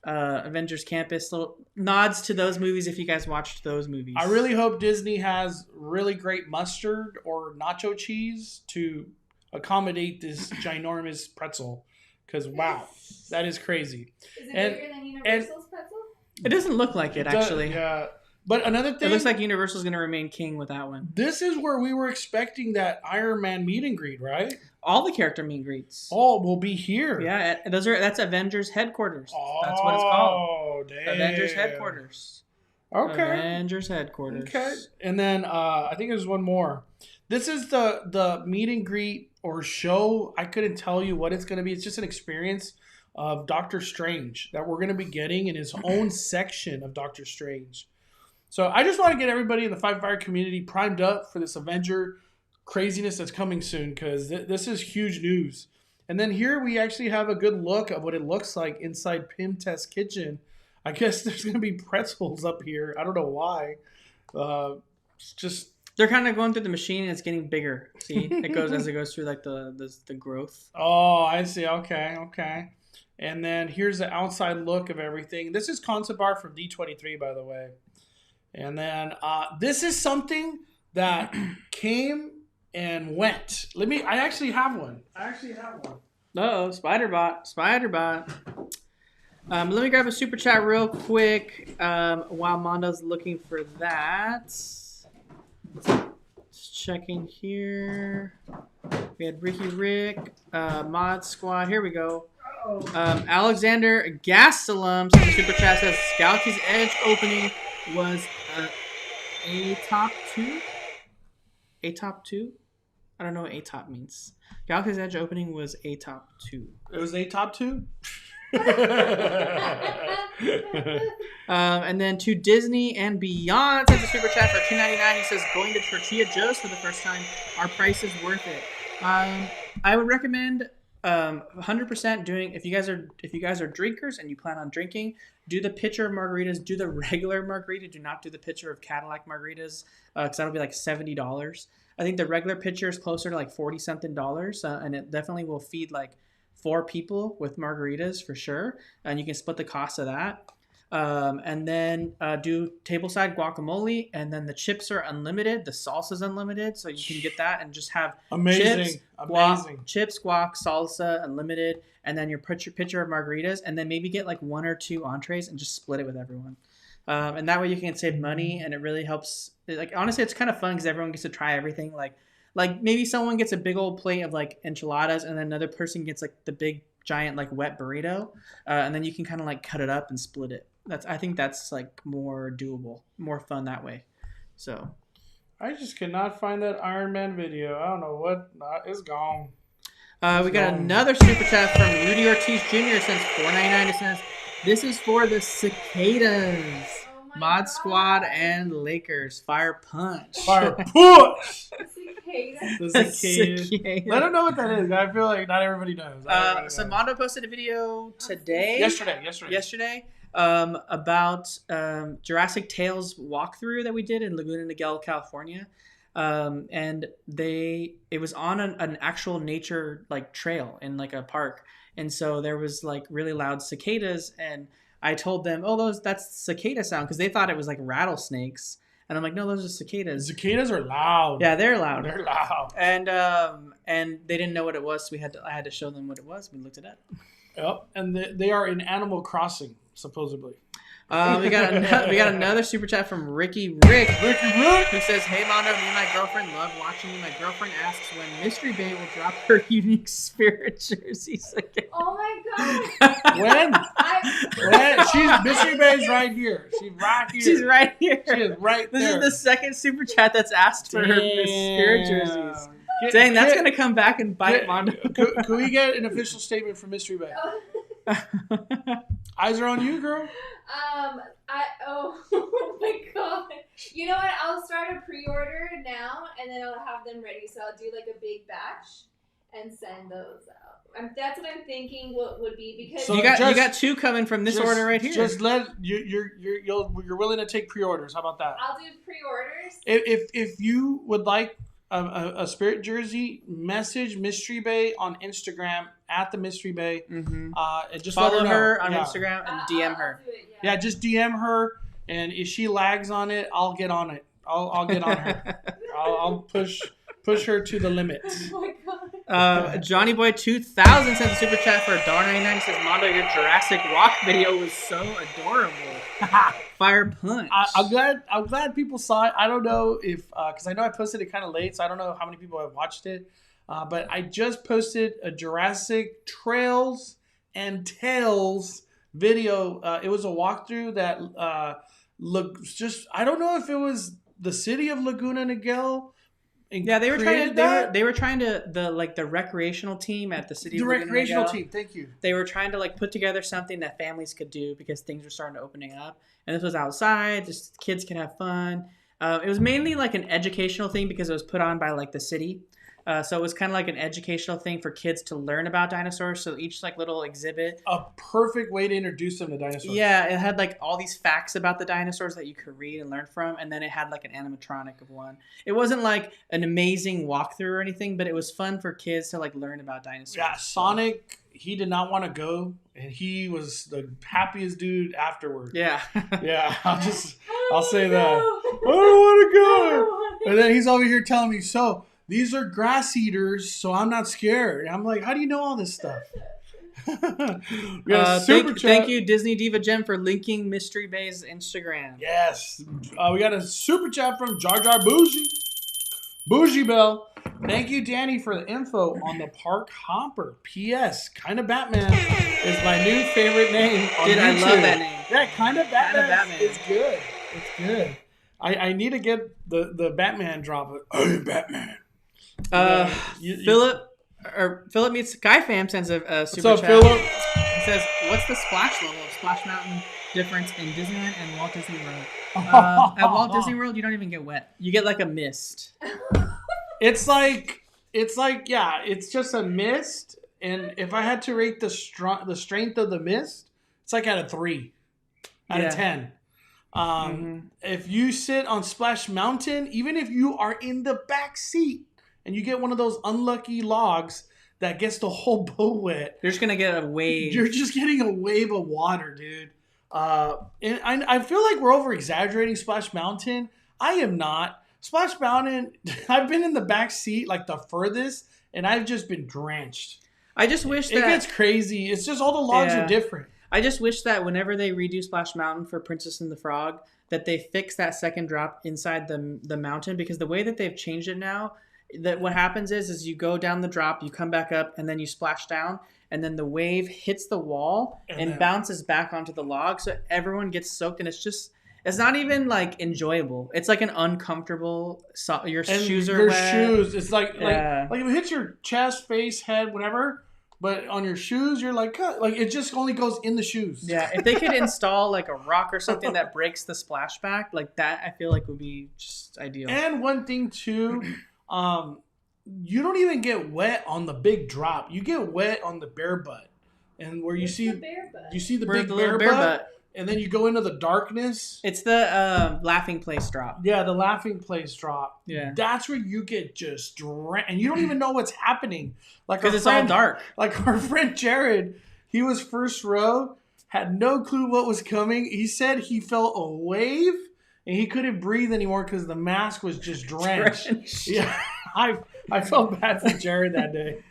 Avengers Campus, little nods to those movies if you guys watched those movies. I really hope Disney has really great mustard or nacho cheese to accommodate this ginormous pretzel because wow, that is crazy. Is it bigger than Universal's pretzel? It doesn't look like it actually. Yeah. But another thing, it looks like Universal's going to remain king with that one. This is where we were expecting that Iron Man meet and greet, right? All the character meet and greets. Oh, will be here. Yeah, that's Avengers headquarters. That's what it's called. Oh, damn. Avengers headquarters. Okay. Avengers headquarters. Okay. And then I think there's one more. This is the meet and greet or show. I couldn't tell you what it's going to be. It's just an experience of Doctor Strange that we're going to be getting in his own section of Doctor Strange. So I just want to get everybody in the Five Fire community primed up for this Avenger craziness that's coming soon because this is huge news. And then here we actually have a good look of what it looks like inside Pim Test Kitchen. I guess there's going to be pretzels up here. I don't know why. It's just... They're kind of going through the machine and it's getting bigger. See? It goes through like the growth. Oh, I see. Okay. And then here's the outside look of everything. This is concept art from D23, by the way. And then this is something that came and went. I actually have one. Uh-oh, Spider-Bot. Let me grab a super chat real quick while Mondo's looking for that. Just checking here. We had Ricky Rick, Mod Squad. Here we go. Alexander Gastelum super chat says Galaxy's Edge opening was a top 2. A top 2? I don't know what a top means. Galaxy's Edge opening was a top 2. It was a top 2? And then to Disney and Beyond sends a super chat for $2.99. He says going to Tortilla Joe's for the first time. Our price is worth it. I would recommend 100% doing if you guys are drinkers and you plan on drinking, do the pitcher of margaritas, do the regular margarita, do not do the pitcher of Cadillac margaritas because that'll be like $70. I think the regular pitcher is closer to like $40 something and it definitely will feed like 4 people with margaritas for sure, and you can split the cost of that. And then do tableside guacamole, and then the chips are unlimited. The salsa's unlimited, so you can get that and just have chips, guac, salsa, unlimited, and then your pitcher of margaritas, and then maybe get like 1 or 2 entrees and just split it with everyone. And that way you can save money, and it really helps. Like honestly, it's kind of fun because everyone gets to try everything. Like maybe someone gets a big old plate of like enchiladas, and then another person gets like the big giant like wet burrito, and then you can kind of like cut it up and split it. I think that's like more doable, more fun that way. So I just cannot find that Iron Man video. I don't know what. It's gone. We got another super chat from Rudy Ortiz Jr. Since $4.99. It says, "This is for the cicadas, Mod Squad, and Lakers. Fire punch. Fire push. Cicada. Cicada. Let them know what that is. I feel like not everybody knows. So Mondo posted a video today. Yesterday. About Jurassic Tales walkthrough that we did in Laguna Niguel, California. And it was on an actual nature like trail in like a park, and so there was like really loud cicadas, and I told them, that's cicada sound, because they thought it was like rattlesnakes, and I'm like, no, those are cicadas. Cicadas are loud. Yeah, they're loud. They're loud. And they didn't know what it was, so I had to show them what it was. We looked it up. Yep, and they are in Animal Crossing supposedly. We got another super chat from Ricky Rick, who says, "Hey Mondo, me and my girlfriend love watching you. My girlfriend asks when Mystery Bay will drop her unique spirit jerseys again." Oh my god. When? Mystery Bay's right here. She's right here. She's right here. She is right This there. is the second super chat that's asked for her spirit jerseys. Dang, that's gonna come back and bite Mondo. Can we get an official statement from Mystery Bay? Eyes are on you, girl. Oh my god. You know what? I'll start a pre-order now, and then I'll have them ready. So I'll do like a big batch and send those out. That's what I'm thinking. What would be, because So you got two coming from this order right here. Just let you're willing to take pre-orders. How about that? I'll do pre-orders. If you would like a spirit jersey, message Mystery Bay on Instagram at the Mystery Bay. Mm-hmm. And just follow let her on Instagram and DM her. I'll do it, Yeah, just DM her, and if she lags on it, I'll get on it. I'll get on her. I'll push her to the limit. Oh my god. Johnny Boy 2000 sent a super chat for $1.99. Says, "Mondo, your Jurassic Walk video was so adorable. Fire punch." I'm glad people saw it. I don't know if because I know I posted it kind of late, so I don't know how many people have watched it. But I just posted a Jurassic Trails and Tales video. It was a walkthrough that looks just. I don't know if it was the city of Laguna Niguel. Yeah, they were trying to the recreational team at the city. The of Laguna recreational Niguel, team. Thank you. They were trying to like put together something that families could do because things were starting to opening up, and this was outside. Just kids can have fun. It was mainly like an educational thing because it was put on by like the city. So it was kind of like an educational thing for kids to learn about dinosaurs. So each like little exhibit. A perfect way to introduce them to dinosaurs. Yeah, it had like all these facts about the dinosaurs that you could read and learn from. And then it had like an animatronic of one. It wasn't like an amazing walkthrough or anything, but it was fun for kids to like learn about dinosaurs. Yeah, Sonic, he did not want to go. And he was the happiest dude afterward. Yeah. Yeah, I'll say that. I don't want to go. And then he's over here telling me, so these are grass eaters, so I'm not scared. And I'm like, how do you know all this stuff? Thank you, Disney Diva Gem, for linking Mystery Bay's Instagram. Yes. We got a super chat from Jar Jar Bougie Bell. Thank you, Danny, for the info on the Park Hopper. P.S. Kind of Batman is my new favorite name on YouTube. I love that name. Yeah, Kind of Batman. It's good. It's good. I need to get the Batman drop. I'm Batman. Philip meets Guy Fam sends a super What's up, chat. Philip? He says, "What's the splash level of Splash Mountain difference in Disneyland and Walt Disney World?" At Walt Disney World, you don't even get wet. You get like a mist. It's just a mist. And if I had to rate the strength of the mist, it's like at a 3 out of 10. If you sit on Splash Mountain, even if you are in the back seat and you get one of those unlucky logs that gets the whole boat wet, you're just gonna get a wave. You're just getting a wave of water, dude. And I feel like we're over exaggerating Splash Mountain. I am not. Splash Mountain, I've been in the back seat like the furthest, and I've just been drenched. I just wish it gets crazy. It's just all the logs are different. I just wish that whenever they redo Splash Mountain for Princess and the Frog, that they fix that second drop inside the mountain, because the way that they've changed it now, that what happens is you go down the drop, you come back up, and then you splash down, and then the wave hits the wall and bounces back onto the log, so everyone gets soaked, and it's not even like enjoyable. It's like an uncomfortable. Your shoes are wet. It's like if it hits your chest, face, head, whatever. But on your shoes, you're like it just only goes in the shoes. Yeah, if they could install like a rock or something that breaks the splashback, like that, I feel like would be just ideal. And one thing too, you don't even get wet on the big drop. You get wet on the bear butt, and where you see the bear butt? You see the Where big the bear little butt, and then you go into the darkness. It's the laughing place drop. Yeah, the laughing place drop. Yeah, that's where you get just drenched, and you don't even know what's happening. Like because it's all dark. Like our friend Jared, he was first row, had no clue what was coming. He said he felt a wave, and he couldn't breathe anymore because the mask was just drenched. Yeah, I felt bad for Jared that day.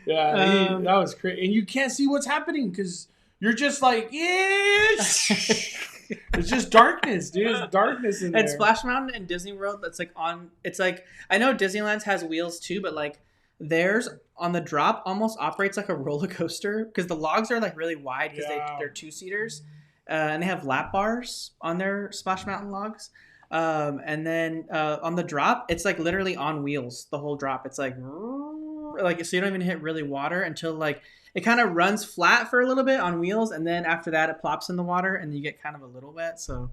Yeah, that was crazy, and you can't see what's happening because you're just like, it's just darkness, dude. It's darkness in there. And Splash Mountain and Disney World, it's like I know Disneyland's has wheels too, but like theirs on the drop almost operates like a roller coaster because the logs are like really wide because they're 2-seaters, and they have lap bars on their Splash Mountain logs. And then on the drop, it's like literally on wheels the whole drop. It's like so you don't even hit really water until like it kind of runs flat for a little bit on wheels, and then after that it plops in the water and you get kind of a little wet, so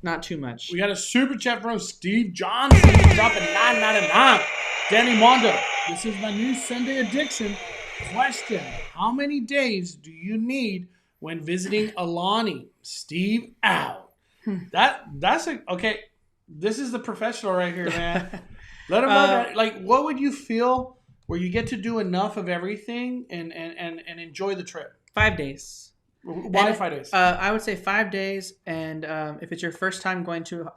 not too much. We got a super chat from Steve Johnson dropping $9.99. Danny Mondo, this is my new Sunday addiction. Question: how many days do you need when visiting Alani? Steve out. That's okay. This is the professional right here, man. Let him know that. Like, what would you feel where you get to do enough of everything and enjoy the trip? 5 days. Why 5 days? I would say 5 days. And if it's your first time going to,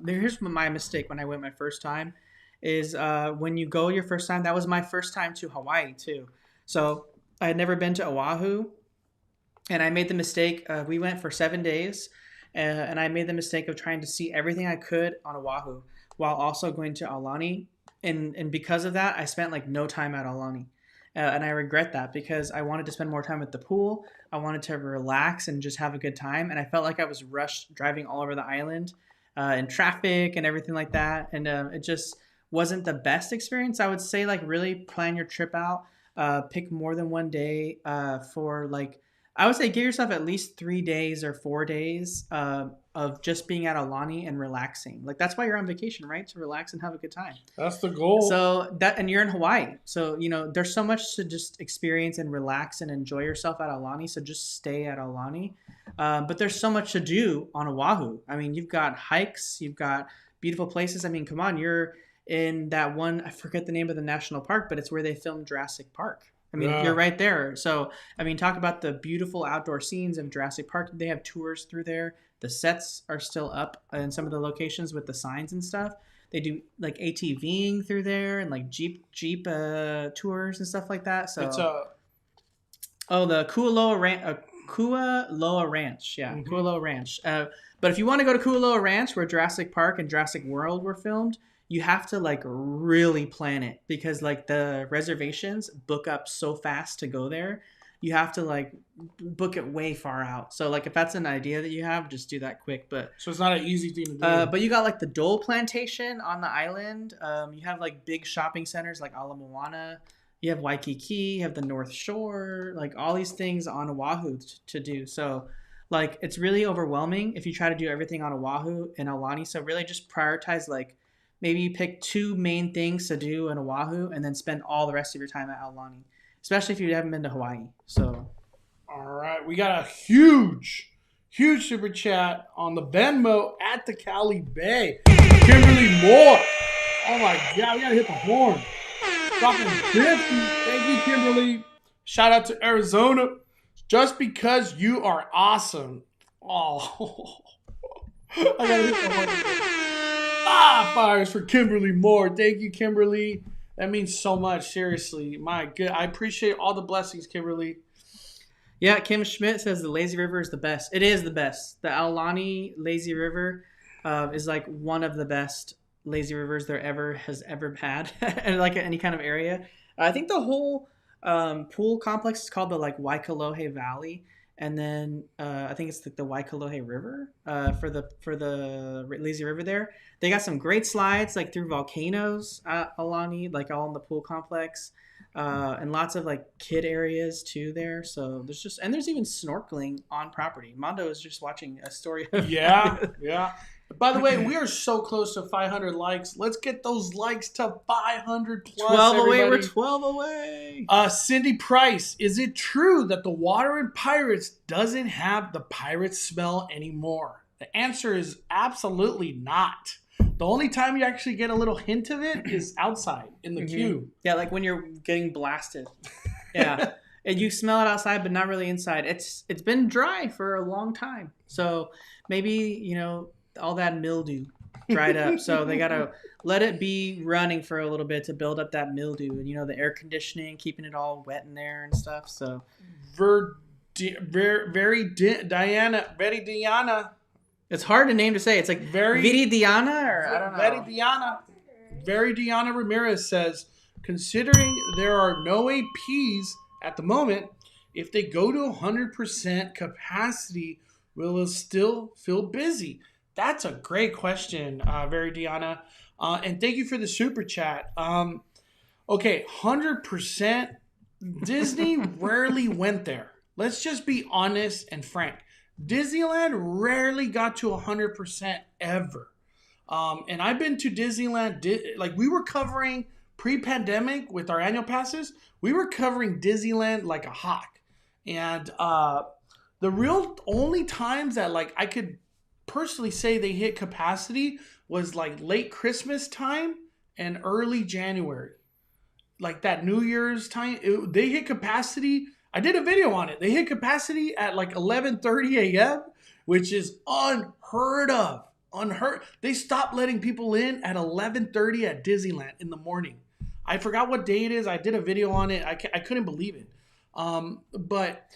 here's my mistake when I went my first time, is when you go your first time. That was my first time to Hawaii too. So I had never been to Oahu, and I made the mistake. We went for 7 days, and I made the mistake of trying to see everything I could on Oahu while also going to Aulani. And because of that, I spent like no time at Aulani. And I regret that because I wanted to spend more time at the pool. I wanted to relax and just have a good time. And I felt like I was rushed driving all over the island in traffic and everything like that. And it just wasn't the best experience. I would say like really plan your trip out. Pick more than 1 day for like, I would say give yourself at least 3 days or 4 days of just being at Aulani and relaxing. Like that's why you're on vacation, right? To relax and have a good time. That's the goal. So and you're in Hawaii. So, there's so much to just experience and relax and enjoy yourself at Aulani. So just stay at Aulani. But there's so much to do on Oahu. I mean, you've got hikes, you've got beautiful places. I mean, come on, you're in that one, I forget the name of the national park, but it's where they filmed Jurassic Park. I mean, You're right there. So, I mean, talk about the beautiful outdoor scenes of Jurassic Park. They have tours through there. The sets are still up in some of the locations with the signs and stuff. They do like ATVing through there and like Jeep tours and stuff like that. So it's the Kualoa Ranch. Yeah, mm-hmm. Kualoa Ranch. But if you want to go to Kualoa Ranch, where Jurassic Park and Jurassic World were filmed, you have to like really plan it because like the reservations book up so fast to go there. You have to like book it way far out. So like if that's an idea that you have, just do that quick. But so it's not an easy thing to do. But you got like the Dole Plantation on the island. You have like big shopping centers like Ala Moana. You have Waikiki. You have the North Shore. Like all these things on Oahu to do. So like it's really overwhelming if you try to do everything on Oahu and Aulani. So really just prioritize like maybe you pick 2 main things to do in Oahu and then spend all the rest of your time at Aulani. Especially if you haven't been to Hawaii. So, all right, we got a huge super chat on the Venmo at the Cali Bay. Kimberly Moore. Oh my God, we gotta hit the horn. Dropping 50. Thank you, Kimberly. Shout out to Arizona. Just because you are awesome. Oh, I gotta hit the horn. Fires for Kimberly Moore. Thank you, Kimberly. That means so much, seriously. My God, I appreciate all the blessings, Kimberly. Yeah, Kim Schmidt says the lazy river is the best. It is the best. The Aulani lazy river is like one of the best lazy rivers there has ever had, and like any kind of area. I think the whole pool complex is called the like Waikolohe Valley, and then I think it's like the Waikolohe River for the lazy river there. They got some great slides like through volcanoes at Aulani, like all in the pool complex. And lots of like kid areas too there. So there's even snorkeling on property. Mondo is just watching a story of Yeah. By the way, we are so close to 500 likes. Let's get those likes to 500 plus. 12 away. Everybody. We're 12 away. Cindy Price, is it true that the water in Pirates doesn't have the pirate smell anymore? The answer is absolutely not. The only time you actually get a little hint of it is outside in the queue. Yeah, like when you're getting blasted. Yeah. And you smell it outside, but not really inside. It's been dry for a long time. So maybe, all that mildew dried up. So they got to let it be running for a little bit to build up that mildew. And, the air conditioning, keeping it all wet in there and stuff. So Very Diana. It's hard to name to say. It's like Viridiana or I don't know. Very Diana Ramirez says, considering there are no APs at the moment, if they go to 100% capacity, will it still feel busy? That's a great question, Very Diana. And thank you for the super chat. Okay, 100%. Disney rarely went there. Let's just be honest and frank. Disneyland rarely got to 100% ever. And I've been to Disneyland, like we were covering pre-pandemic with our annual passes, we were covering Disneyland like a hawk. And the real only times that like I could personally say they hit capacity was like late Christmas time and early January. Like that New Year's time, they hit capacity. I did a video on it. They hit capacity at like 11:30 a.m., which is unheard of. They stopped letting people in at 11:30 at Disneyland in the morning. I forgot what day it is. I did a video on it. I couldn't believe it. But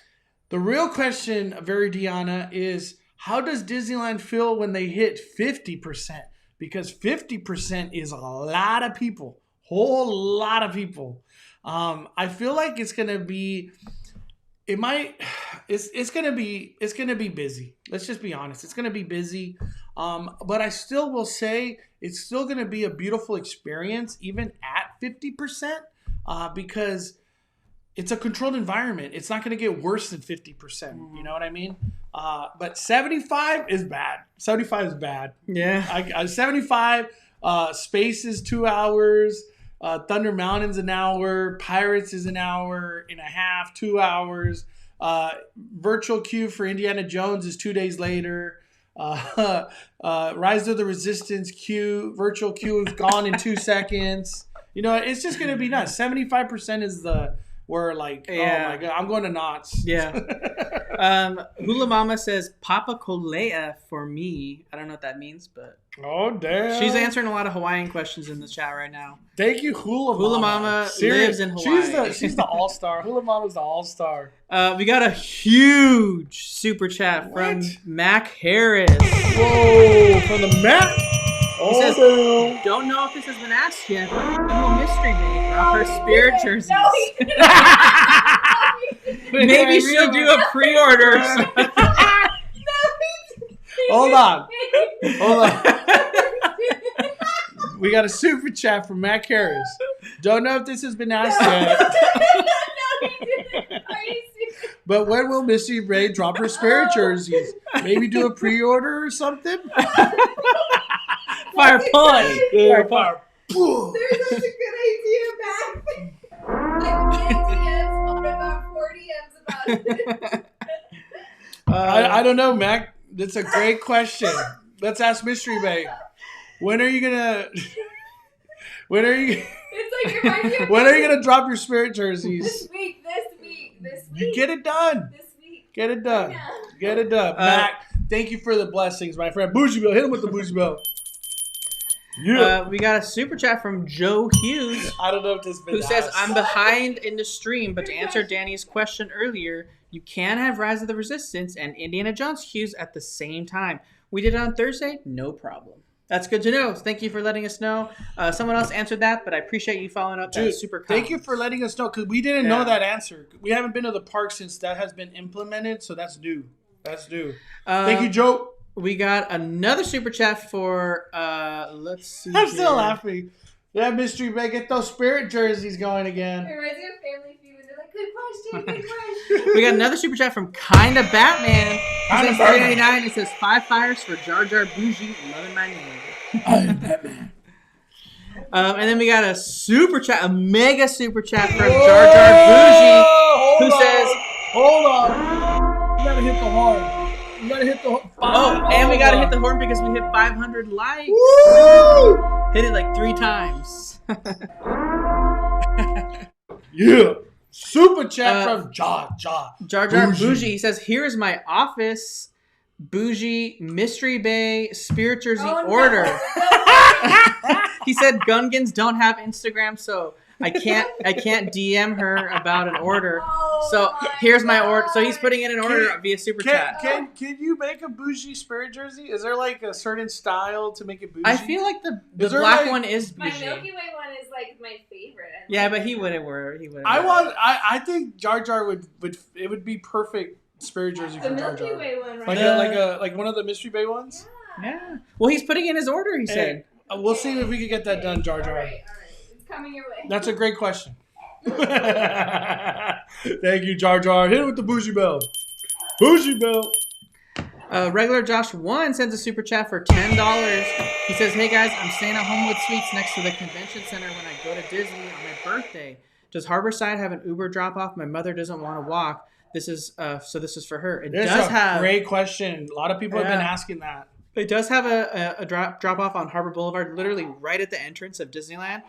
the real question, Very Diana, is how does Disneyland feel when they hit 50%? Because 50% is a lot of people. Whole lot of people. I feel like it's gonna be busy. Let's just be honest. It's gonna be busy. But I still will say it's still gonna be a beautiful experience, even at 50%, because it's a controlled environment. It's not gonna get worse than 50%. You know what I mean? But 75 is bad. 75 is bad. Yeah. 75. Space is 2 hours. Thunder Mountain's an hour. Pirates is an hour and a half, 2 hours. Virtual queue for Indiana Jones is 2 days later. Rise of the Resistance queue, virtual queue is gone in 2 seconds. It's just going to be nuts. 75% is where like, yeah. Oh my God, I'm going to Knott's. Yeah. Hula Mama says Papa Kolea for me. I don't know what that means, but. Oh, damn. She's answering a lot of Hawaiian questions in the chat right now. Thank you, Hula Mama. Hula Mama lives in Hawaii. She's the all-star. Hula Mama's the all-star. We got a huge super chat from Mac Harris. Whoa, from the Mac? He says, don't know if this has been asked yet, but no mystery babe drop her spirit jerseys. No, he didn't. Maybe she'll do a pre-order. Hold on. We got a super chat from Mac Harris. Don't know if this has been asked yet. No, he didn't. Are you serious? But when will Mystery Ray drop her spirit jerseys? Maybe do a pre-order or something? Fire punch. Fire. There's such a good idea, Mac. I get DMs on about 4 DMs about it. I don't know, Mac. That's a great question. Let's ask Mystery Bay. When are you gonna? It's like reminds me of when are you gonna drop your spirit jerseys? This week. You get it done. This week. Get it done. Mac, thank you for the blessings, my friend. Bougie Bill, hit him with the Bougie Bill. Yeah. We got a super chat from Joe Hughes. I don't know if this been Who says, asked. I'm behind in the stream, but to answer Danny's question earlier, you can have Rise of the Resistance and Indiana Jones queues at the same time. We did it on Thursday, no problem. That's good to know. Thank you for letting us know. Someone else answered that, but I appreciate you following up. Dude, That's super kind. thank you for letting us know, because we didn't know that answer. We haven't been to the park since that has been implemented, so that's new. That's new. Thank you, Joe. We got another super chat for, let's see. I'm still laughing. Yeah, Mystery Bay, get those Spirit jerseys going again. It reminds me of Family Feud. They're like, good question. We got another super chat from Kinda Batman. It says $3.99. It says 5 fires for Jar Jar Bougie, loving my name. I'm Batman. And then we got a super chat, a mega super chat from Jar Jar Bougie, who says, Hold on. You gotta hit the horn. You gotta hit the horn. oh, and we gotta hit the horn because we hit 500 likes. Woo! Hit it like 3 times. Yeah. Super chat from Jar Jar Jar Bougie. He says, here is my office Bougie Mystery Bay Spirit Jersey order. He said Gungans don't have Instagram, so I can't DM her about an order. So here's my order. So he's putting in an order via super chat. Can you make a bougie Spirit jersey? Is there like a certain style to make it bougie? I feel like the Is there black like- one is My bougie. Milky Way one is like my favorite. Yeah, but he wouldn't wear it. He wouldn't. I think Jar Jar would it would be perfect Spirit jersey The for Jar Milky Jar. Way one, right? Like one of the Mystery Bay ones. Yeah. Well, he's putting in his order. He said. We'll see if we can get that done, Jar Jar. All right. It's coming your way. That's a great question. Thank you, Jar Jar. Hit it with the bougie bell. Bougie bell. Regular Josh 1 sends a super chat for $10. He says, hey guys, I'm staying at Homewood Suites next to the convention center when I go to Disney on my birthday. Does Harborside have an Uber drop off? My mother doesn't want to walk. This is for her. It This does is a have great question. A lot of people have been asking that. It does have a drop off on Harbor Boulevard, literally right at the entrance of Disneyland.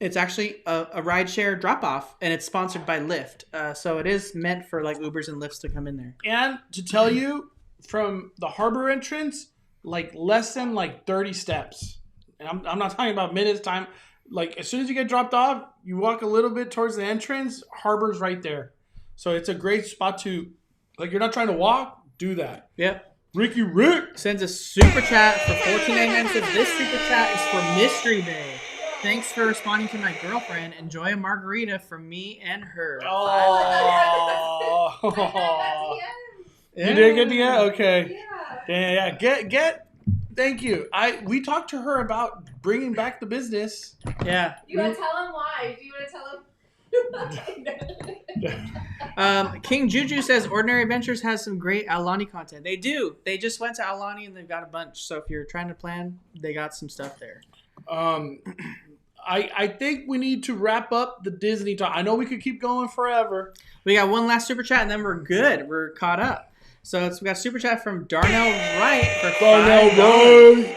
It's actually a rideshare drop off, and it's sponsored by Lyft. So it is meant for like Ubers and Lyfts to come in there. And to tell you, from the harbor entrance, like less than like 30 steps. And I'm not talking about minutes, time. Like as soon as you get dropped off, you walk a little bit towards the entrance, harbor's right there. So it's a great spot to, like, you're not trying to walk, do that. Yep. Ricky Rick Sends a super chat for $14.99. Says this super chat is for Mystery Bay. Thanks for responding to my girlfriend. Enjoy a margarita from me and her. Oh. Yeah. You did get the Okay. Yeah. Yeah. Thank you. We talked to her about bringing back the business. Yeah. You want to tell him why? Do you want to tell him? King Juju says Ordinary Adventures has some great Aulani content. They do. They just went to Aulani and they've got a bunch. So if you're trying to plan, they got some stuff there. I think we need to wrap up the Disney talk. I know we could keep going forever. We got one last super chat and then we're good. We're caught up. So we got a super chat from Darnell Wright for $5.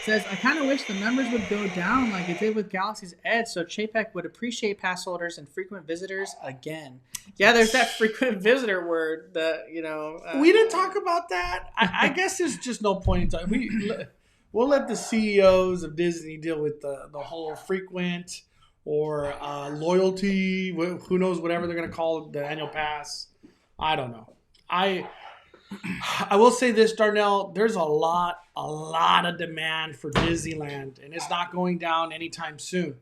Says, I kind of wish the numbers would go down like it did with Galaxy's Edge so Chapek would appreciate pass holders and frequent visitors again. Yeah, there's that frequent visitor word that, we didn't talk about that. I guess there's just no point in time. We'll let the CEOs of Disney deal with the whole frequent or loyalty, who knows, whatever they're going to call the annual pass. I don't know. I will say this, Darnell, there's a lot of demand for Disneyland, and it's not going down anytime soon.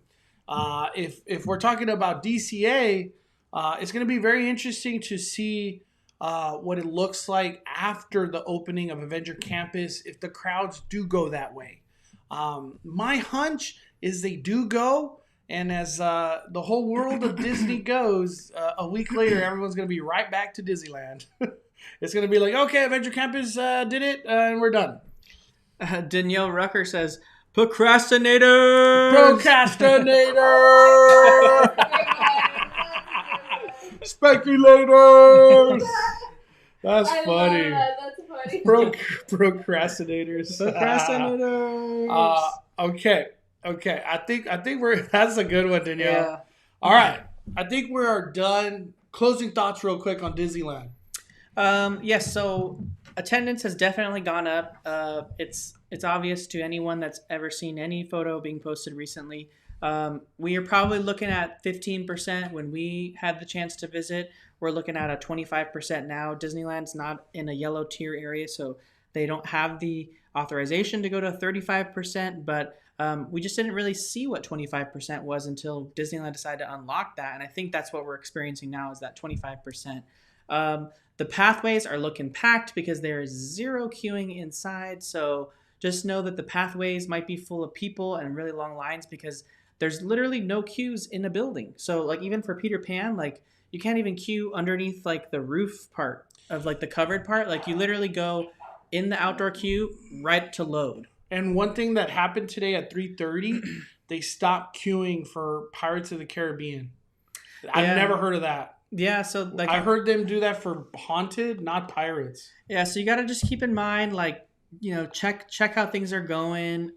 If we're talking about DCA, it's going to be very interesting to see what it looks like after the opening of Avenger Campus, if the crowds do go that way. My hunch is they do go, and as the whole world of Disney goes, a week later, everyone's going to be right back to Disneyland. It's going to be like, okay, Avenger Campus did it, and we're done. Danielle Rucker says, Procrastinator! Speculators! That's funny. That's funny. Procrastinators. Okay. I think that's a good one, Danielle. Yeah. All right. I think we are done. Closing thoughts real quick on Disneyland. Yes, so attendance has definitely gone up. It's obvious to anyone that's ever seen any photo being posted recently. We are probably looking at 15% when we had the chance to visit. We're looking at a 25% now. Disneyland's not in a yellow tier area, so they don't have the authorization to go to 35%, but we just didn't really see what 25% was until Disneyland decided to unlock that, and I think that's what we're experiencing now is that 25%. The pathways are looking packed because there is zero queuing inside, so just know that the pathways might be full of people and really long lines because there's literally no queues in a building. So like even for Peter Pan, like you can't even queue underneath like the roof part of like the covered part. Like you literally go in the outdoor queue right to load. And one thing that happened today at 3:30, they stopped queuing for Pirates of the Caribbean. I've never heard of that. Yeah, so like I heard them do that for Haunted, not Pirates. Yeah, so you got to just keep in mind, like, you know, check how things are going.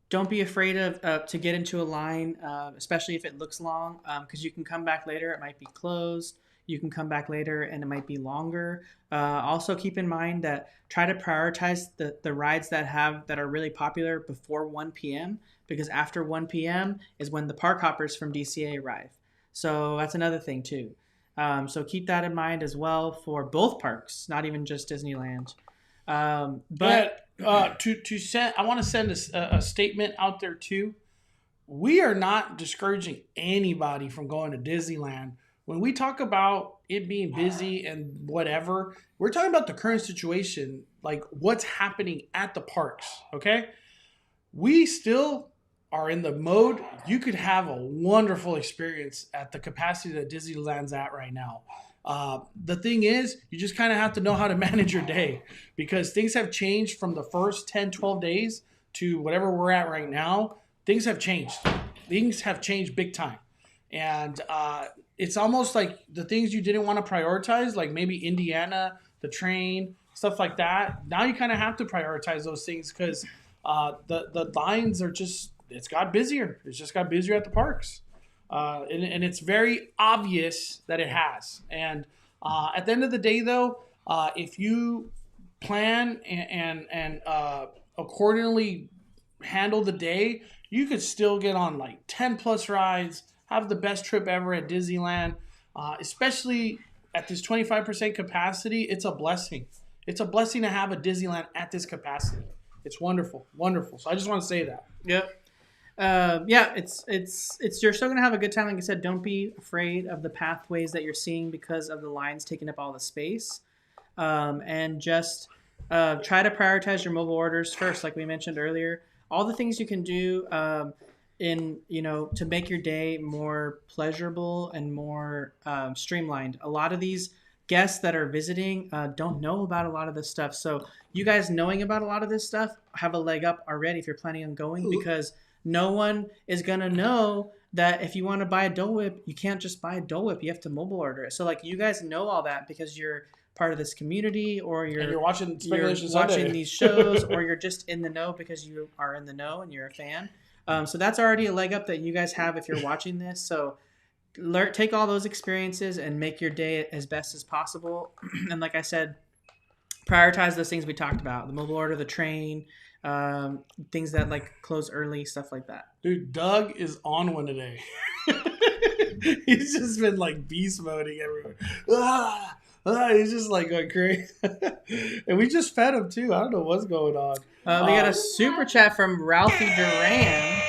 Don't be afraid of to get into a line, especially if it looks long, because you can come back later. It might be closed. You can come back later and it might be longer. Also keep in mind that try to prioritize the rides that are really popular before 1 p.m. because after 1 p.m. is when the park hoppers from DCA arrive. So that's another thing too. So keep that in mind as well for both parks, not even just Disneyland. But to send, I want to send a statement out there too. We are not discouraging anybody from going to Disneyland. When we talk about it being busy and whatever, we're talking about the current situation, like what's happening at the parks. Okay, we still are in the mode. You could have a wonderful experience at the capacity that Disneyland's at right now. The thing is, you just kind of have to know how to manage your day because things have changed from the first 10, 12 days to whatever we're at right now. Things have changed. Things have changed big time. And it's almost like the things you didn't want to prioritize, like maybe Indiana, the train, stuff like that. Now you kind of have to prioritize those things because the lines are just, it's got busier. It's just got busier at the parks. And it's very obvious that it has. And at the end of the day, though, if you plan and accordingly handle the day, you could still get on like 10 plus rides, have the best trip ever at Disneyland, especially at this 25% capacity. It's a blessing. It's a blessing to have a Disneyland at this capacity. It's wonderful, wonderful. So I just want to say that. Yep. Yeah, it's you're still gonna have a good time. Like I said, don't be afraid of the pathways that you're seeing because of the lines taking up all the space, and just try to prioritize your mobile orders first. Like we mentioned earlier, all the things you can do to make your day more pleasurable and more streamlined. A lot of these guests that are visiting don't know about a lot of this stuff, so you guys knowing about a lot of this stuff have a leg up already if you're planning on going because no one is going to know that if you want to buy a Dole Whip, you can't just buy a Dole Whip. You have to mobile order it. So, like, you guys know all that because you're part of this community or you're watching these shows or you're just in the know because you are in the know and you're a fan. So that's already a leg up that you guys have if you're watching this. So take all those experiences and make your day as best as possible. And like I said, prioritize those things we talked about. The mobile order, the train, things that like close early, stuff like that. Dude, Doug is on one today. He's just been like beast moding everywhere. He's just like going crazy. And we just fed him too. I don't know what's going on. We got a super chat from Ralphie Duran.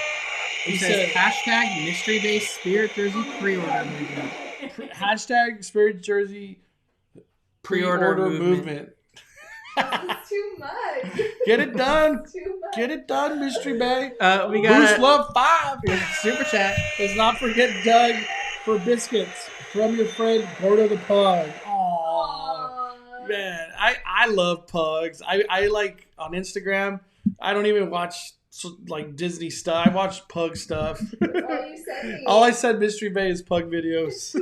He says hashtag mystery based spirit jersey pre-order movement. Hashtag spirit jersey pre-order movement. It's too much. Get it done. Too much. Get it done, Mystery Bay. We got Boost Love 5. Super chat. Let's not forget Doug for biscuits from your friend Gordo the Pug. Aww. Man, I love pugs. I like on Instagram. I don't even watch like Disney stuff. I watch pug stuff. Oh, you said me. All I said Mystery Bay is pug videos.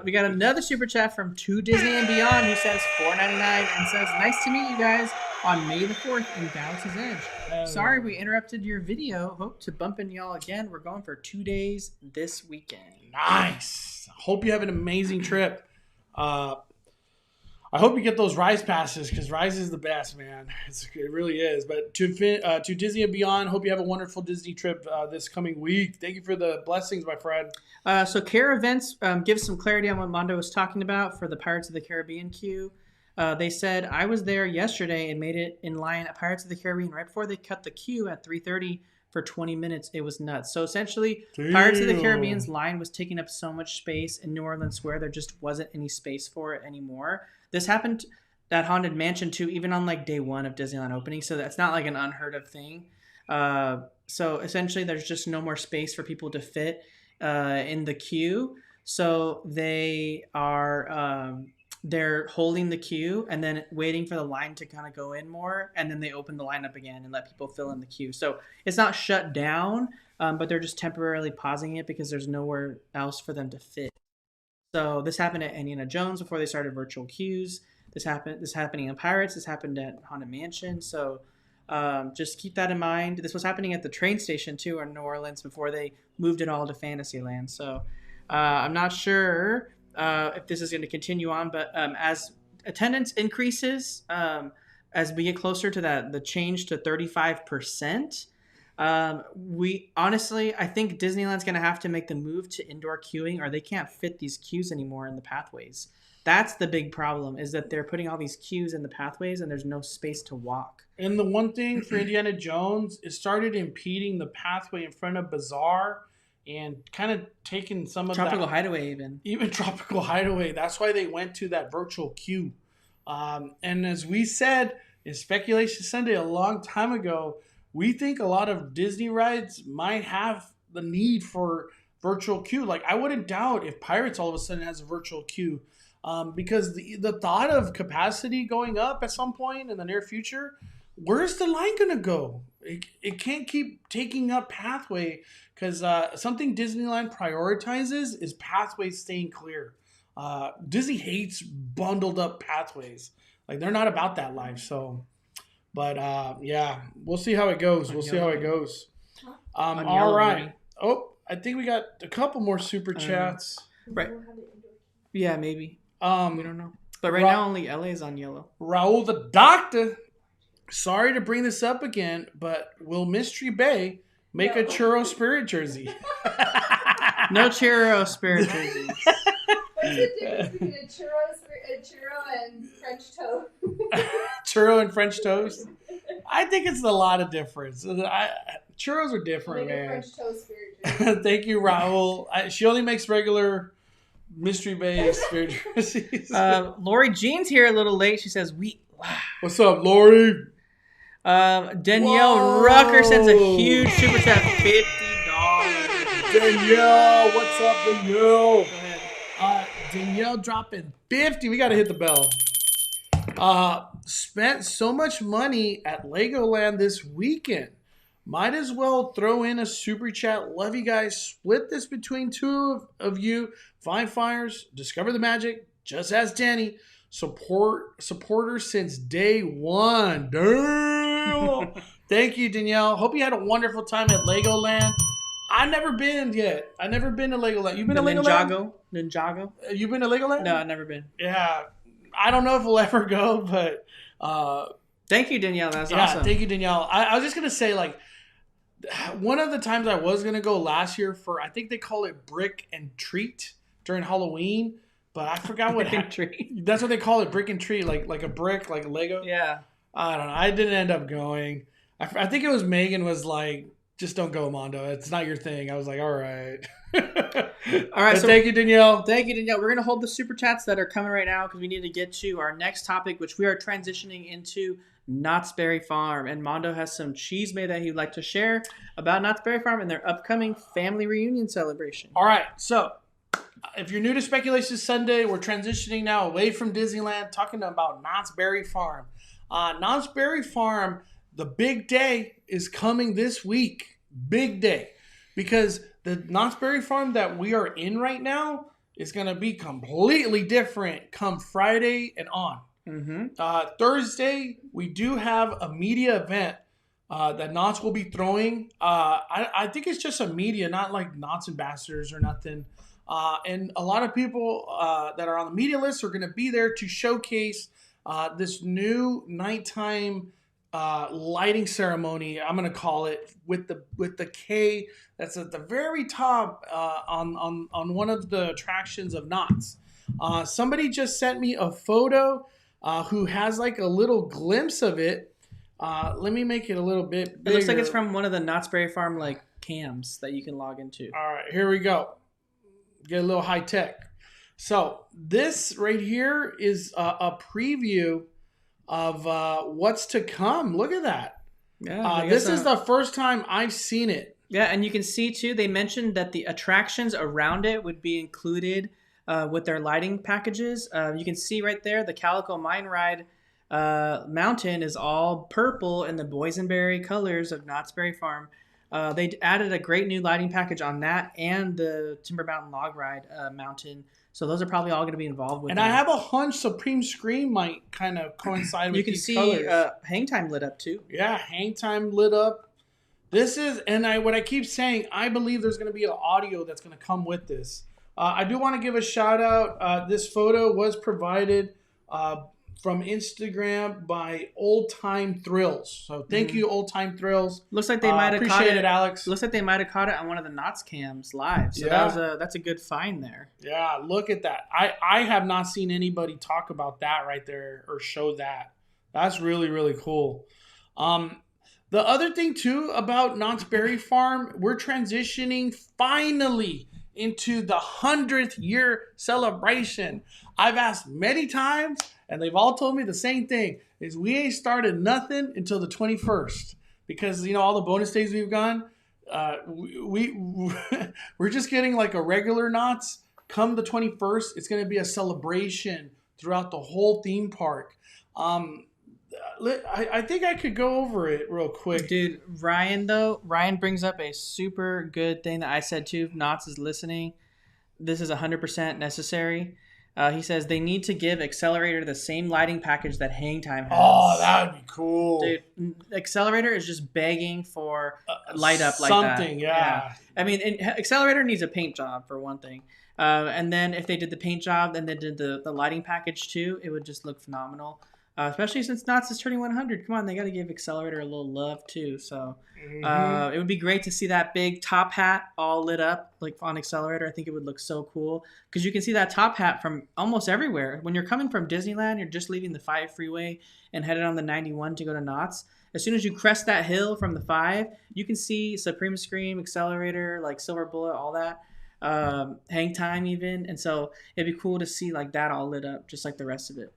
We got another super chat from To Disney and Beyond who says $4.99 and says, nice to meet you guys on May the 4th in Galaxy's Edge. Sorry we interrupted your video. Hope to bump in y'all again. We're going for 2 days this weekend. Nice. Hope you have an amazing trip. I hope you get those Rise passes because Rise is the best, man. It really is. But to Disney and beyond, hope you have a wonderful Disney trip this coming week. Thank you for the blessings, my friend. So Care Events gives some clarity on what Mondo was talking about for the Pirates of the Caribbean queue. They said, I was there yesterday and made it in line at Pirates of the Caribbean right before they cut the queue at 3:30 for 20 minutes. It was nuts. So essentially, Pirates of the Caribbean's line was taking up so much space in New Orleans Square, there just wasn't any space for it anymore. This happened at Haunted Mansion too, even on like day one of Disneyland opening. So that's not like an unheard of thing. So essentially, there's just no more space for people to fit in the queue. So they are they're holding the queue and then waiting for the line to kind of go in more, and then they open the line up again and let people fill in the queue. So it's not shut down, but they're just temporarily pausing it because there's nowhere else for them to fit. So this happened at Indiana Jones before they started virtual queues. This happening in Pirates. This happened at Haunted Mansion. So just keep that in mind. This was happening at the train station too in New Orleans before they moved it all to Fantasyland. So I'm not sure if this is going to continue on, but as attendance increases, as we get closer to the change to 35%, I think Disneyland's going to have to make the move to indoor queuing, or they can't fit these queues anymore in the pathways. That's the big problem, is that they're putting all these queues in the pathways and there's no space to walk. And the one thing for Indiana Jones, it started impeding the pathway in front of Bazaar and kind of taking some of Tropical that. Hideaway even Tropical Hideaway. That's why they went to that virtual queue. And as we said in Speculation Sunday a long time ago, we think a lot of Disney rides might have the need for virtual queue. Like, I wouldn't doubt if Pirates all of a sudden has a virtual queue, because the thought of capacity going up at some point in the near future, where's the line going to go? It can't keep taking up pathway, because something Disneyland prioritizes is pathways staying clear. Disney hates bundled up pathways. Like, they're not about that life. So, but yeah, we'll see how it goes. All right. Oh, I think we got a couple more super chats. Right. Yeah, maybe. We don't know. But right now, only LA is on yellow. Raul the Doctor. Sorry to bring this up again, but will Mystery Bay make a Churro Spirit jersey? No Churro Spirit jerseys. What's the difference between a churro and French toast? Churro and French toast? I think it's a lot of difference. Churros are different, man. French toast Spirit jersey. Thank you, Raul. She only makes regular Mystery Bay Spirit jerseys. Lori Jean's here a little late. She says, What's up, Lori? Danielle Rucker sends a huge super chat, $50. Danielle, what's up, Danielle? Go ahead. Danielle dropping 50. We got to hit the bell. Spent so much money at Legoland this weekend. Might as well throw in a super chat. Love you guys. Split this between two of you. Find fires. Discover the magic. Just ask Danny. Supporter since day one. Damn. Thank you, Danielle. Hope you had a wonderful time at Legoland. I've never been yet. I've never been to Legoland. You've been to Legoland? Ninjago? You've been to Legoland? No, I've never been. Yeah. I don't know if we'll ever go, but... thank you, Danielle. That's awesome. Thank you, Danielle. I was just going to say, like, one of the times I was going to go last year for, I think they call it Brick and Treat during Halloween, but I forgot what happened. That's what they call it, Brick and Treat, like a brick, like a Lego. Yeah. I don't know. I didn't end up going. I think it was Megan was like, just don't go, Mondo. It's not your thing. I was like, all right. All right. So thank you, Danielle. Thank you, Danielle. We're going to hold the super chats that are coming right now because we need to get to our next topic, which we are transitioning into Knott's Berry Farm. And Mondo has some cheese made that he'd like to share about Knott's Berry Farm and their upcoming family reunion celebration. All right. So if you're new to Speculation Sunday, we're transitioning now away from Disneyland, talking about Knott's Berry Farm. Knott's Berry Farm, the big day is coming this week. Big day. Because the Knott's Berry Farm that we are in right now is going to be completely different come Friday and on. Mm-hmm. Thursday, we do have a media event that Knott's will be throwing. I think it's just a media, not like Knott's ambassadors or nothing. And a lot of people that are on the media list are going to be there to showcase this new nighttime lighting ceremony. I'm going to call it with the K that's at the very top on one of the attractions of Knott's. Somebody just sent me a photo who has like a little glimpse of it. Let me make it a little bit bigger. It looks like it's from one of the Knott's Berry Farm like cams that you can log into. All right, here we go. Get a little high tech. So this right here is a preview of what's to come. Look at that. Yeah, this is the first time I've seen it. Yeah, and you can see too, they mentioned that the attractions around it would be included with their lighting packages. You can see right there, the Calico Mine Ride mountain is all purple in the boysenberry colors of Knott's Berry Farm. They added a great new lighting package on that and the Timber Mountain Log Ride mountain. So those are probably all going to be involved with. And I have a hunch Supreme Scream might kind of coincide with these colors. You can see hang time lit up too. Yeah, hang time lit up. This is, and what I keep saying, I believe there's going to be an audio that's going to come with this. I do want to give a shout out. This photo was provided from Instagram by Old Time Thrills. So thank you, Old Time Thrills. Looks like they might have caught it, Alex. Looks like they might have caught it on one of the Knott's cams live. So that's a good find there. Yeah, look at that. I have not seen anybody talk about that right there or show that. That's really, really cool. The other thing too about Knott's Berry Farm, we're transitioning finally into the 100th year celebration. I've asked many times, and they've all told me the same thing, is we ain't started nothing until the 21st. Because, you know, all the bonus days we've gone, we're just getting like a regular Knott's. Come the 21st, it's going to be a celebration throughout the whole theme park. I think I could go over it real quick. Dude, Ryan brings up a super good thing that I said too. If Knott's is listening, this is 100% necessary. He says they need to give Accelerator the same lighting package that Hang Time has. Oh, that would be cool. Dude, Accelerator is just begging for light up like something, that. Yeah. I mean, Accelerator needs a paint job for one thing. And then if they did the paint job and they did the lighting package too, it would just look phenomenal. Especially since Knott's is turning 100. Come on, they got to give Accelerator a little love too. So it would be great to see that big top hat all lit up like on Accelerator. I think it would look so cool because you can see that top hat from almost everywhere. When you're coming from Disneyland, you're just leaving the 5 freeway and headed on the 91 to go to Knott's. As soon as you crest that hill from the 5, you can see Supreme Scream, Accelerator, like Silver Bullet, all that. Hang Time even. And so it'd be cool to see like that all lit up just like the rest of it.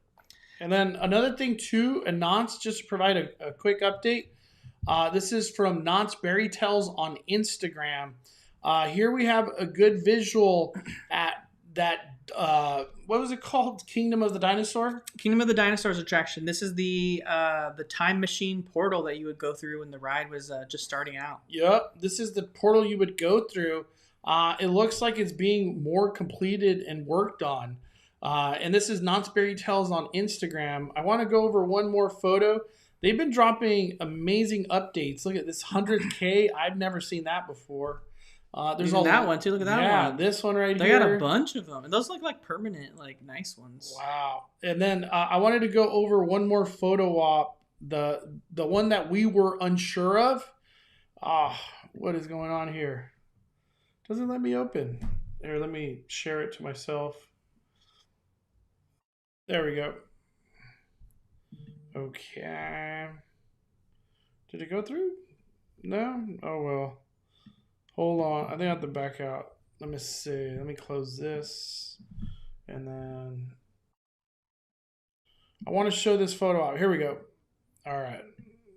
And then another thing too, and Knott's, just to provide a quick update. This is from Knott's Berry Tales on Instagram. Here we have a good visual at that, what was it called? Kingdom of the Dinosaur? Kingdom of the Dinosaurs attraction. This is the time machine portal that you would go through when the ride was just starting out. Yep, this is the portal you would go through. It looks like it's being more completed and worked on. And this is Knott's Berry Tales on Instagram. I want to go over one more photo. They've been dropping amazing updates. Look at this 100K. I've never seen that before. There's that one too. Look at that one. Yeah, this one right here. They got a bunch of them. And those look like permanent, like nice ones. Wow. And then I wanted to go over one more photo op. The one that we were unsure of. What is going on here? Doesn't let me open. Here, let me share it to myself. There we go. Okay. Did it go through? No? Oh, well. Hold on. I think I have to back out. Let me see. Let me close this. And then I want to show this photo out. Here we go. All right.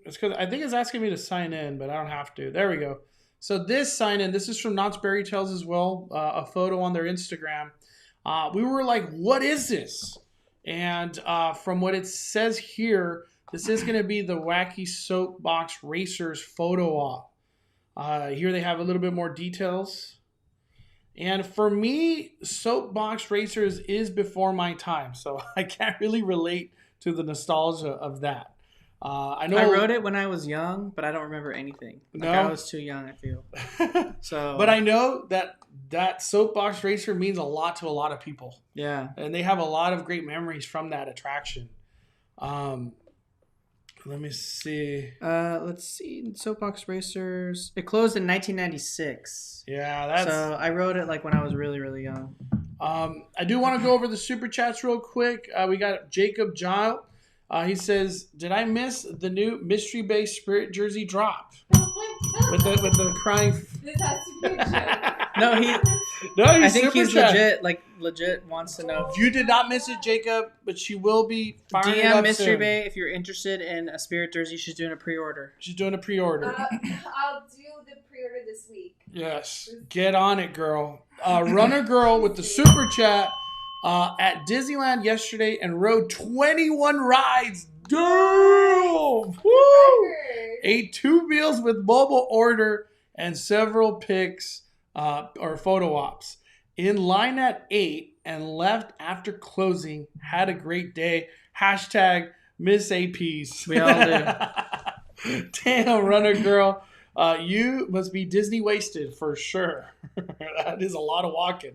It's because I think it's asking me to sign in, but I don't have to. There we go. So this sign in, this is from Knott's Berry Tales as well. A photo on their Instagram. We were like, what is this? And from what it says here, this is going to be the Wacky Soapbox Racers photo op. Here they have a little bit more details. And for me, Soapbox Racers is before my time, so I can't really relate to the nostalgia of that. I know I wrote it when I was young, but I don't remember anything. Like, I was too young, I feel. So, but I know that soapbox racer means a lot to a lot of people. Yeah. And they have a lot of great memories from that attraction. Let me see. Let's see. Soapbox Racers. It closed in 1996. Yeah, that's. So I wrote it like when I was really, really young. I do want to go over the super chats real quick. We got Jacob Giles. He says, "Did I miss the new Mystery Bay Spirit jersey drop?" Oh my god. With the crying. This has to be a joke. No, I think he's legit wants to know. You did not miss it, Jacob, but she will be firing it DM up Mystery soon. Bay if you're interested in a Spirit jersey. She's doing a pre-order. She's doing a pre-order. I'll do the pre-order this week. Yes, get on it, girl. Runner Girl with the super chat at Disneyland yesterday and rode 21 rides. Damn! Woo! Ate 2 meals with mobile order and several pics or photo ops. In line at 8 and left after closing. Had a great day. Hashtag Miss APs. We all do. Damn, Runner Girl. You must be Disney wasted for sure. That is a lot of walking.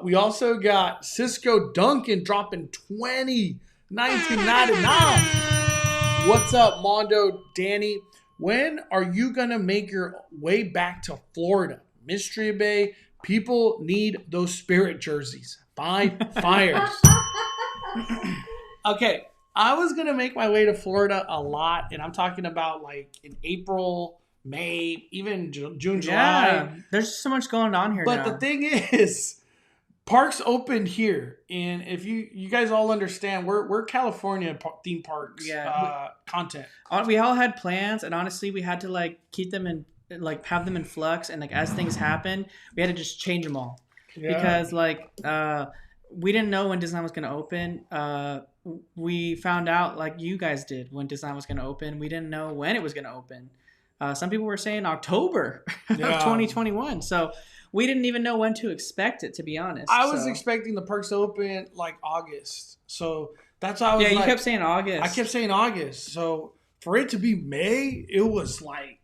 We also got Cisco Duncan dropping 1999. What's up, Mondo, Danny? When are you going to make your way back to Florida? Mystery Bay, people need those Spirit jerseys. Buy fires. Okay, I was going to make my way to Florida a lot, and I'm talking about like in April, May, even June, July. Yeah, there's just so much going on here But now. the thing is, parks opened here, and if you guys all understand, we're California theme parks content. We all had plans, and honestly, we had to like keep them in, like have them in flux, and like as things happen, we had to just change them all because like we didn't know when Disneyland was going to open. We found out like you guys did when Disneyland was going to open. We didn't know when it was going to open. Some people were saying October of 2021. So we didn't even know when to expect it, to be honest. I was expecting the parks to open like August. So that's how I was. Yeah, you kept saying August. I kept saying August. So for it to be May, it was like.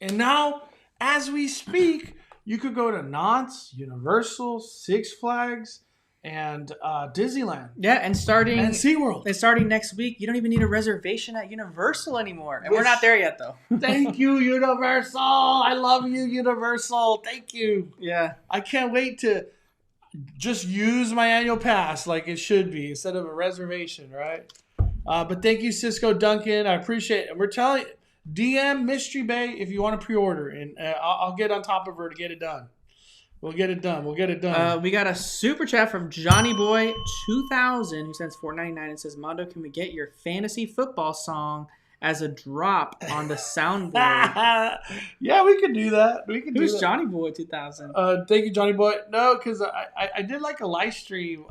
And now, as we speak, you could go to Knott's, Universal, Six Flags, and Disneyland. Yeah, and SeaWorld. And starting next week, you don't even need a reservation at Universal anymore. And we're not there yet, though. Thank you, Universal. I love you, Universal. Thank you. Yeah. I can't wait to just use my annual pass like it should be instead of a reservation, right? But thank you, Cisco Duncan. I appreciate it. And we're telling you, DM Mystery Bay if you want to pre-order, and I'll get on top of her to get it done. We'll get it done. We got a super chat from Johnny Boy 2000 who sends $4.99 and says, "Mondo, can we get your fantasy football song as a drop on the soundboard?" Yeah, we could do that. Who's Johnny Boy 2000? Thank you, Johnny Boy. No, because I did like a live stream.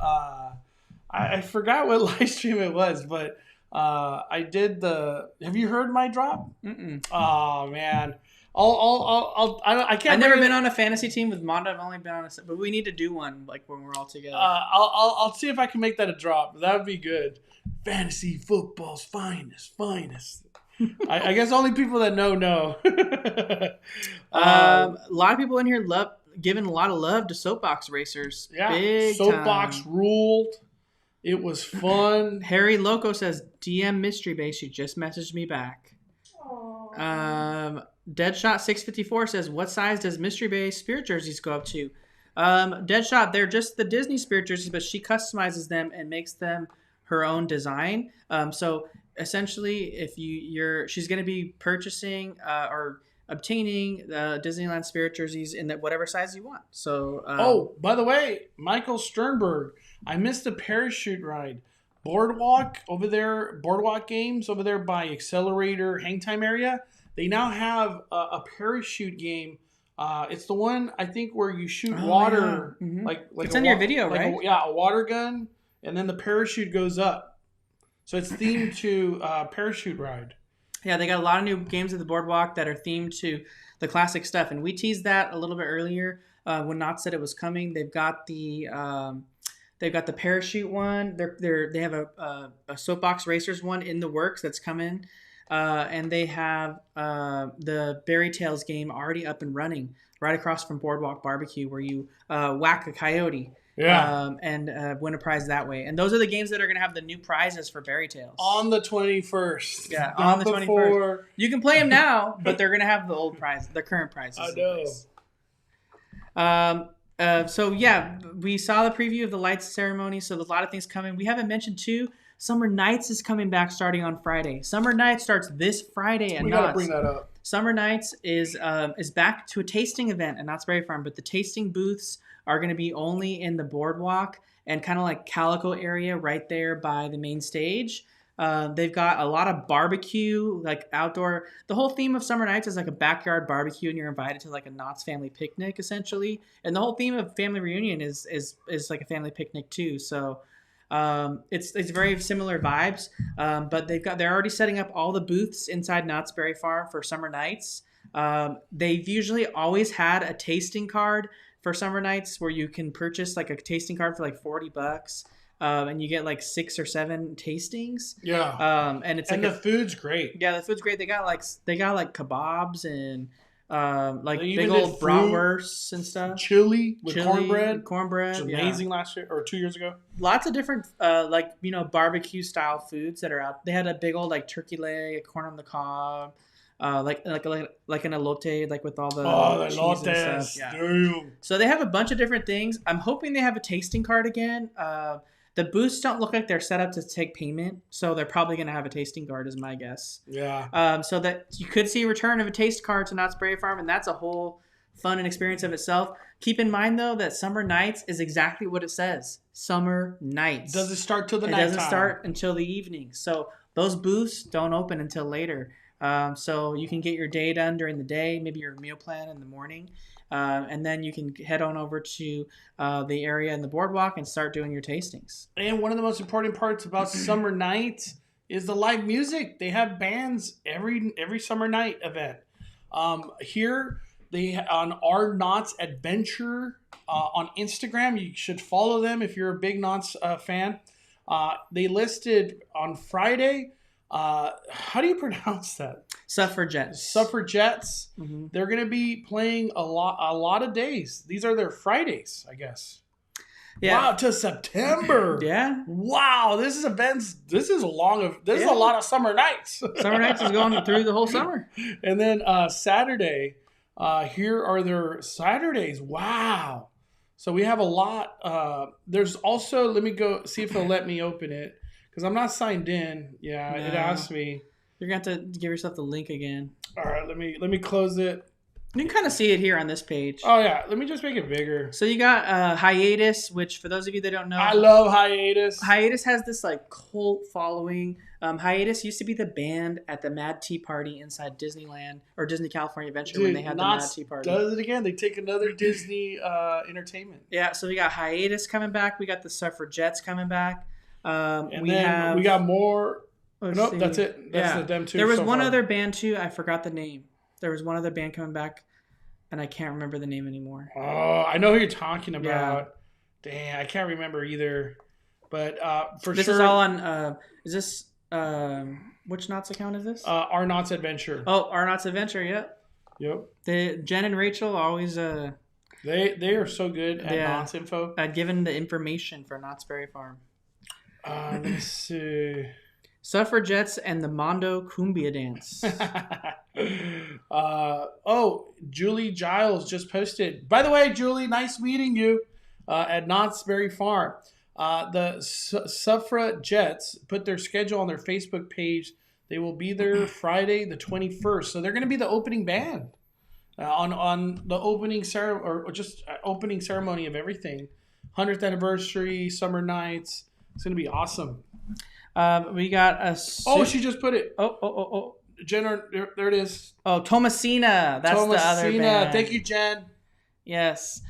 I forgot what live stream it was, but I did the. Have you heard my drop? Mm-mm. Oh man. I can't. I've never been on a fantasy team with Mondo. I've only been on but we need to do one like when we're all together. I'll see if I can make that a drop. That would be good. Fantasy football's finest. I guess only people that know. A lot of people in here giving a lot of love to soapbox racers. Yeah, big soapbox time. ruled. It was fun. Harry Loco says, "DM Mystery Bay." She just messaged me back. Deadshot 654 says, "What size does Mystery Bay Spirit jerseys go up to?" Deadshot, they're just the Disney Spirit jerseys, but she customizes them and makes them her own design. So essentially, if she's going to be purchasing or obtaining the Disneyland Spirit jerseys in whatever size you want. So by the way, Michael Sternberg, I missed the parachute ride. Boardwalk games over there by Accelerator Hang Time area. They now have a parachute game. It's the one I think where you shoot water, yeah. Mm-hmm. like it's in your video, right? A water gun, and then the parachute goes up. So it's themed to parachute ride. Yeah, they got a lot of new games at the Boardwalk that are themed to the classic stuff, and we teased that a little bit earlier when Knott said it was coming. They've got the They've got the parachute one. They have a soapbox racers one in the works that's coming, and they have the Berry Tales game already up and running right across from Boardwalk Barbecue, where you whack a coyote. Yeah. And win a prize that way. And those are the games that are going to have the new prizes for Berry Tales. On the 21st. Yeah, on the 21st. You can play them now, but they're going to have the old prize, the current prizes. I know. So, yeah, we saw the preview of the lights ceremony, so there's a lot of things coming. We haven't mentioned, too, Summer Nights is coming back starting on Friday. Summer Nights starts this Friday at Knott's. We got to bring that up. Summer Nights is back to a tasting event at Knott's Berry Farm, but the tasting booths are going to be only in the boardwalk and kind of like Calico area right there by the main stage. They've got a lot of barbecue, like outdoor. The whole theme of Summer Nights is like a backyard barbecue, and you're invited to like a Knott's family picnic essentially. And the whole theme of family reunion is like a family picnic too. So it's very similar vibes. But they're already setting up all the booths inside Knott's Berry Farm for Summer Nights. They've usually always had a tasting card for Summer Nights where you can purchase like a tasting card for like $40. And you get like 6 or 7 tastings. Yeah. And it's and like the food's great. Yeah, the food's great. They got like kebabs and like They big even old did bratwursts and stuff. Chili with cornbread. Cornbread. Which was amazing last year or 2 years ago. Lots of different barbecue style foods that are out. They had a big old like turkey leg, corn on the cob. Like an elote, like with all the cheese and stuff. Yeah. Damn. So they have a bunch of different things. I'm hoping they have a tasting card again. The booths don't look like they're set up to take payment, so they're probably going to have a tasting card, is my guess. Yeah. So that you could see a return of a taste card to Knott's Berry Farm, and that's a whole fun and experience of itself. Keep in mind, though, that Summer Nights is exactly what it says. Summer Nights. Doesn't start till the night. It doesn't start until the evening. So those booths don't open until later. So you can get your day done during the day, maybe your meal plan in the morning, and then you can head on over to the area in the boardwalk and start doing your tastings. And one of the most important parts about Summer Night is the live music. They have bands every Summer Night event. Here they on our Knott's Adventure on Instagram. You should follow them if you're a big Knott's fan. They listed on Friday. How do you pronounce that? Suffragettes. Suffragettes. Mm-hmm. They're going to be playing a lot of days. These are their Fridays, I guess. Yeah. Wow, to September. Yeah. Wow, this is a lot of Summer Nights. Summer Nights is going through the whole summer. And then Saturday, here are their Saturdays. Wow. So we have a lot. There's also, let me go see if they'll let me open it. Because I'm not signed in. Yeah, no. It asked me. You're going to have to give yourself the link again. All right, let me close it. You can kind of see it here on this page. Oh, yeah. Let me just make it bigger. So you got Hiatus, which for those of you that don't know. I love Hiatus. Hiatus has this like cult following. Hiatus used to be the band at the Mad Tea Party inside Disneyland or Disney California Adventure when they had the Mad Tea Party. Does it again. They take another Disney entertainment. Yeah, so we got Hiatus coming back. We got the Suffragettes coming back. And we got more. Nope, that's it. That's them two. There was one other band too. I forgot the name. There was one other band coming back, and I can't remember the name anymore. Oh, I know who you're talking about. Yeah. Dang, I can't remember either. But for this sure, is all on. Is this which Knott's account is this? Our Knott's Adventure. Oh, Our Knott's Adventure. Yep. Jen and Rachel always. They are so good at Knott's info. At giving the information for Knott's Berry Farm. Let me see. Suffragettes and the Mondo Cumbia Dance. Julie Giles just posted. By the way, Julie, nice meeting you at Knott's Berry Farm. The Suffragettes put their schedule on their Facebook page. They will be there Friday the 21st. So they're going to be the opening band on the opening ceremony or just opening ceremony of everything. 100th anniversary, Summer Nights. It's going to be awesome. We got a... she just put it. Jen, there it is. Oh, Thomasina. That's the other band. Thank you, Jen. Yes.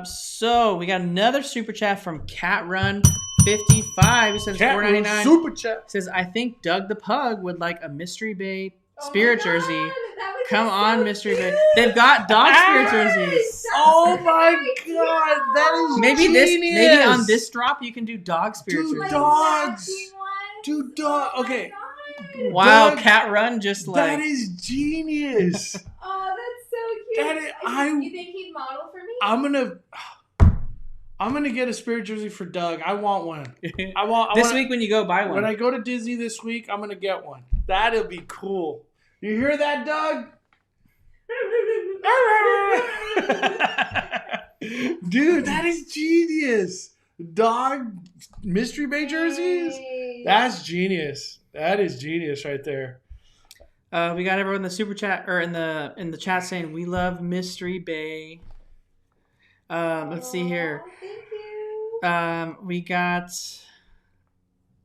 So we got another super chat from Cat Run 55. He says $4.99. Super chat. He says, I think Doug the Pug would like a Mystery Bay Spirit jersey. That would Come on, so Mystery Bay. cute. They've got dog spirit jerseys. That's Oh a my great God, idea. that is Maybe on genius. this drop you can do dog spirit Dude, Like jerseys. dogs. matching ones? Dude, dog. Oh my Okay. God. Wow, Doug, Cat Run just like That is genius. Oh, that's so cute. That is- You think he'd model for me? I'm gonna get a spirit jersey for Doug. I want one. this week when you go buy one. When I go to Disney this week, I'm gonna get one. That'll be cool. You hear that, Doug? Dude, that is genius. Dog Mystery Bay jerseys? Hey. That's genius. That is genius right there. We got everyone in the super chat or in the chat saying we love Mystery Bay. Let's see here. Thank you. We got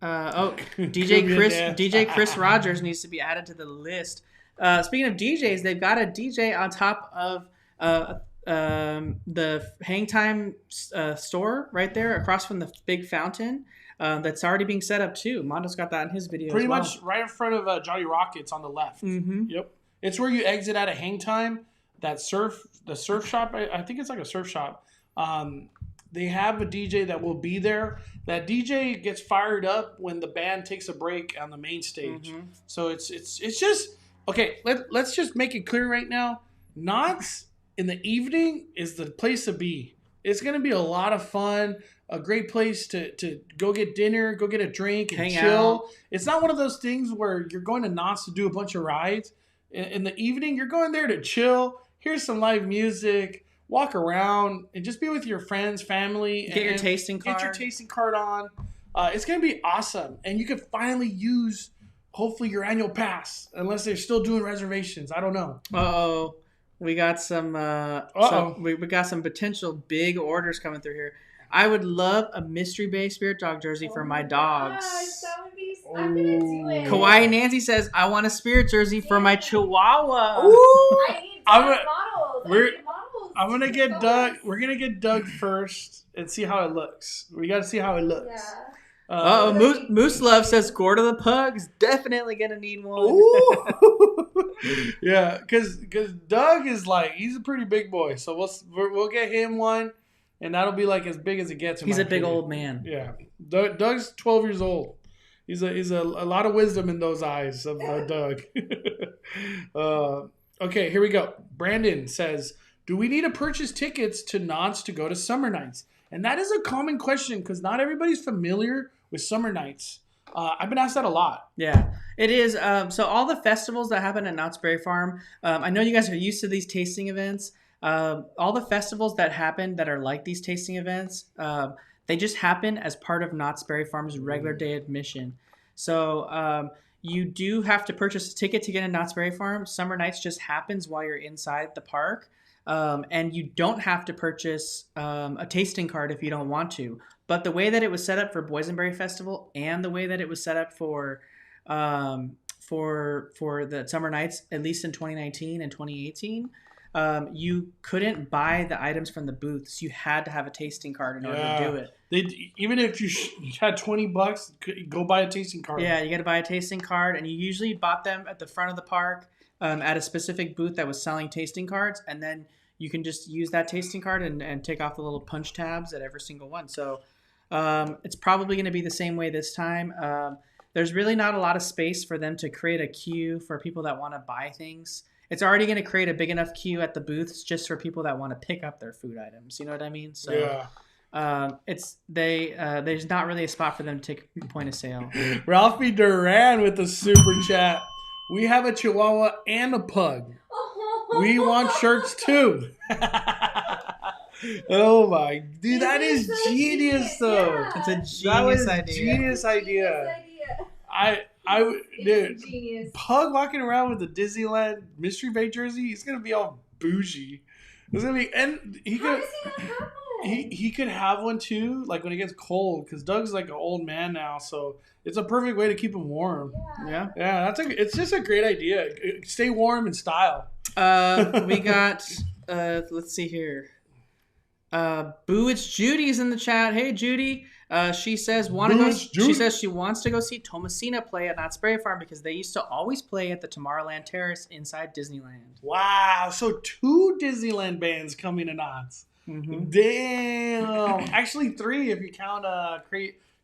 DJ Chris Rogers needs to be added to the list. Speaking of DJs, they've got a DJ on top of the Hang Time store right there across from the big fountain. That's already being set up too. Mondo's got that in his video. Pretty as well. much right in front of Johnny Rockets on the left. Mm-hmm. Yep. It's where you exit out of Hang Time. The surf shop. I think it's like a surf shop. They have a DJ that will be there. That DJ gets fired up when the band takes a break on the main stage. Mm-hmm. So it's just okay. Let's just make it clear right now. Knott's in the evening is the place to be. It's gonna be a lot of fun. A great place to go get dinner, go get a drink, and Hang chill. out. It's not one of those things where you're going to Knott's to do a bunch of rides. In the evening, you're going there to chill, hear some live music, walk around, and just be with your friends, family. Get your tasting card. Get your tasting card on. It's going to be awesome. And you can finally use, hopefully, your annual pass, unless they're still doing reservations. I don't know. Uh-oh. We got some we got some potential big orders coming through here. I would love a Mystery Bay Spirit Dog jersey for my dogs. Gosh, that would be. I'm gonna do it. Kawaii Nancy says, I want a Spirit jersey for my Chihuahua. Ooh! I need models. we're- Models. I'm gonna get So Doug. nice. We're gonna get Doug first and see how it looks. We got to see how it looks. Yeah. Uh-oh, Moose Love says Gorda the Pug's definitely going to need one. Ooh. Yeah, because Doug is like, he's a pretty big boy, so we'll get him one, and that'll be like as big as it gets. He's a big old man. Yeah, Doug's 12 years old. He's a lot of wisdom in those eyes of Doug. Okay, here we go. Brandon says, do we need to purchase tickets to Knott's to go to Summer Nights? And that is a common question because not everybody's familiar with Summer Nights. I've been asked that a lot. Yeah, it is. So all the festivals that happen at Knott's Berry Farm, I know you guys are used to these tasting events. All the festivals that happen that are like these tasting events, they just happen as part of Knott's Berry Farm's regular day admission. So you do have to purchase a ticket to get in Knott's Berry Farm. Summer Nights just happens while you're inside the park. And you don't have to purchase a tasting card if you don't want to. But the way that it was set up for Boysenberry Festival and the way that it was set up for the Summer Nights, at least in 2019 and 2018, you couldn't buy the items from the booths. You had to have a tasting card in order to do it. Even if you had $20, go buy a tasting card. Yeah, you got to buy a tasting card, and you usually bought them at the front of the park at a specific booth that was selling tasting cards, and then you can just use that tasting card and take off the little punch tabs at every single one. So it's probably going to be the same way this time. There's really not a lot of space for them to create a queue for people that want to buy things. It's already going to create a big enough queue at the booths just for people that want to pick up their food items. You know what I mean? So yeah. There's not really a spot for them to take point of sale. Ralphie Duran with the super chat. We have a Chihuahua and a pug. We want shirts too. Oh my, dude, that is genius though. Yeah. It's a That was genius a idea. genius idea. Dude, Genius. Pug walking around with a Disneyland Mystery Bay jersey, he's gonna be all bougie. It's gonna be, and he How could does he not have one? he could have one too, like when it gets cold, because Doug's like an old man now, so it's a perfect way to keep him warm. Yeah. Yeah, it's just a great idea. Stay warm in style. We got let's see here. Boo, it's Judy's in the chat. Hey Judy. She says she says she wants to go see Thomasina play at Knott's Berry Farm because they used to always play at the Tomorrowland Terrace inside Disneyland. Wow, so 2 Disneyland bands coming to Knott's. Mm-hmm. Damn. Actually 3 if you count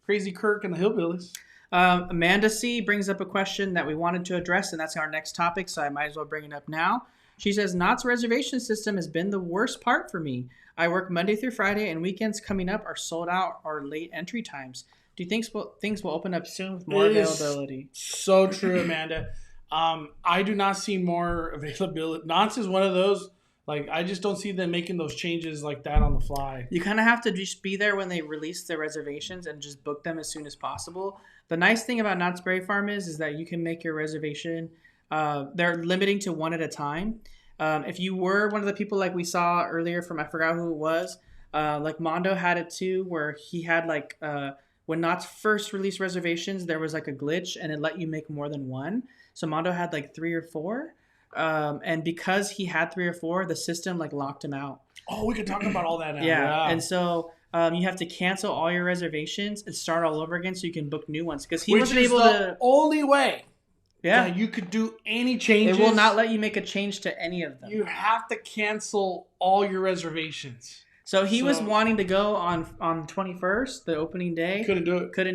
Crazy Kirk and the Hillbillies. Amanda C. brings up a question that we wanted to address, and that's our next topic, so I might as well bring it up now. She says, Knott's reservation system has been the worst part for me. I work Monday through Friday, and weekends coming up are sold out or late entry times. Do you think things will open up soon with more availability? So true, Amanda. I do not see more availability. Knott's is one of those, like, I just don't see them making those changes like that on the fly. You kind of have to just be there when they release the reservations and just book them as soon as possible. The nice thing about Knott's Berry Farm is that you can make your reservation. They're limiting to 1 at a time. If you were one of the people like we saw earlier from, I forgot who it was, like Mondo had it too, where he had like, when Knott's first released reservations, there was like a glitch and it let you make more than 1. So Mondo had like 3 or 4. And because he had 3 or 4, the system like locked him out. Oh, we could talk about all that now. Yeah. And so you have to cancel all your reservations and start all over again so you can book new ones. Because he wasn't able to. Only way. Yeah. You could do any changes. It will not let you make a change to any of them. You have to cancel all your reservations. So he was wanting to go on 21st, the opening day. Couldn't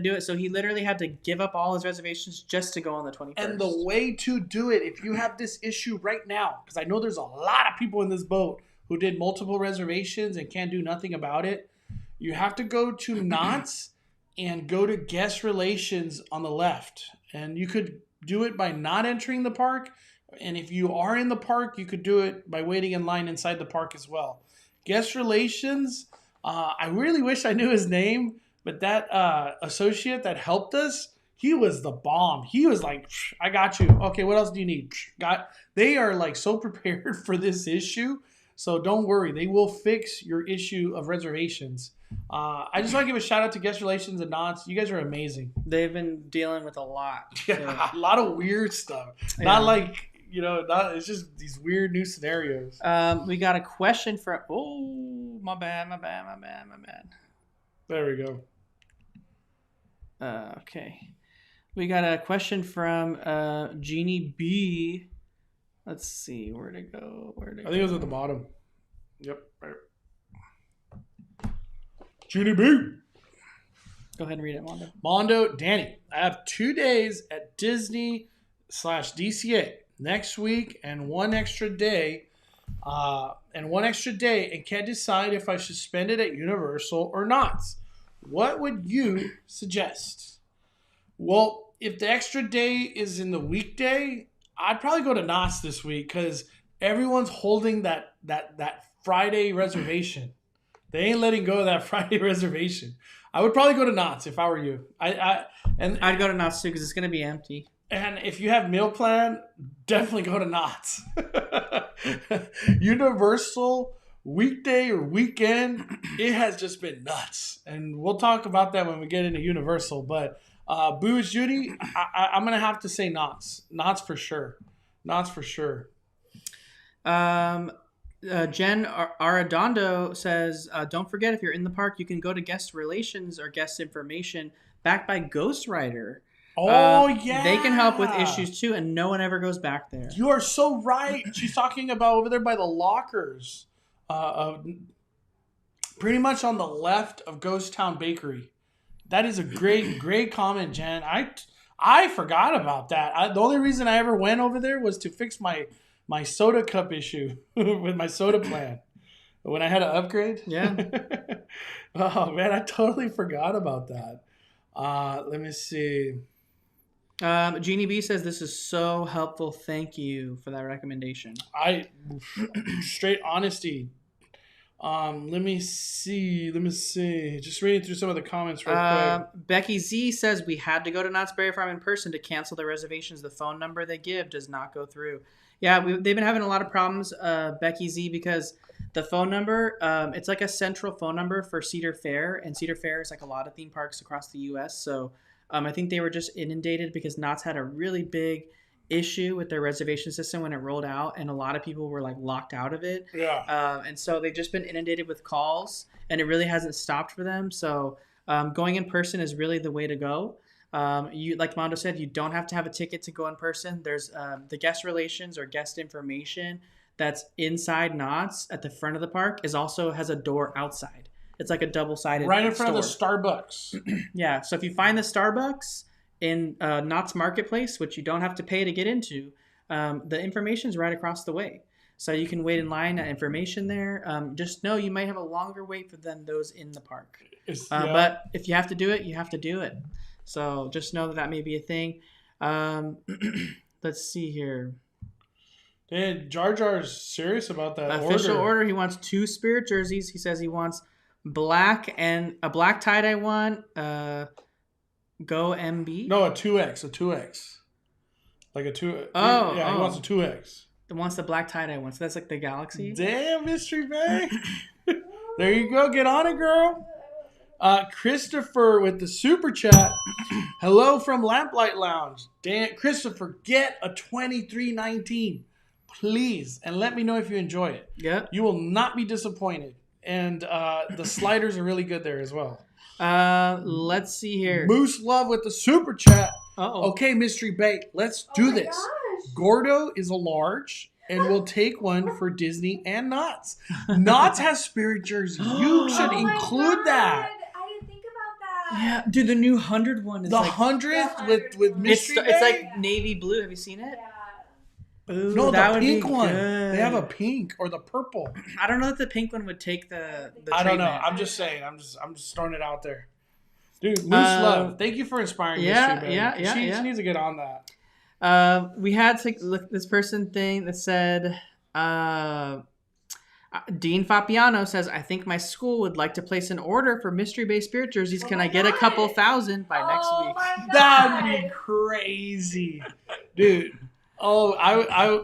do it. So he literally had to give up all his reservations just to go on the 21st. And the way to do it, if you have this issue right now, because I know there's a lot of people in this boat who did multiple reservations and can't do nothing about it, you have to go to Knott's and go to guest relations on the left. And you could do it by not entering the park. And if you are in the park, you could do it by waiting in line inside the park as well. Guest relations, I really wish I knew his name, but that associate that helped us, he was the bomb. He was like, I got you. Okay, what else do you need? They are like so prepared for this issue. So don't worry. They will fix your issue of reservations. I just want to give a shout out to guest relations and Knott's. You guys are amazing. They've been dealing with a lot. So. Yeah, a lot of weird stuff. Yeah. Not like... it's just these weird new scenarios. We got a question from... Oh, my bad. There we go. Okay. We got a question from Jeannie B. Let's see. Where'd it go? I think it was at the bottom. Yep. Right. Jeannie B. Go ahead and read it, Mondo. Mondo, Danny. I have 2 days at Disney/DCA. Next week and one extra day and can't decide if I should spend it at Universal or not. What would you suggest? Well, if the extra day is in the weekday, I'd probably go to Knott's this week because everyone's holding that Friday reservation. They ain't letting go of that Friday reservation. I would probably go to Knott's if I were you. I'd go to Knott's too because it's going to be empty. And if you have meal plan, definitely go to Knott's. Universal, weekday or weekend, it has just been nuts. And we'll talk about that when we get into Universal. But Boo is Judy, I'm going to have to say Knott's. Knott's for sure. Knott's for sure. Jen Arredondo says, don't forget if you're in the park, you can go to guest relations or guest information backed by Ghost Rider. Oh, yeah. They can help with issues too, and no one ever goes back there. You are so right. She's talking about over there by the lockers. Pretty much on the left of Ghost Town Bakery. That is a great comment, Jen. I forgot about that. The only reason I ever went over there was to fix my soda cup issue with my soda plan. When I had to upgrade. Yeah. Oh, man, I totally forgot about that. Let me see. Jeannie B says this is so helpful. Thank you for that recommendation. Straight honesty. Let me see. Just reading through some of the comments real quick. Becky Z says we had to go to Knott's Berry Farm in person to cancel the reservations. The phone number they give does not go through. Yeah, they've been having a lot of problems, Becky Z, because the phone number, it's like a central phone number for Cedar Fair, and Cedar Fair is like a lot of theme parks across the U.S., so I think they were just inundated because Knott's had a really big issue with their reservation system when it rolled out, and a lot of people were like locked out of it. Yeah. And so they've just been inundated with calls, and it really hasn't stopped for them. So Going in person is really the way to go. You, like Mondo said, you don't have to have a ticket to go in person. There's the guest relations or guest information that's inside Knott's at the front of the park also has a door outside. It's like a double-sided right in front store. of the Starbucks. Yeah, so if you find the Starbucks in Knott's Marketplace, which you don't have to pay to get into, the information's right across the way. So you can wait in line at information there. Just know you might have a longer wait than those in the park. But if you have to do it, you have to do it. So just know that may be a thing. Let's see here. And Jar Jar's serious about that Official order. He wants 2 Spirit jerseys. He says he wants black and a black tie-dye one. Go MB? No, a 2X. A 2X. Like a 2. Oh. Yeah, he wants a 2X. He wants the black tie-dye one. So that's like the Galaxy. Damn, Mystery Bay. There you go. Get on it, girl. Christopher with the super chat. Hello from Lamplight Lounge. Dan, Christopher, get a 2319, please, and let me know if you enjoy it. Yeah, you will not be disappointed. And the sliders are really good there as well. Let's see here. Moose Love with the super chat. Uh-oh. Okay, Mystery Bay, let's do this. Gosh. Gordo is a large, and we'll take one for Disney and Knott's. Knott's has Spirit jerseys. You should include that. Yeah, dude, the new 100 one is the like 100th with Mystery Bay. It's like navy blue. Have you seen it? Yeah. Ooh, No, that the would pink be one. good. They have a pink or the purple. I don't know if the pink one would take the I don't know. treatment. I'm just saying. I'm just throwing it out there. Dude, Moose Love, thank you for inspiring Mystery Bay. She needs to get on that. We had to look this person thing that said Dean Fabiano says, I think my school would like to place an order for Mystery Bay Spirit jerseys. Can I get a couple thousand by next week? That'd be crazy. Dude. Oh, I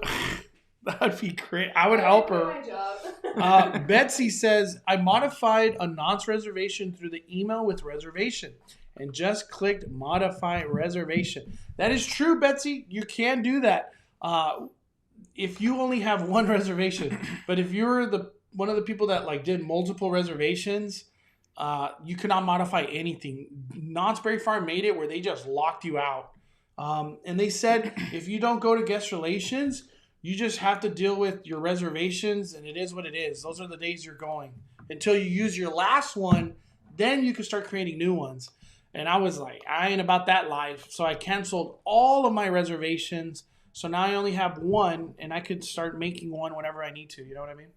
that'd be great. I would help her. Betsy says, I modified a Knott's reservation through the email with reservation and just clicked modify reservation. That is true, Betsy. You can do that. If you only have one reservation, but if you're one of the people that like did multiple reservations, you cannot modify anything. Knott's Berry Farm made it where they just locked you out. And they said, if you don't go to guest relations, you just have to deal with your reservations, and it is what it is. Those are the days you're going. Until you use your last one, then you can start creating new ones. And I was like, I ain't about that life. So I canceled all of my reservations. So now I only have one, and I could start making one whenever I need to. You know what I mean?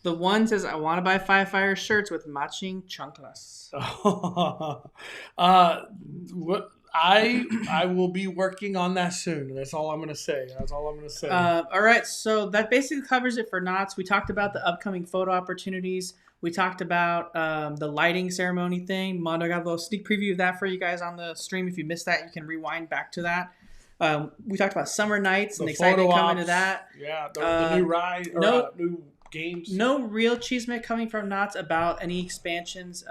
The one says, I want to buy Fire shirts with matching chanclas. I will be working on that soon. That's all I'm going to say. All right. So that basically covers it for Knott's. We talked about the upcoming photo opportunities. We talked about the lighting ceremony thing. Mondo got a little sneak preview of that for you guys on the stream. If you missed that, you can rewind back to that. We talked about summer nights and the excitement coming to that. Yeah, the new ride or new games. No real chisme coming from Knott's about any expansions.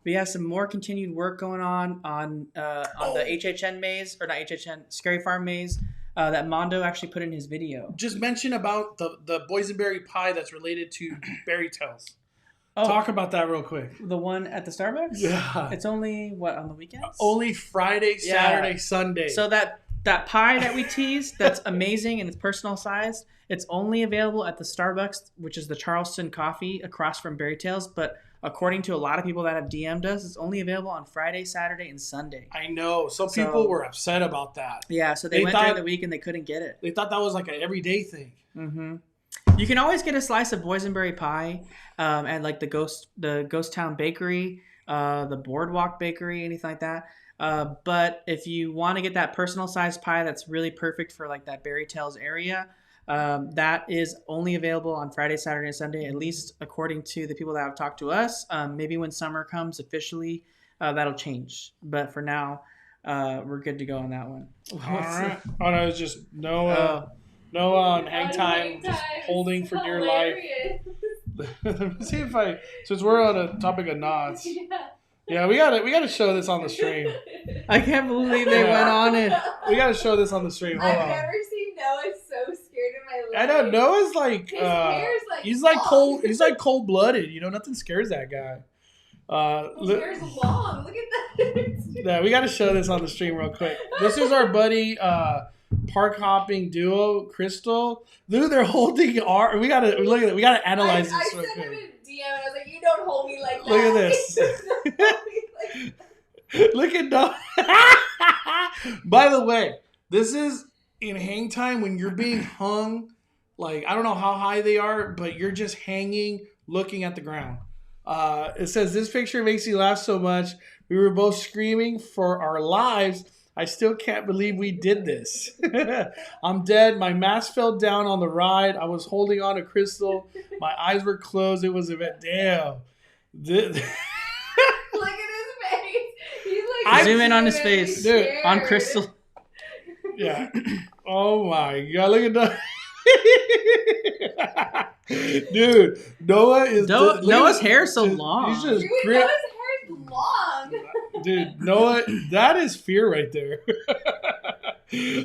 We have some more continued work going on the HHN maze, or not HHN, Scary Farm maze, that Mondo actually put in his video. Just mention about the boysenberry pie that's related to Berry Tales. Oh, talk about that real quick. The one at the Starbucks? Yeah. It's only, on the weekends? Only Friday, Saturday, Sunday. So that pie that we teased, that's amazing and it's personal sized. It's only available at the Starbucks, which is the Charleston Coffee across from Berry Tales. But according to a lot of people that have DM'd us, it's only available on Friday, Saturday, and Sunday. I know. Some people were upset about that. Yeah, so they went during the week and they couldn't get it. They thought that was like an everyday thing. Mm-hmm. You can always get a slice of boysenberry pie at like the Ghost Town Bakery, the Boardwalk Bakery, anything like that. But if you want to get that personal sized pie that's really perfect for like that Berry Tales area, that is only available on Friday, Saturday, and Sunday, at least according to the people that have talked to us. Maybe when summer comes officially, that'll change. But for now, we're good to go on that one. All right. Oh, no, it's just no hang time, just holding for dear life. Let me see if since we're on a topic of Knott's. Yeah, we gotta show this on the stream. I can't believe they went on it. We gotta show this on the stream. Hold on. I've never seen Noah so scared in my life. I know Noah's like His hair's he's like cold blooded. You know, nothing scares that guy. His hair's long. Look at that. Yeah, we got to show this on the stream real quick. This is our buddy park hopping duo, Crystal. Dude, they're holding our. We gotta look at it. We gotta analyze I this real sent him quick. a DM and I was like, "You don't hold me like that." Look at this. You don't hold me like that. Look at Noah. By the way, this is in hang time when you're being hung. Like, I don't know how high they are, but you're just hanging, looking at the ground. It says, this picture makes you laugh so much. We were both screaming for our lives. I still can't believe we did this. I'm dead. My mask fell down on the ride. I was holding on to Crystal. My eyes were closed. It was a bit, damn. Look at his face. He's like, Zoom in on his face. Dude, on Crystal. Yeah. Oh my God. Look at that. Dude, Noah is. Noah's hair is so long. He's just dude, grip. Noah's hair is long. Dude, Noah, that is fear right there.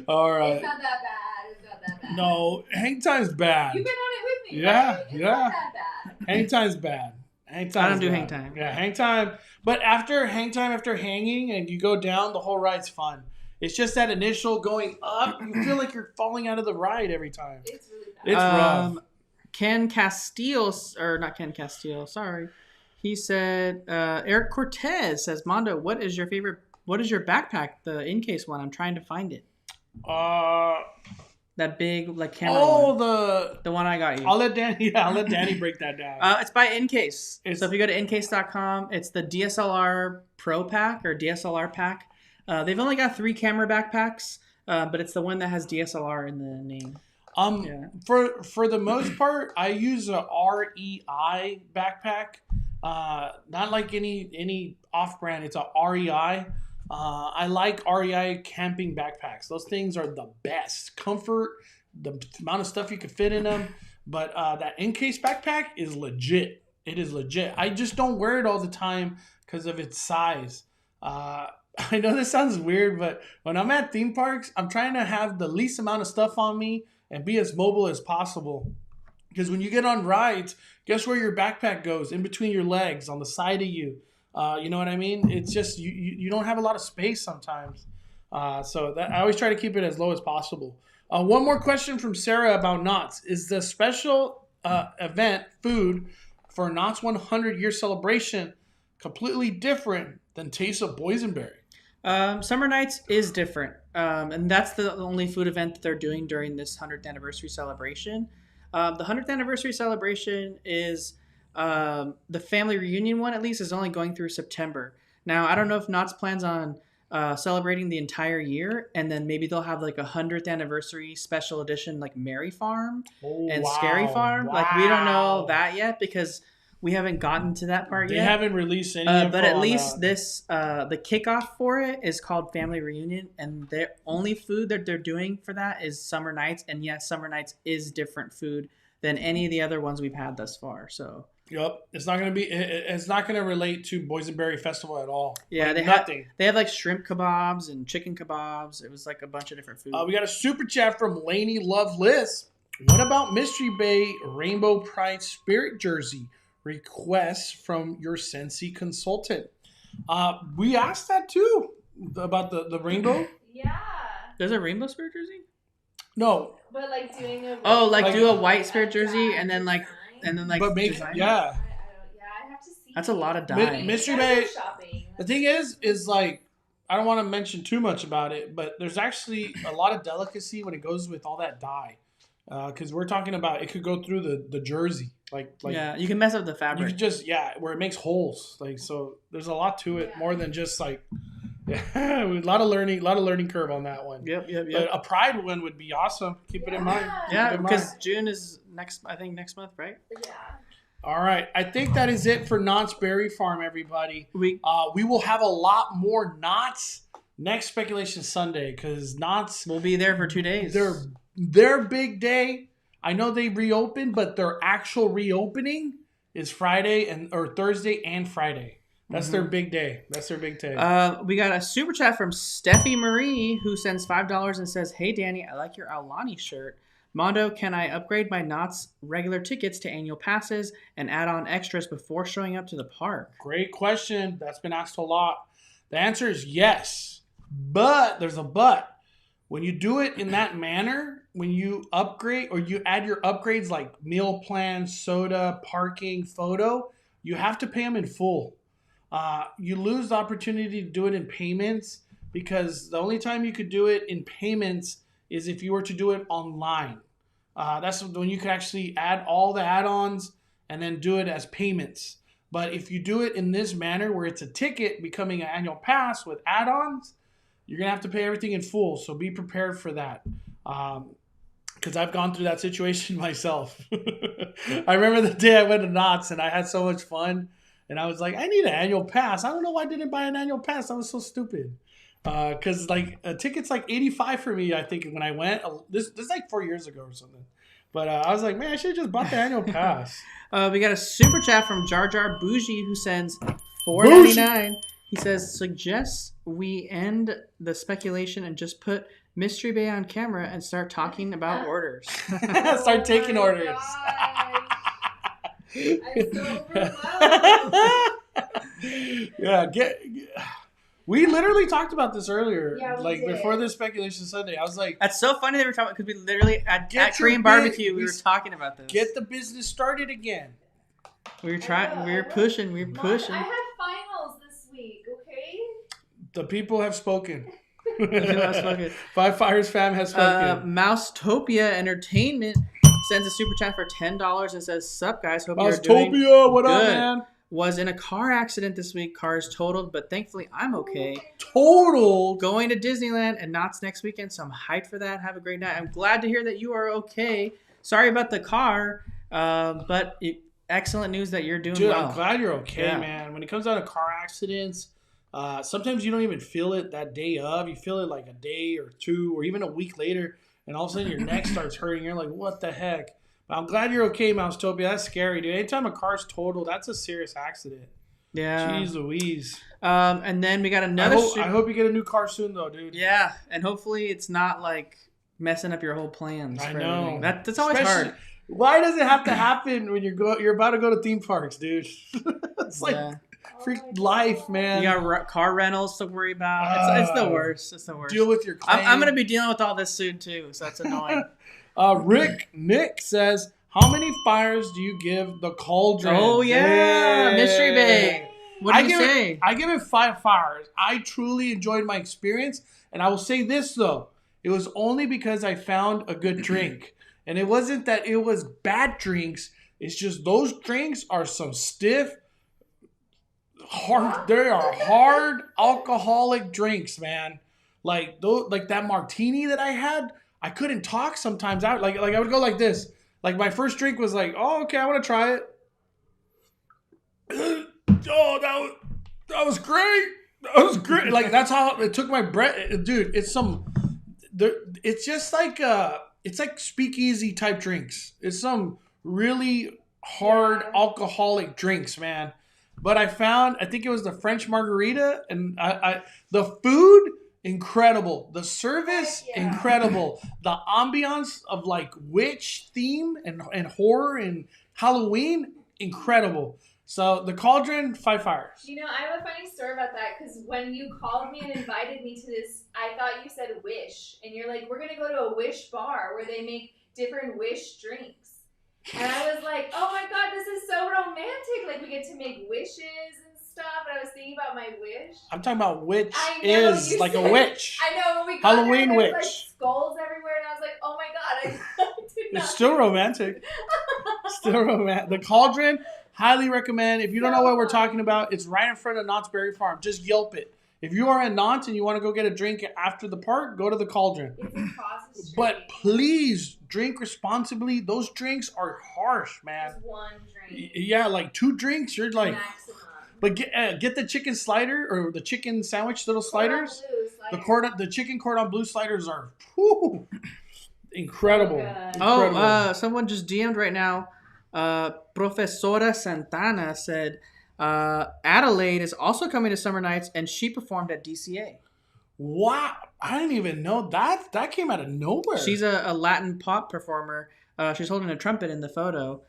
All right. It's not that bad. It's not that bad. No, hang time's bad. You've been on it with me. Yeah, right? It's yeah. not that bad. Hang time's bad. Hang time's I don't do bad. hang time. Yeah, hang time. But after hang time, after hanging and you go down, the whole ride's fun. It's just that initial going up. You feel like you're falling out of the ride every time. It's really bad. It's rough. Ken Castillo, or not Ken Castillo, sorry. He said, Eric Cortez says, Mondo, what is your backpack? The in-case one. I'm trying to find it. That big, like, camera one. The one I got you. I'll let Danny break that down. It's by Incase. So if you go to incase.com, it's the DSLR Pro Pack or DSLR Pack. They've only got 3 camera backpacks, but it's the one that has DSLR in the name. For the most part, I use a REI backpack. Not like any off-brand. It's a REI. I like REI camping backpacks. Those things are the best. Comfort, the amount of stuff you can fit in them. But that Incase backpack is legit. It is legit. I just don't wear it all the time because of its size. I know this sounds weird, but when I'm at theme parks, I'm trying to have the least amount of stuff on me and be as mobile as possible. Because when you get on rides, guess where your backpack goes? In between your legs, on the side of you. You know what I mean? It's just, you don't have a lot of space sometimes. So I always try to keep it as low as possible. One more question from Sarah about Knott's. Is the special event food for Knott's 100-year celebration completely different than Taste of Boysenberry? Summer Nights is different. And that's the only food event that they're doing during this 100th anniversary celebration. The 100th anniversary celebration is the family reunion one, at least, is only going through September. Now, I don't know if Knott's plans on celebrating the entire year, and then maybe they'll have like a 100th anniversary special edition like Merry Farm and Scary Farm. Wow. Like, we don't know that yet because we haven't gotten to that part yet. They haven't released any info but at on least that. this the kickoff for it is called Family Reunion, and their only food that they're doing for that is Summer Nights. And yes, Summer Nights is different food than any of the other ones we've had thus far. So yep, it's not gonna relate to Boysenberry Festival at all. yeah, like, they have like shrimp kebabs and chicken kebabs. It was like a bunch of different food. We got a super chat from Lainey Love Liz. What about Mystery Bay Rainbow Pride Spirit jersey requests from your Sensi consultant? We asked that too about the rainbow. Yeah. There's a Rainbow Spirit jersey? No. But like doing a do a white Spirit jersey and then like but make design it? yeah. I have to see. That's a lot of dye. Mystery Bay. The thing is like, I don't want to mention too much about it, but there's actually a lot of delicacy when it goes with all that dye. Because we're talking about it could go through the jersey, like yeah, you can mess up the you fabric. could just where it makes holes, like, so there's a lot to it more than just like a lot of learning curve on that one. Yep. But a Pride one would be awesome. Keep it in mind. Yeah, because June is next month, right? Yeah. All right, I think that is it for Knott's Berry Farm, everybody. We will have a lot more Knott's next Speculation Sunday because Knott's will be there for 2 days. Their big day. I know they reopened, but their actual reopening is Friday or Thursday and Friday. That's their big day. That's their big day. We got a super chat from Steffi Marie who sends $5 and says, "Hey Danny, I like your Aulani shirt. Mondo, can I upgrade my Knott's regular tickets to annual passes and add on extras before showing up to the park? Great question. That's been asked a lot. The answer is yes. But there's a but. When you do it in that manner, when you upgrade or you add your upgrades like meal plan, soda, parking, photo, you have to pay them in full. You lose the opportunity to do it in payments because the only time you could do it in payments is if you were to do it online. That's when you could actually add all the add-ons and then do it as payments. But if you do it in this manner where it's a ticket becoming an annual pass with add-ons, you're going to have to pay everything in full. So be prepared for that. Because I've gone through that situation myself. I remember the day I went to Knott's and I had so much fun. And I was like, I need an annual pass. I don't know why I didn't buy an annual pass. That was so stupid. Because like a ticket's like $85 for me, I think, when I went. This is like 4 years ago or something. But I was like, man, I should have just bought the annual pass. We got a super chat from Jar Jar Bougie who sends $4.99. He says, suggest we end the speculation and just put Mystery Bay on camera and start talking about orders. Start taking orders. I'm so overwhelmed. Yeah, we literally talked about this earlier. Yeah, we like did. Before this speculation Sunday. I was like, That's so funny they were talking about because we literally at Get your Korean big- barbecue we we were talking about this. get the business started again. We were trying. We were pushing. We were Mom, pushing. I have finals this week, okay? The people have spoken. people have spoken. Five Fires fam has spoken. Mousetopia Entertainment sends a super chat for $10 and says, "Sup guys, hope you're doing Moustopia, what up, good. man? Was in a car accident this week. Car is totaled, but thankfully I'm okay. Total. Going to Disneyland and Knott's next weekend, so I'm hyped for that. Have a great night. I'm glad to hear that you are okay. Sorry about the car, but excellent news that you're doing Dude, well. I'm glad you're okay, Yeah. man. When it comes down to car accidents, sometimes you don't even feel it that day of. You feel it like a day or two or even a week later, and all of a sudden your neck starts hurting. You're like, what the heck? But I'm glad you're okay, Mousetopia. That's scary, dude. Anytime a car's totaled, that's a serious accident. Yeah. Jeez Louise. And then we got another. I hope you get a new car soon, though, dude. Yeah, and hopefully it's not like messing up your whole plans. I for know. everything. That's always Especially- hard. Why does it have to happen when you're about to go to theme parks, dude? It's like Yeah. freak life, man. You got car rentals to worry about. It's the worst. It's the worst. Deal with your claim. I'm going to be dealing with all this soon too, so that's annoying. Nick says, how many fires do you give the cauldron? Oh yeah, Yay. Mystery Bay. What did you say? I give it 5 fires. I truly enjoyed my experience, and I will say this though, it was only because I found a good drink, and it wasn't that it was bad drinks. It's just those drinks are some stiff, hard. They are hard alcoholic drinks, man. Like those, like that martini that I had. I couldn't talk sometimes. I would go like this. Like my first drink was like, oh, okay, I want to try it. Oh, that was great. That was great. Like that's how it took my breath, dude. It's just like it's like speakeasy type drinks. It's some really hard alcoholic drinks, man. But I think it was the French margarita, and the food. Incredible. The service, incredible. The ambiance of like witch theme and horror and Halloween, incredible. So the cauldron, 5 fires. You know, I have a funny story about that because when you called me and invited me to this, I thought you said Wish. And you're like, we're going to go to a Wish bar where they make different Wish drinks. And I was like, oh my God, this is so romantic. Like we get to make wishes and stuff. And I was thinking about my wish. I'm talking about witch I know, is you like said- a witch. I know, when we got Halloween there, witch. like skulls everywhere. And I was like, oh my God, I did not. It's still romantic. Still romantic. The cauldron, highly recommend. If you don't know what we're talking about, it's right in front of Knott's Berry Farm. Just Yelp it. If you are in Knott and you want to go get a drink after the park, go to the cauldron. It's across the street. But please drink responsibly. Those drinks are harsh, man. Just one drink. Yeah, like 2 drinks, you're like. Maximum. But get the chicken slider or the chicken sandwich little sliders. The chicken cordon bleu sliders are incredible. Oh, Someone just DM'd right now. Profesora Santana said Adelaide is also coming to Summer Nights, and she performed at DCA. Wow. I didn't even know that. That came out of nowhere. She's a Latin pop performer. She's holding a trumpet in the photo.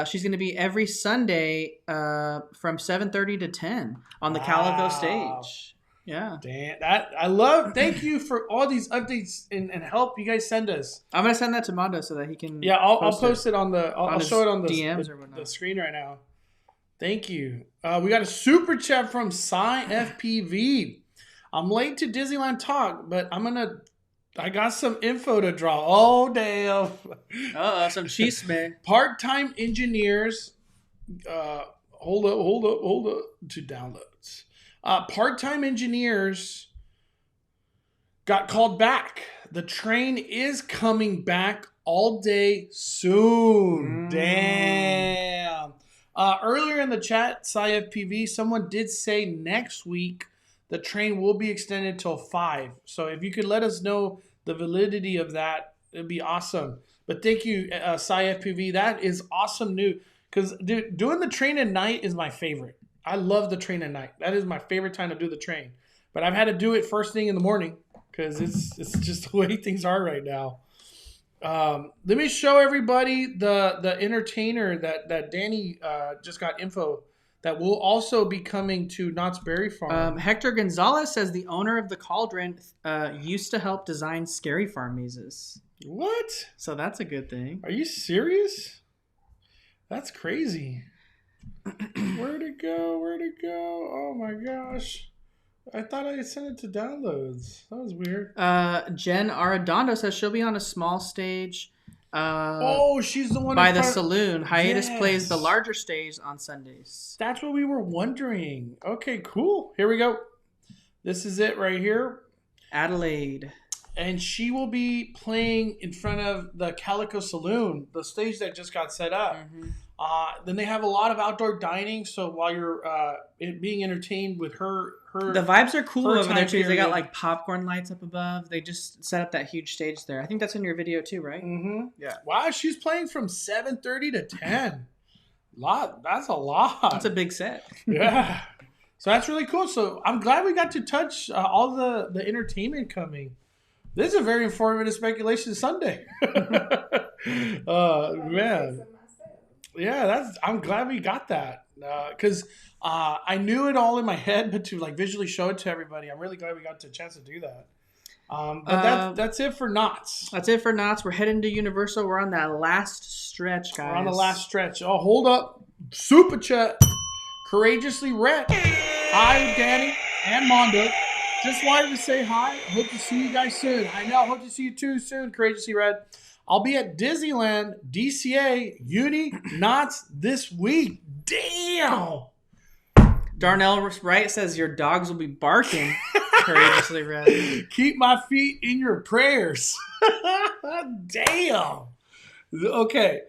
She's going to be every Sunday from 7:30 to 10 on the Calico stage. Yeah. Damn, that I love. Thank you for all these updates and help you guys send us. I'm going to send that to Mondo so that he can. Yeah, I'll post it on the. I'll show it on the DMs or whatnot. the screen right now. Thank you. We got a super chat from Cy FPV. I'm late to Disneyland talk, but I got some info to draw. Oh, damn. Some chisme. Part-time engineers. Hold up. To downloads. Part-time engineers got called back. The train is coming back all day soon. Damn. Earlier in the chat, SciFPV, someone did say next week the train will be extended till 5. So if you could let us know the validity of that, it'd be awesome. But thank you, SciFPV. That is awesome news. Because doing the train at night is my favorite. I love the train at night. That is my favorite time to do the train. But I've had to do it first thing in the morning because it's just the way things are right now. Let me show everybody the entertainer that Danny just got info that will also be coming to Knott's Berry Farm. Hector Gonzalez says the owner of the Cauldron used to help design Scary Farm mazes. What? So that's a good thing. Are you serious? That's crazy. Where'd it go? Oh my gosh. I thought I sent it to downloads. That was weird. Jen Arredondo says she'll be on a small stage. She's the one by the saloon. Hiatus Yes. plays the larger stage on Sundays. That's what we were wondering. Okay, cool. Here we go. This is it right here. Adelaide. And she will be playing in front of the Calico Saloon, the stage that just got set up. Mm-hmm. Then they have a lot of outdoor dining. So while you're being entertained with her the vibes are cool her over there time too. They got period. like popcorn lights up above. They just set up that huge stage there. I think that's in your video too, right? Mm-hmm. Yeah. Wow, she's playing from 7:30 to 10. That's a lot. That's a big set. Yeah. So that's really cool. So I'm glad we got to touch all the entertainment coming. This is a very informative Speculation Sunday. Man. Yeah, I'm glad we got that. Because I knew it all in my head, but to like visually show it to everybody, I'm really glad we got the chance to do that. But that's it for Knott's. That's it for Knott's. We're heading to Universal. We're on that last stretch, guys. We're on the last stretch. Oh, hold up. Super chat. Courageously Red. Hi, Danny and Mondo. Just wanted to say hi. Hope to see you guys soon. I know. Hope to see you too soon, Courageously Red. I'll be at Disneyland, DCA, Uni, Knott's this week. Damn. Darnell Wright says your dogs will be barking. Courageously Red. Keep my feet in your prayers. Damn. Okay.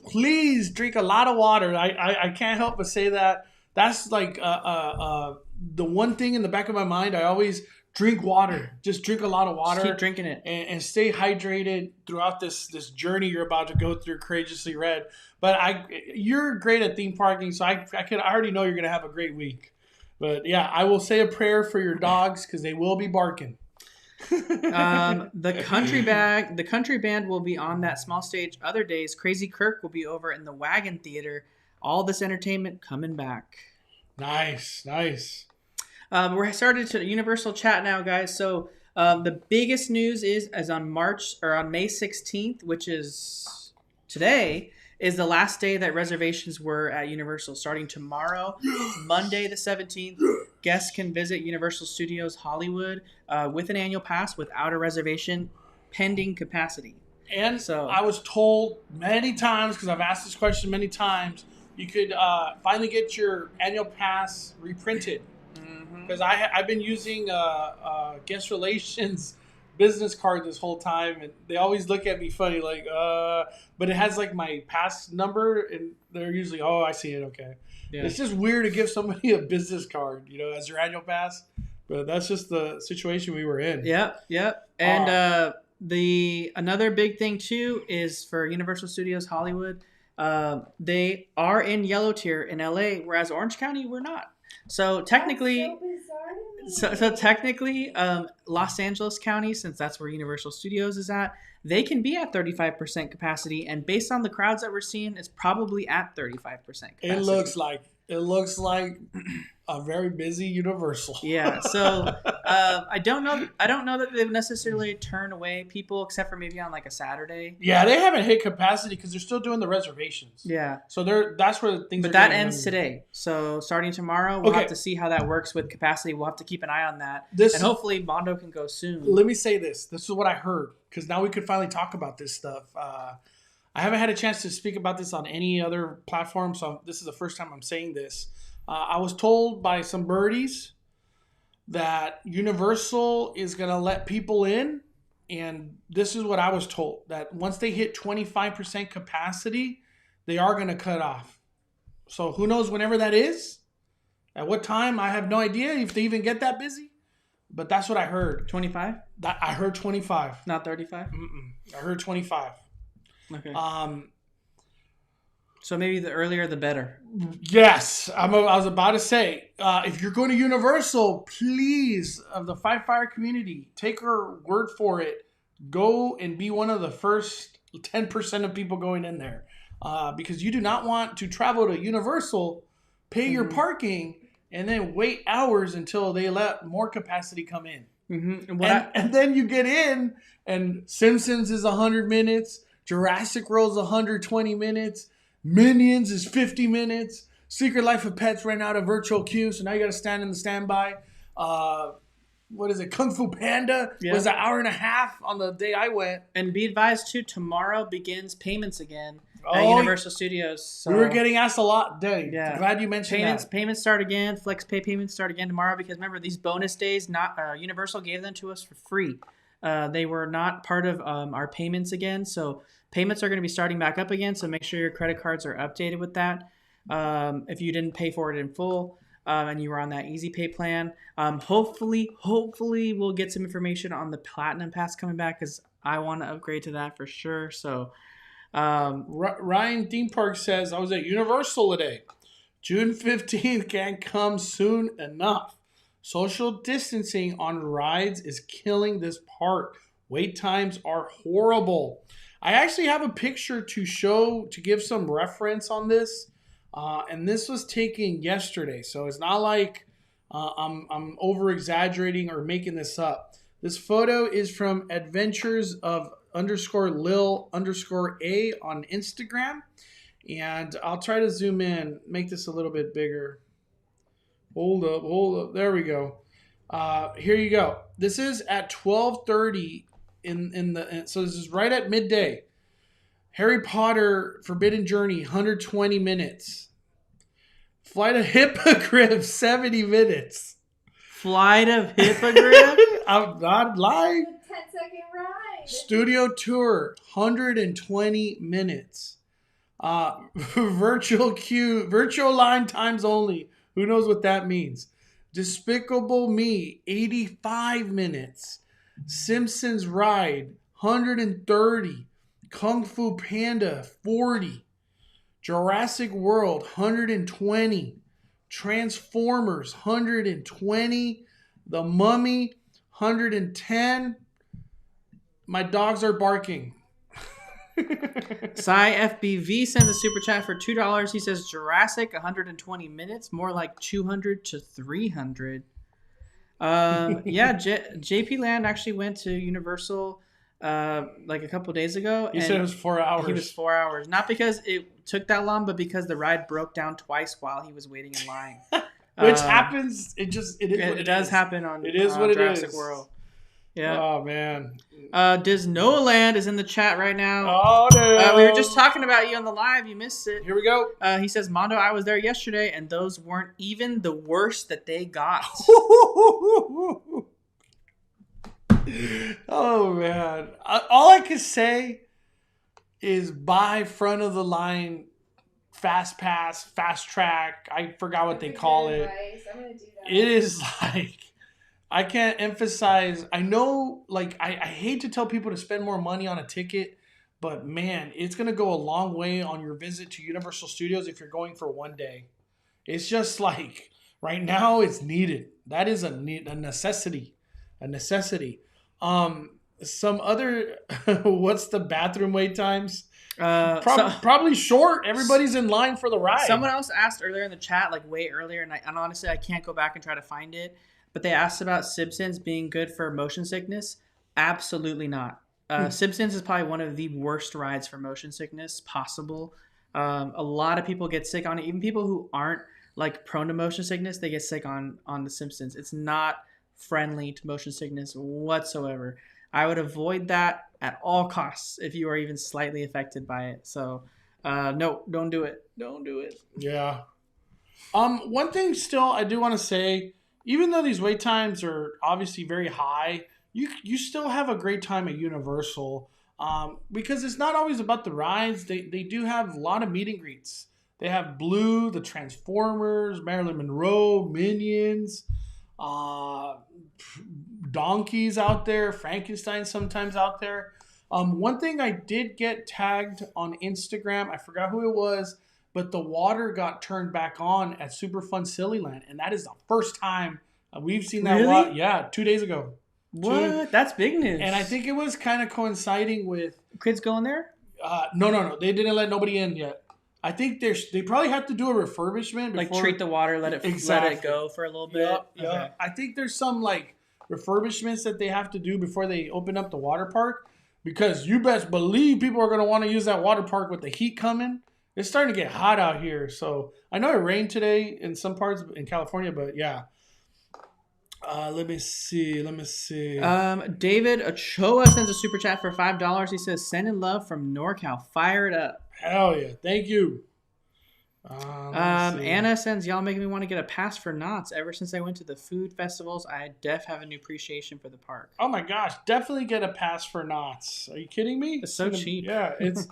Please drink a lot of water. I can't help but say that. That's like the one thing in the back of my mind. I always drink water. Just drink a lot of water. Just keep drinking it. And stay hydrated throughout this journey you're about to go through, Courageously Red. But you're great at theme parking, so I already know you're going to have a great week. But yeah, I will say a prayer for your dogs because they will be barking. The country band will be on that small stage other days. Crazy Kirk will be over in the Wagon Theater. All this entertainment coming back. Nice. We're started to Universal chat now, guys. So the biggest news is on May 16th, which is today, is the last day that reservations were at Universal. Starting tomorrow, Monday the 17th, guests can visit Universal Studios Hollywood with an annual pass without a reservation, pending capacity. And so I was told many times, because I've asked this question many times, you could finally get your annual pass reprinted. Because I've been using guest relations business card this whole time, and they always look at me funny, like, but it has like my pass number, and they're usually, oh, I see it, okay. Yeah. It's just weird to give somebody a business card, as your annual pass, but that's just the situation we were in. Yep. And another big thing too is for Universal Studios Hollywood, they are in yellow tier in LA, whereas Orange County we're not. So technically, That's so bizarre to me. so technically, Los Angeles County, since that's where Universal Studios is at, they can be at 35% capacity, and based on the crowds that we're seeing, it's probably at 35% capacity. It looks like a very busy Universal. Yeah. So I don't know that they've necessarily turned away people, except for maybe on like a Saturday. Yeah, they haven't hit capacity because they're still doing the reservations. Yeah. So that's where things. But are that getting ends done. today. So starting tomorrow, we'll Okay. have to see how that works with capacity. We'll have to keep an eye on that. This- and hopefully Mondo can go soon. Let me say this. This is what I heard, because now we could finally talk about this stuff. I haven't had a chance to speak about this on any other platform, so this is the first time I'm saying this. I was told by some birdies that Universal is going to let people in, and this is what I was told, that once they hit 25% capacity, they are going to cut off. So who knows whenever that is? At what time? I have no idea if they even get that busy. But that's what I heard. 25? I heard 25. Not 35? I heard 25. Okay. Um, So maybe the earlier the better. yes, I was about to say, if you're going to Universal, please, of the Five Fire community, take her word for it. Go and be one of the first 10% of people going in there. Because you do not want to travel to Universal, pay your parking, and then wait hours until they let more capacity come in. Mm-hmm. And then you get in, and Simpsons is 100 minutes, Jurassic World is 120 minutes, Minions is 50 minutes, Secret Life of Pets ran out of virtual queue, so now you got to stand in the standby. What is it? Kung Fu Panda was an hour and a half on the day I went. And be advised too, tomorrow begins payments again at Oh, Universal Studios. So we were getting asked a lot, Daddy. Yeah. Glad you mentioned that. Payments start again. Flex pay payments start again tomorrow, because remember, these bonus days, not Universal gave them to us for free. They were not part of our payments again, so payments are going to be starting back up again. So make sure your credit cards are updated with that. If you didn't pay for it in full and you were on that Easy Pay plan, hopefully we'll get some information on the Platinum Pass coming back, because I want to upgrade to that for sure. So. Ryan Theme Park says, I was at Universal today. June 15th can't come soon enough. Social distancing on rides is killing this park. Wait times are horrible. I actually have a picture to give some reference on this. And this was taken yesterday. So it's not like I'm over exaggerating or making this up. This photo is from Adventures of _Lil_A on Instagram. And I'll try to zoom in, make this a little bit bigger. Hold up. There we go. Here you go. This is at 12:30 so this is right at midday. Harry Potter Forbidden Journey, 120 minutes. Flight of Hippogriff, 70 minutes. Flight of Hippogriff? I'm not lying. 10-second ride. Studio Tour, 120 minutes. Virtual line times only. Who knows what that means? Despicable Me, 85 minutes. Simpsons Ride, 130. Kung Fu Panda, 40. Jurassic World, 120. Transformers, 120. The Mummy, 110. My dogs are barking. Cy FBV sends a super chat for $2. He says Jurassic 120 minutes, more like 200 to 300. JP Land actually went to Universal like a couple days ago. He said it was 4 hours. He was 4 hours, not because it took that long, but because the ride broke down twice while he was waiting in line. Which happens. It does happen on. It is what it Jurassic is. World. Yeah. Oh man. Disnoland is in the chat right now. Oh no. We were just talking about you on the live. You missed it. Here we go. He says, Mondo, I was there yesterday, and those weren't even the worst that they got. Oh man. All I can say is buy front of the line fast pass, fast track. I forgot what they call it. I'm gonna do that. It is like, I can't emphasize. I know, like, I hate to tell people to spend more money on a ticket, but man, it's going to go a long way on your visit to Universal Studios if you're going for one day. It's just like, Right now, it's needed. That is a necessity. A necessity. Some other, what's the bathroom wait times? Probably short. Everybody's in line for the ride. Someone else asked earlier in the chat, like way earlier, and honestly, I can't go back and try to find it, but they asked about Simpsons being good for motion sickness. Absolutely not. Simpsons is probably one of the worst rides for motion sickness possible. A lot of people get sick on it. Even people who aren't like prone to motion sickness, they get sick on the Simpsons. It's not friendly to motion sickness whatsoever. I would avoid that at all costs if you are even slightly affected by it. So, no, don't do it. Don't do it. Yeah. One thing still I do want to say, even though these wait times are obviously very high, you still have a great time at Universal because it's not always about the rides. They do have a lot of meet and greets. They have Blue, the Transformers, Marilyn Monroe, Minions, donkeys out there, Frankenstein sometimes out there. One thing I did get tagged on Instagram, I forgot who it was, but the water got turned back on at Super Fun Sillyland, and that is the first time we've seen that. Really? Yeah, 2 days ago. What? That's big news. And I think it was kind of coinciding with kids going there. No. They didn't let nobody in yet. I think they probably have to do a refurbishment before, like treat the water, let it go for a little bit. Yep. Okay. I think there's some like refurbishments that they have to do before they open up the water park, because you best believe people are going to want to use that water park with the heat coming. It's starting to get hot out here. So I know it rained today in some parts in California, but yeah. Let me see. David Ochoa sends a super chat for $5. He says, "Sending love from NorCal. Fire it up." Hell yeah! Thank you. Anna sends, "Y'all making me want to get a pass for Knott's. Ever since I went to the food festivals, I have a new appreciation for the park." Oh my gosh! Definitely get a pass for Knott's. Are you kidding me? It's so cheap. Yeah, it's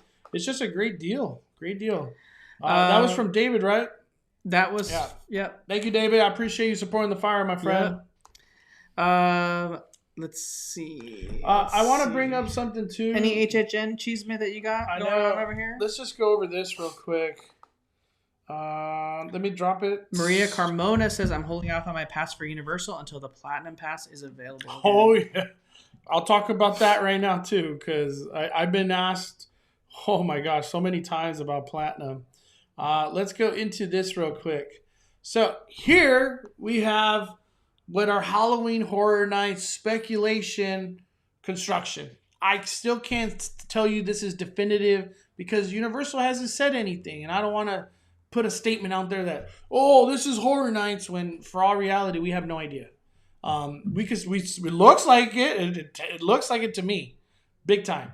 just a great deal. Great deal. That was from David, right? That was. Yeah. Yep. Thank you, David. I appreciate you supporting the fire, my friend. Yep. Let's see. I want to bring up something too. Any HHN cheeseman that you got going on over here? Let's just go over this real quick. Let me drop it. Maria Carmona says, "I'm holding off on my pass for Universal until the Platinum Pass is available again." Oh yeah, I'll talk about that right now too, because I've been asked, oh my gosh, so many times about Platinum. Let's go into this real quick. So here we have what our Halloween Horror Nights speculation construction. I still can't tell you this is definitive because Universal hasn't said anything, and I don't want to put a statement out there that, oh, this is Horror Nights, when for all reality we have no idea. It looks like it. It looks like it to me, big time.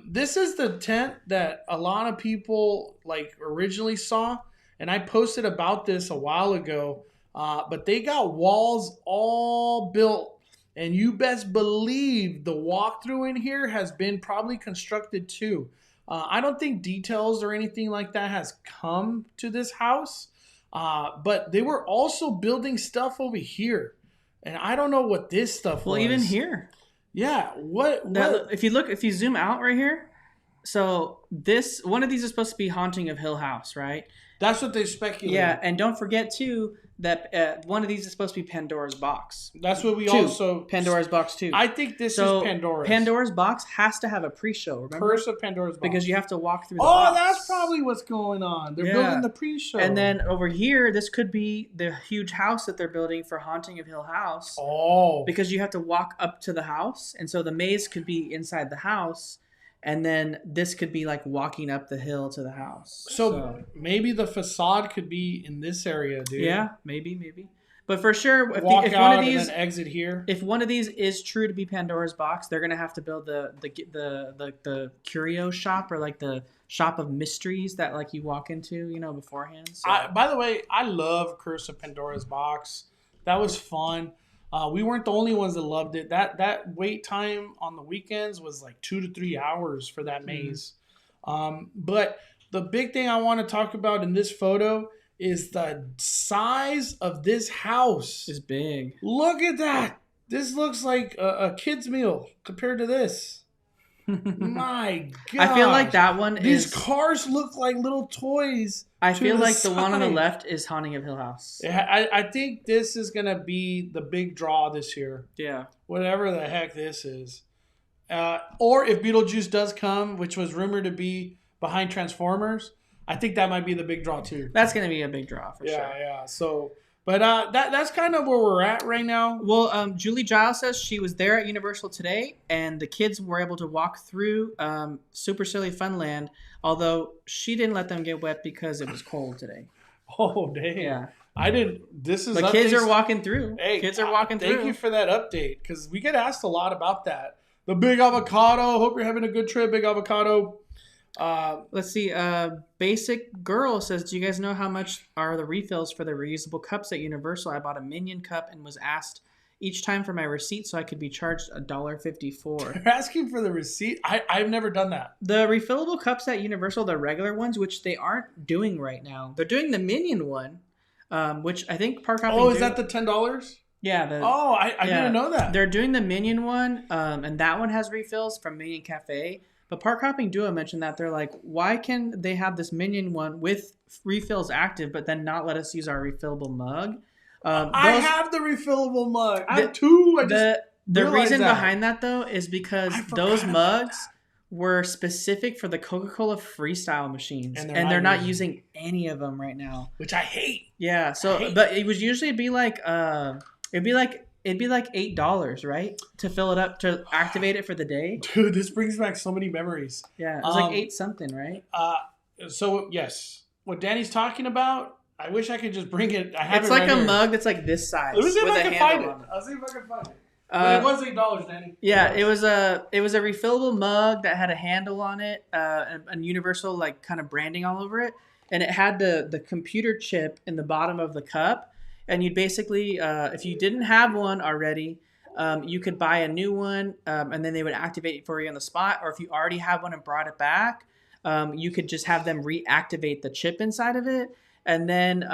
This is the tent that a lot of people like originally saw, and I posted about this a while ago. But they got walls all built, and you best believe the walkthrough in here has been probably constructed too. I don't think details or anything like that has come to this house, but they were also building stuff over here, and I don't know what this stuff was. Well, even here. Yeah, what? Now, if you zoom out right here, so one of these is supposed to be Haunting of Hill House, right? That's what they speculate. Yeah, and don't forget too that one of these is supposed to be Pandora's Box. That's what we also Pandora's Box too. I think this is Pandora's. Pandora's Box has to have a pre-show. Remember? Curse of Pandora's Box, because you have to walk through the box. That's probably what's going on. They're building the pre-show, and then over here, this could be the huge house that they're building for Haunting of Hill House. Oh, because you have to walk up to the house, and so the maze could be inside the house. And then this could be like walking up the hill to the house. So maybe the facade could be in this area, dude. Yeah, maybe. But for sure, if one of these and then exit here. If one of these is true to be Pandora's Box, they're gonna have to build the curio shop, or like the shop of mysteries that like you walk into, beforehand. So. By the way, I love Curse of Pandora's Box. That was fun. We weren't the only ones that loved it. That wait time on the weekends was like 2 to 3 hours for that maze. But the big thing I want to talk about in this photo is the size of this house. It's big. Look at that. This looks like a kid's meal compared to this. My God. I feel like that one These is. cars look like little toys. I to feel the like the one on the side. left is Haunting of Hill House. Yeah, I think this is going to be the big draw this year. Yeah. Whatever the heck this is. Or if Beetlejuice does come, which was rumored to be behind Transformers, I think that might be the big draw too. That's going to be a big draw for sure. Yeah. So, but that's kind of where we're at right now. Well, Julie Giles says she was there at Universal today, and the kids were able to walk through Super Silly Funland, although she didn't let them get wet because it was cold today. Oh, dang. Yeah. I didn't. This is. The kids are walking through. Hey, kids are walking through. Thank you for that update because we get asked a lot about that. The Big Avocado. Hope you're having a good trip, Big Avocado. Let's see. Basic Girl says, do you guys know how much are the refills for the reusable cups at Universal? I bought a Minion cup and was asked each time for my receipt so I could be charged $1.54. You're asking for the receipt? I've never done that. The refillable cups at Universal, the regular ones, which they aren't doing right now. They're doing the Minion one, which I think Park Hopping. Oh, is that the $10? Yeah. I didn't know that. They're doing the Minion one, and that one has refills from Minion Cafe. But Park Hopping Duo mentioned that they're like, why can they have this Minion one with refills active, but then not let us use our refillable mug? I have the refillable mug. I have two. The reason behind that, though, is because those mugs were specific for the Coca-Cola Freestyle machines, and they're not using any of them right now, which I hate. Yeah. So, but it would usually be like, it'd be like $8, right, to fill it up to activate it for the day. Dude, this brings back so many memories. Yeah, it was like 8 something, right? So yes, what Danny's talking about. I wish I could just bring it. It's like a mug that's like this size. Let me see if with I a can handle find it. on it. I'll see if I can find it. But it was $8, Danny. Yeah, it was a refillable mug that had a handle on it, and Universal like kind of branding all over it, and it had the computer chip in the bottom of the cup, and you'd basically if you didn't have one already, you could buy a new one, and then they would activate it for you on the spot, or if you already have one and brought it back, you could just have them reactivate the chip inside of it. And then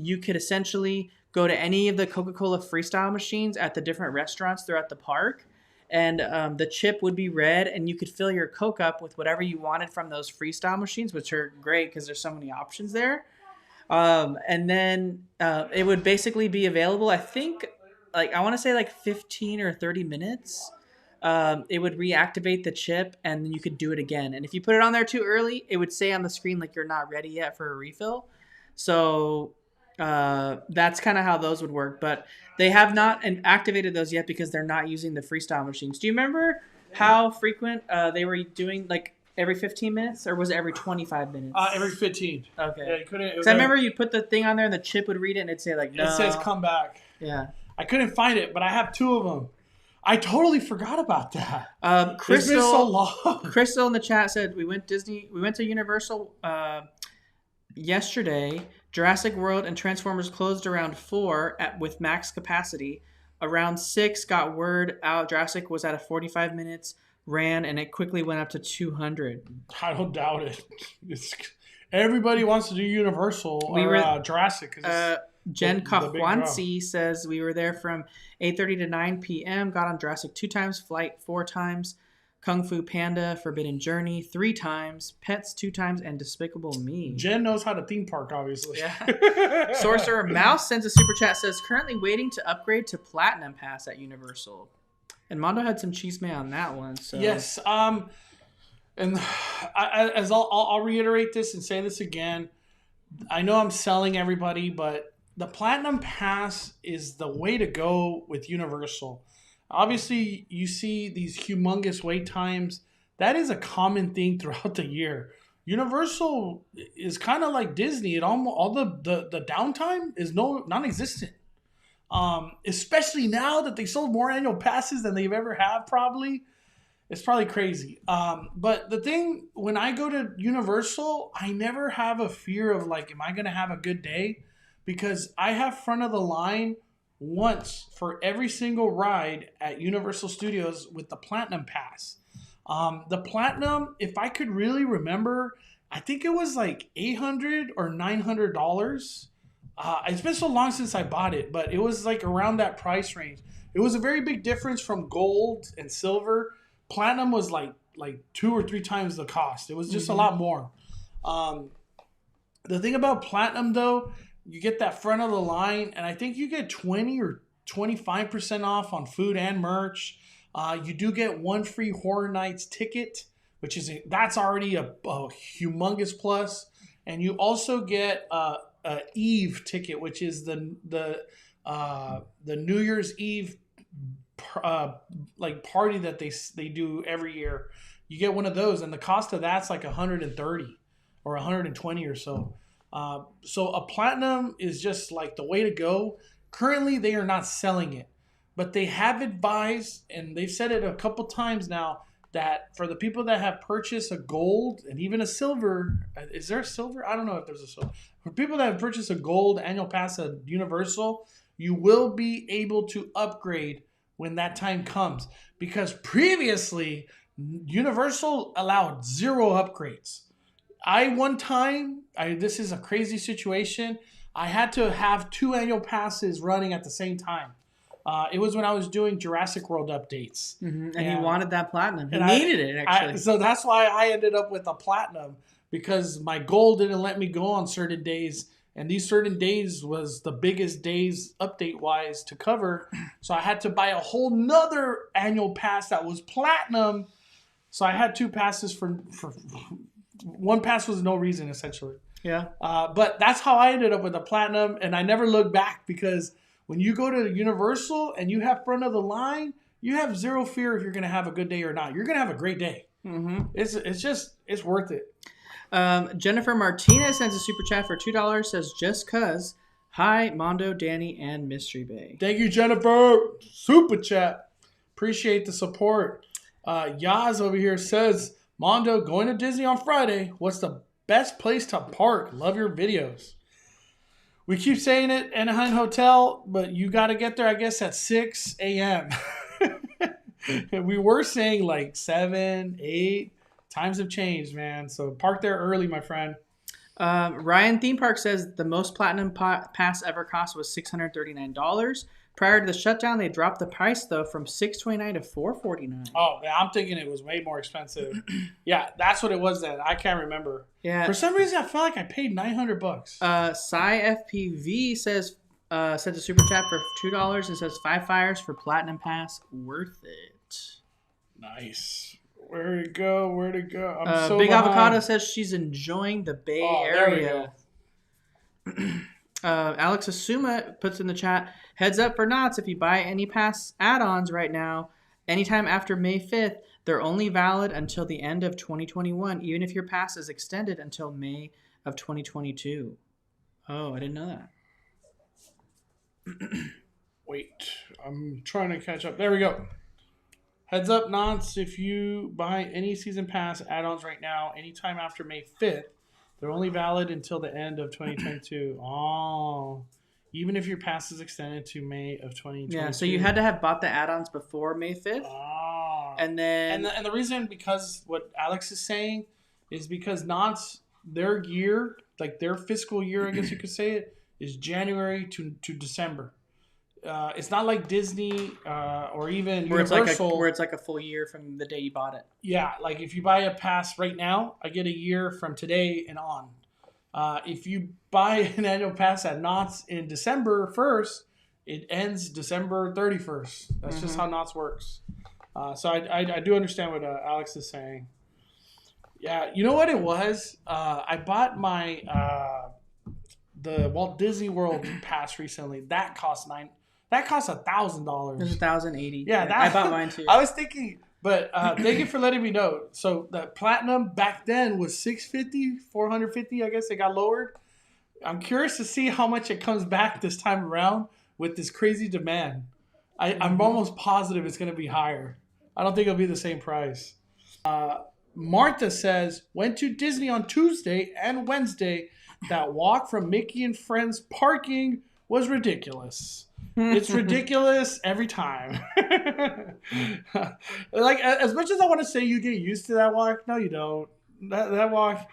you could essentially go to any of the Coca-Cola Freestyle machines at the different restaurants throughout the park. And the chip would be red, and you could fill your Coke up with whatever you wanted from those Freestyle machines, which are great because there's so many options there. And then it would basically be available, I think, I want to say 15 or 30 minutes. It would reactivate the chip, and then you could do it again. And if you put it on there too early, it would say on the screen like you're not ready yet for a refill. So that's kind of how those would work. But they have not activated those yet because they're not using the Freestyle machines. Do you remember how frequent they were doing, every 15 minutes? Or was it every 25 minutes? Every 15. Okay. Yeah, you couldn't. Because I remember you'd put the thing on there and the chip would read it and it'd say, no. It says come back. Yeah. I couldn't find it, but I have 2 of them. I totally forgot about that. Crystal, it's been so long. Crystal in the chat said we went to Universal yesterday. Jurassic World and Transformers closed around 4 with max capacity. Around 6, got word out Jurassic was at a 45 minutes, ran, and it quickly went up to 200. I don't doubt it. Everybody wants to do Universal or Jurassic. Jen Kahwansi says we were there from 8:30 to 9 p.m. Got on Jurassic 2 times, Flight 4 times, Kung Fu Panda, Forbidden Journey 3 times, Pets 2 times, and Despicable Me. Jen knows how to theme park, obviously. Yeah. Sorcerer Mouse sends a super chat, says currently waiting to upgrade to Platinum Pass at Universal. And Mondo had some cheese may on that one. So yes. And I'll reiterate this and say this again. I know I'm selling everybody, but the Platinum Pass is the way to go with Universal. Obviously, you see these humongous wait times. That is a common thing throughout the year. Universal is kind of like Disney. All the downtime is non-existent. Especially now that they sold more annual passes than they've ever have, probably. It's probably crazy. But the thing, when I go to Universal, I never have a fear of am I going to have a good day? Because I have front of the line once for every single ride at Universal Studios with the Platinum Pass. The Platinum, if I could really remember, I think it was $800 or $900. It's been so long since I bought it, but it was around that price range. It was a very big difference from gold and silver. Platinum was like 2 or 3 times the cost. It was just a lot more. The thing about platinum though, you get that front of the line, and I think you get 20 or 25% off on food and merch. You do get 1 free Horror Nights ticket, which is that's already a humongous plus. And you also get a Eve ticket, which is the New Year's Eve like party that they do every year. You get one of those, and the cost of that's like $130 or $120 or so. So a platinum is just like the way to go. Currently, they are not selling it, but they have advised, and they've said it a couple times now, that for the people that have purchased a gold and even a silver, is there a silver? I don't know if there's a silver. For people that have purchased a gold annual pass at Universal, you will be able to upgrade when that time comes. Because previously, Universal allowed 0 upgrades. One time, this is a crazy situation, I had to have 2 annual passes running at the same time. It was when I was doing Jurassic World updates. And he wanted that platinum. He needed it, actually. So that's why I ended up with a platinum, because my gold didn't let me go on certain days. And these certain days was the biggest days update-wise to cover. So I had to buy a whole nother annual pass that was platinum. So I had 2 passes for 1 pass was no reason, essentially. Yeah. But that's how I ended up with a platinum. And I never looked back, because when you go to Universal and you have front of the line, you have 0 fear if you're going to have a good day or not. You're going to have a great day. It's worth it. Jennifer Martinez sends a super chat for $2. Says, just cuz. Hi, Mondo, Danny, and Mystery Bay. Thank you, Jennifer. Super chat. Appreciate the support. Yaz over here says, Mondo, going to Disney on Friday. What's the best place to park? Love your videos. We keep saying it, Anaheim Hotel, but you got to get there, I guess, at 6 a.m. We were saying like 7, 8. Times have changed, man. So park there early, my friend. Ryan Theme Park says the most platinum pass ever cost was $639. Prior to the shutdown, they dropped the price, though, from $629 to $449. Oh, yeah, I'm thinking it was way more expensive. Yeah, that's what it was then. I can't remember. Yeah. For some reason, I felt like I paid $900. Cy FPV says sent a super chat for $2 and says 5 fires for platinum pass. Worth it. Nice. Where to go? I'm so Big behind. Avocado says she's enjoying the Bay Area. Alex Asuma puts in the chat, heads up for Knotts, if you buy any pass add-ons right now, anytime after May 5th, they're only valid until the end of 2021, even if your pass is extended until May of 2022. Oh, I didn't know that. Wait, I'm trying to catch up. There we go. Heads up, Knotts, if you buy any season pass add-ons right now, anytime after May 5th, they're only valid until the end of 2022. Oh, even if your pass is extended to May of 2022. Yeah, so you had to have bought the add-ons before May 5th. Oh. And then... And the reason, because what Alex is saying, is because Knotts, their year, like their fiscal year, I guess you could say it, is January to December. It's not like Disney or even Universal. Where it's like a full year from the day you bought it. Yeah, like if you buy a pass right now, I get a year from today and on. If you buy an annual pass at Knott's in December 1st, it ends December 31st. That's just how Knott's works. So I do understand what Alex is saying. Yeah, you know what it was? I bought my the Walt Disney World pass recently. That cost $1,000. It was $1,080. Yeah, I bought mine too. I was thinking, but thank you for letting me know. So the platinum back then was $650, $450. I guess it got lowered. I'm curious to see how much it comes back this time around with this crazy demand. I'm almost positive it's going to be higher. I don't think it'll be the same price. Martha says, went to Disney on Tuesday and Wednesday. That walk from Mickey and Friends parking was ridiculous. It's ridiculous every time. Like, as much as I want to say you get used to that walk, no, you don't. That walk,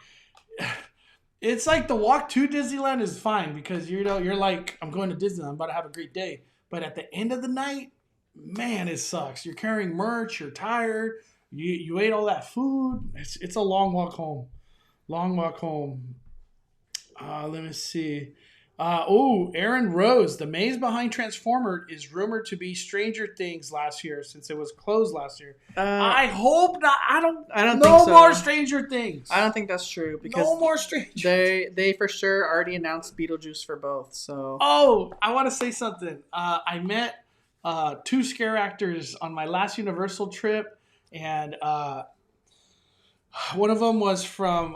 it's like the walk to Disneyland is fine because you're like, I'm going to Disneyland, I'm about to have a great day. But at the end of the night, man, it sucks. You're carrying merch, you're tired. You ate all that food. It's a long walk home. Long walk home. Let me see. Aaron Rose. The maze behind Transformer is rumored to be Stranger Things last year since it was closed last year. I hope not. I don't think no so. more Stranger Things. I don't think that's true because no more Stranger they for sure already announced Beetlejuice for both. So I want to say something. I met 2 scare actors on my last Universal trip, and one of them was from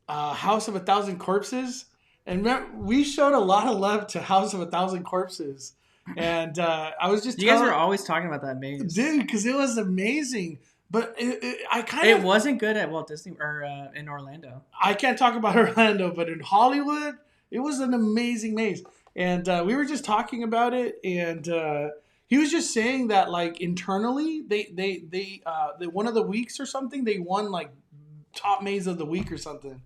House of a Thousand Corpses. And we showed a lot of love to House of a Thousand Corpses. And I was just you guys were always talking about that maze. Dude, because it was amazing. But it wasn't good at Walt Disney or in Orlando. I can't talk about Orlando, but in Hollywood, it was an amazing maze. And we were just talking about it, and he was just saying that like internally, they one of the weeks or something, they won like top maze of the week or something.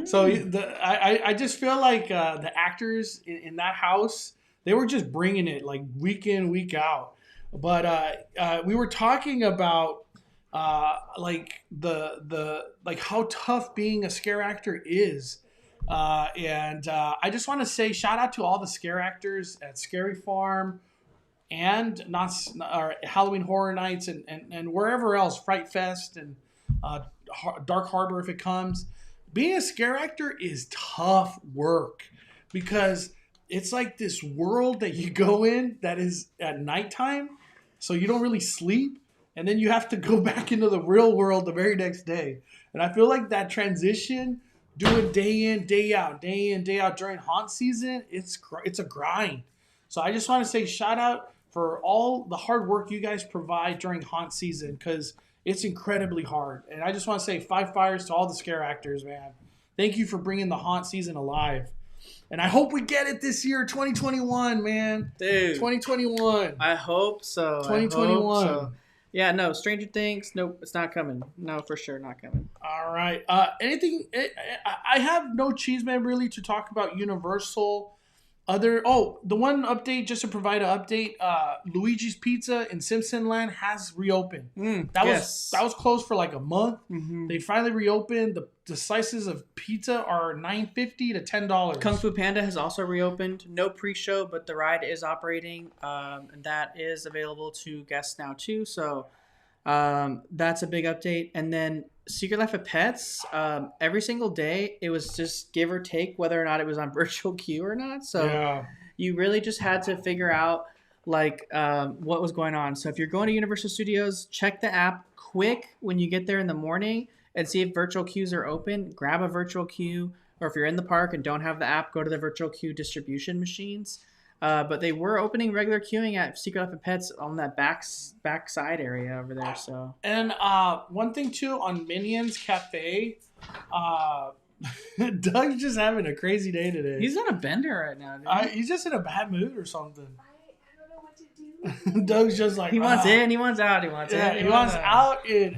So I just feel like the actors in that house, they were just bringing it like week in, week out. But we were talking about like the like how tough being a scare actor is. And I just want to say shout out to all the scare actors at Scary Farm and or Halloween Horror Nights and wherever else, Fright Fest and Dark Harbor if it comes. Being a scare actor is tough work because it's like this world that you go in that is at nighttime, so you don't really sleep, and then you have to go back into the real world the very next day. And I feel like that transition, doing day in, day out during haunt season, it's a grind. So I just want to say shout out for all the hard work you guys provide during haunt season because it's incredibly hard. And I just want to say 5 fires to all the scare actors, man. Thank you for bringing the haunt season alive. And I hope we get it this year, 2021, man. Dude. 2021. I hope so. 2021. So. Yeah, no, Stranger Things, nope, it's not coming. No, for sure, not coming. All right. Anything? I have no cheeseman really to talk about Universal. The one update, just to provide an update, Luigi's Pizza in Simpson Land has reopened. That was closed for like a month. Mm-hmm. They finally reopened. The slices of pizza are $9.50 to $10. Kung Fu Panda has also reopened. No pre-show, but the ride is operating, and that is available to guests now too. So that's a big update. And then Secret Life of Pets, every single day, it was just give or take whether or not it was on virtual queue or not. So you really just had to figure out like what was going on. So if you're going to Universal Studios, check the app quick when you get there in the morning and see if virtual queues are open. Grab a virtual queue, or if you're in the park and don't have the app, go to the virtual queue distribution machines. But they were opening regular queuing at Secret Life of Pets on that back side area over there. So and one thing too on Minions Cafe, Doug's just having a crazy day today. He's on a bender right now. Dude. He's just in a bad mood or something. I don't know what to do. Doug's just like he wants in, he wants out, he wants in. He wants out in.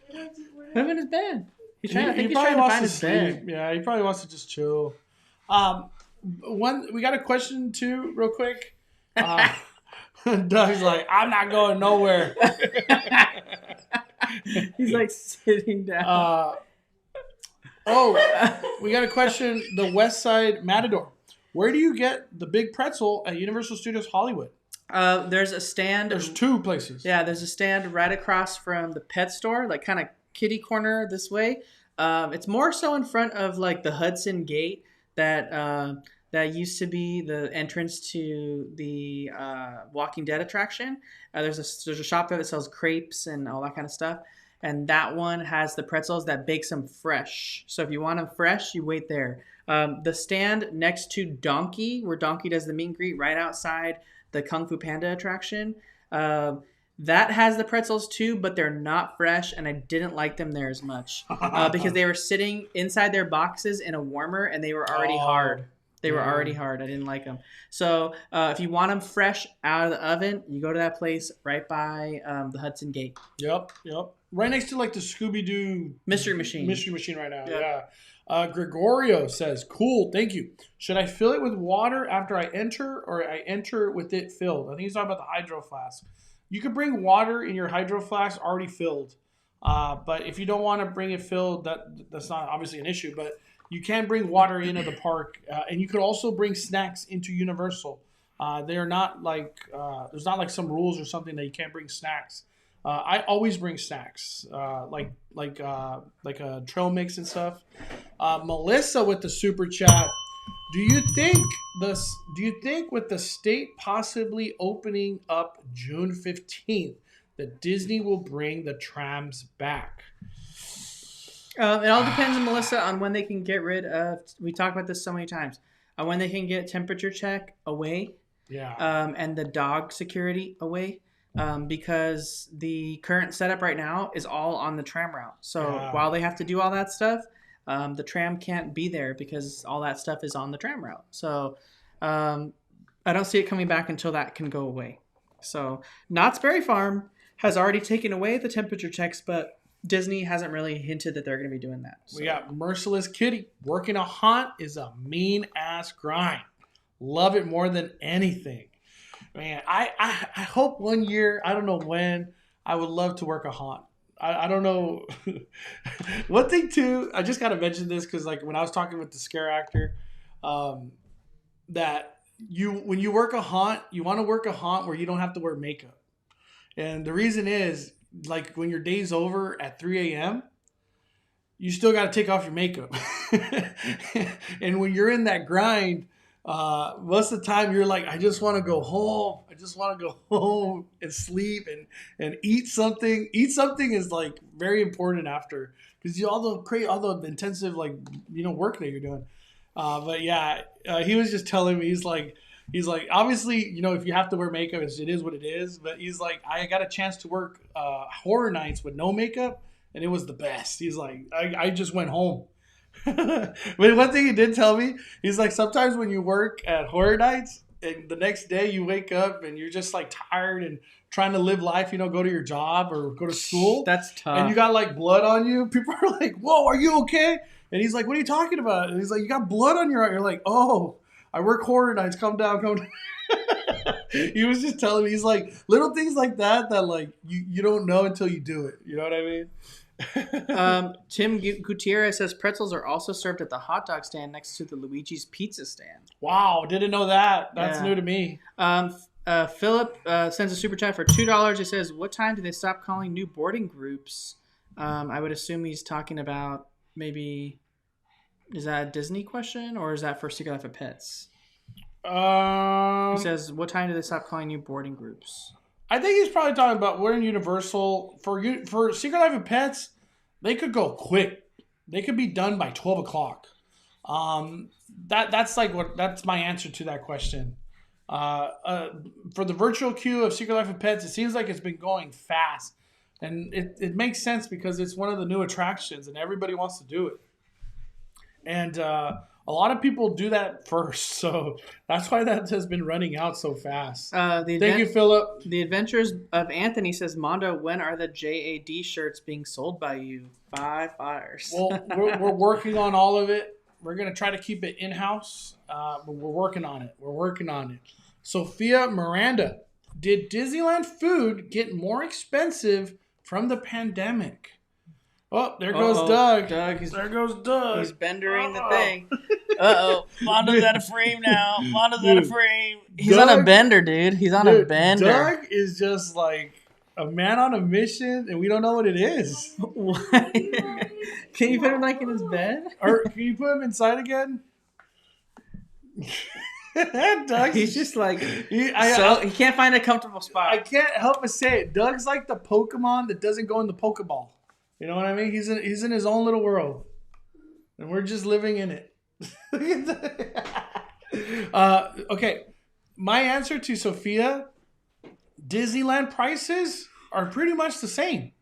Put him in his bed. He's trying to find his bed. Yeah, he probably wants to just chill. We got a question too, real quick. Doug's like, I'm not going nowhere. He's like sitting down. We got a question. The West Side Matador. Where do you get the big pretzel at Universal Studios Hollywood? There's a stand. There's 2 places. Yeah, there's a stand right across from the pet store, like kind of kitty corner this way. It's more so in front of like the Hudson Gate that used to be the entrance to the Walking Dead attraction. There's a shop there that sells crepes and all that kind of stuff. And that one has the pretzels that bakes them fresh. So if you want them fresh, you wait there. The stand next to Donkey, where Donkey does the meet and greet right outside the Kung Fu Panda attraction, that has the pretzels too, but they're not fresh, and I didn't like them there as much because they were sitting inside their boxes in a warmer, and they were already hard. They were already hard. I didn't like them. So if you want them fresh out of the oven, you go to that place right by the Hudson Gate. Yep. Right next to like the Scooby-Doo Mystery Machine right now. Yeah. Gregorio says, cool, thank you. Should I fill it with water after I enter, or I enter with it filled? I think he's talking about the hydro flask. You could bring water in your hydro flask already filled. But if you don't want to bring it filled, that's not obviously an issue. But you can bring water into the park, and you could also bring snacks into Universal. They're not like there's not like some rules or something that you can't bring snacks. I always bring snacks, like a trail mix and stuff. Melissa with the super chat. Do you think with the state possibly opening up June 15th that Disney will bring the trams back? It all depends, Melissa, on when they can get rid of. We talked about this so many times. When they can get temperature check away, and the dog security away, because the current setup right now is all on the tram route. So while they have to do all that stuff, the tram can't be there because all that stuff is on the tram route. So I don't see it coming back until that can go away. So Knott's Berry Farm has already taken away the temperature checks, but Disney hasn't really hinted that they're going to be doing that. So. We got Merciless Kitty. Working a haunt is a mean-ass grind. Love it more than anything. Man, I hope one year, I don't know when, I would love to work a haunt. I don't know. One thing, too, I just got to mention this because, like, when I was talking with the scare actor, that when you work a haunt, you want to work a haunt where you don't have to wear makeup. And the reason is, like, when your day's over at 3 a.m., you still got to take off your makeup. And when you're in that grind, most of the time you're like, I just want to go home. I just want to go home and sleep and eat something. Eat something is like very important after, because all the intensive work that you're doing. But yeah, he was just telling me, he's like, obviously, if you have to wear makeup, it is what it is. But he's like, I got a chance to work horror nights with no makeup, and it was the best. He's like, I just went home. But one thing he did tell me, he's like, sometimes when you work at horror nights and the next day you wake up and you're just like tired and trying to live life, go to your job or go to school. That's tough. And you got like blood on you. People are like, whoa, are you okay? And he's like, what are you talking about? And he's like, you got blood on your eye. You're like, oh, I work horror nights. Calm down. He was just telling me, he's like, little things like that like you don't know until you do it. You know what I mean? Tim Gutierrez says pretzels are also served at the hot dog stand next to the Luigi's Pizza stand. Wow, didn't know that. That's new to me. Philip sends a super chat for $2. He says, what time do they stop calling new boarding groups? I would assume he's talking about maybe, is that a Disney question or is that for Secret Life of Pets? He says, what time do they stop calling new boarding groups? I think he's probably talking about we're in Universal. For Secret Life of Pets, they could go quick. They could be done by 12 o'clock. That's my answer to that question. For the virtual queue of Secret Life of Pets, it seems like it's been going fast. And it makes sense because it's one of the new attractions and everybody wants to do it. And a lot of people do that first, so that's why that has been running out so fast. Thank you, Philip. The Adventures of Anthony says, Mondo, when are the JAD shirts being sold by you? 5 fires. Well, we're working on all of it. We're going to try to keep it in-house, but we're working on it. Sophia Miranda, did Disneyland food get more expensive from the pandemic? Oh, there goes Doug. There goes Doug. He's bendering the thing. Mondo's out of frame now. He's on a bender, dude. He's on a bender. Doug is just like a man on a mission, and we don't know what it is. What? Can you put him in his bed? Or can you put him inside again? Doug, he's just like he can't find a comfortable spot. I can't help but say it. Doug's like the Pokemon that doesn't go in the Pokeball. You know what I mean? He's in his own little world, and we're just living in it. Okay, my answer to Sophia: Disneyland prices are pretty much the same.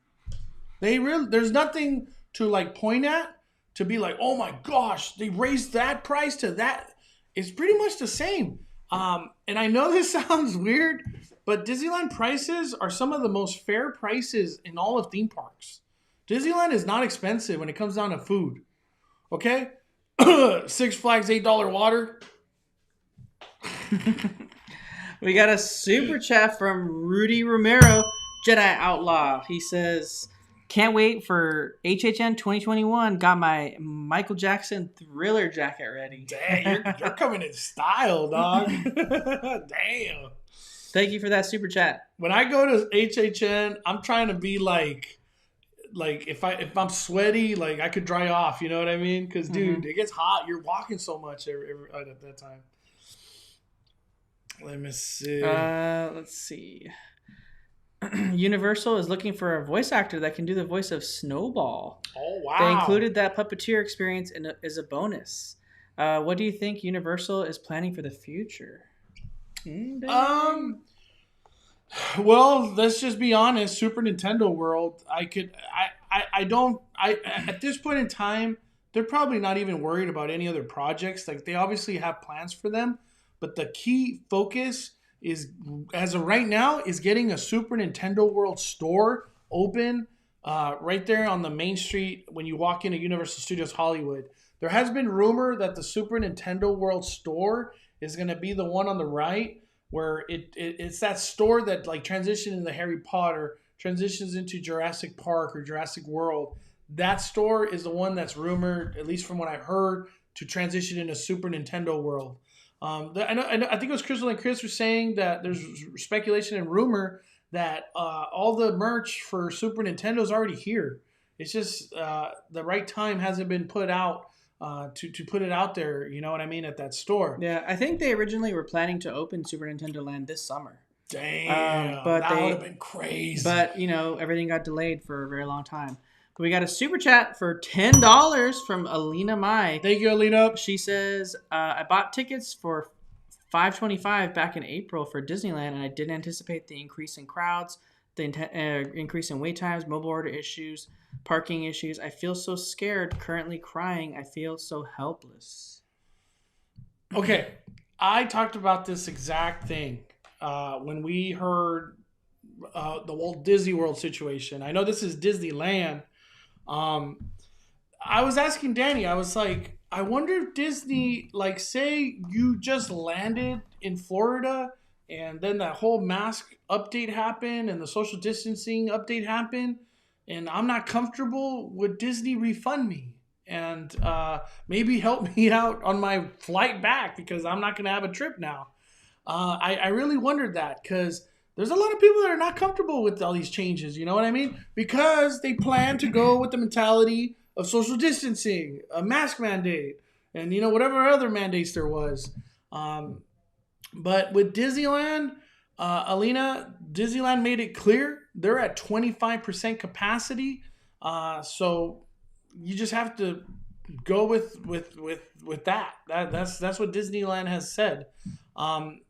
There's nothing to like point at to be like, oh my gosh, they raised that price to that. It's pretty much the same. And I know this sounds weird, but Disneyland prices are some of the most fair prices in all of theme parks. Disneyland is not expensive when it comes down to food. Okay? Six Flags $8 water. We got a super chat from Rudy Romero, Jedi Outlaw. He says, can't wait for HHN 2021. Got my Michael Jackson Thriller jacket ready. Dang, you're coming in style, dog. Damn. Thank you for that super chat. When I go to HHN, I'm trying to be like if I'm sweaty, like I could dry off. You know what I mean? Because dude, it gets hot. You're walking so much every at that time. Let me see. Let's see. Universal is looking for a voice actor that can do the voice of Snowball. Oh, wow. They included that puppeteer experience as a bonus. What do you think Universal is planning for the future? Well, let's just be honest. Super Nintendo World, at this point in time, they're probably not even worried about any other projects. Like, they obviously have plans for them, but the key focus is, as of right now, is getting a Super Nintendo World store open right there on the main street when you walk into Universal Studios Hollywood. There has been rumor that the Super Nintendo World store is going to be the one on the right, where it's that store that like transitioned into Harry Potter, transitions into Jurassic Park or Jurassic World. That store is the one that's rumored, at least from what I've heard, to transition into Super Nintendo World. I think it was Crystal and Chris were saying that there's speculation and rumor that all the merch for Super Nintendo is already here. It's just the right time hasn't been put out to put it out there, you know what I mean, at that store. Yeah, I think they originally were planning to open Super Nintendo Land this summer. Damn, but that would have been crazy. But, everything got delayed for a very long time. But we got a super chat for $10 from Alina Mai. Thank you, Alina. She says, I bought tickets for $5.25 back in April for Disneyland, and I didn't anticipate the increase in crowds, the increase in wait times, mobile order issues, parking issues. I feel so scared, currently crying. I feel so helpless. Okay, I talked about this exact thing when we heard the Walt Disney World situation. I know this is Disneyland. I was asking Danny, I was like, I wonder if Disney, like, say you just landed in Florida and then that whole mask update happened and the social distancing update happened and I'm not comfortable, would Disney refund me and maybe help me out on my flight back because I'm not going to have a trip now? I really wondered that because there's a lot of people that are not comfortable with all these changes, you know what I mean? Because they plan to go with the mentality of social distancing, a mask mandate, and, whatever other mandates there was. But with Disneyland, Alina, Disneyland made it clear they're at 25% capacity. So you just have to go with that. That's what Disneyland has said.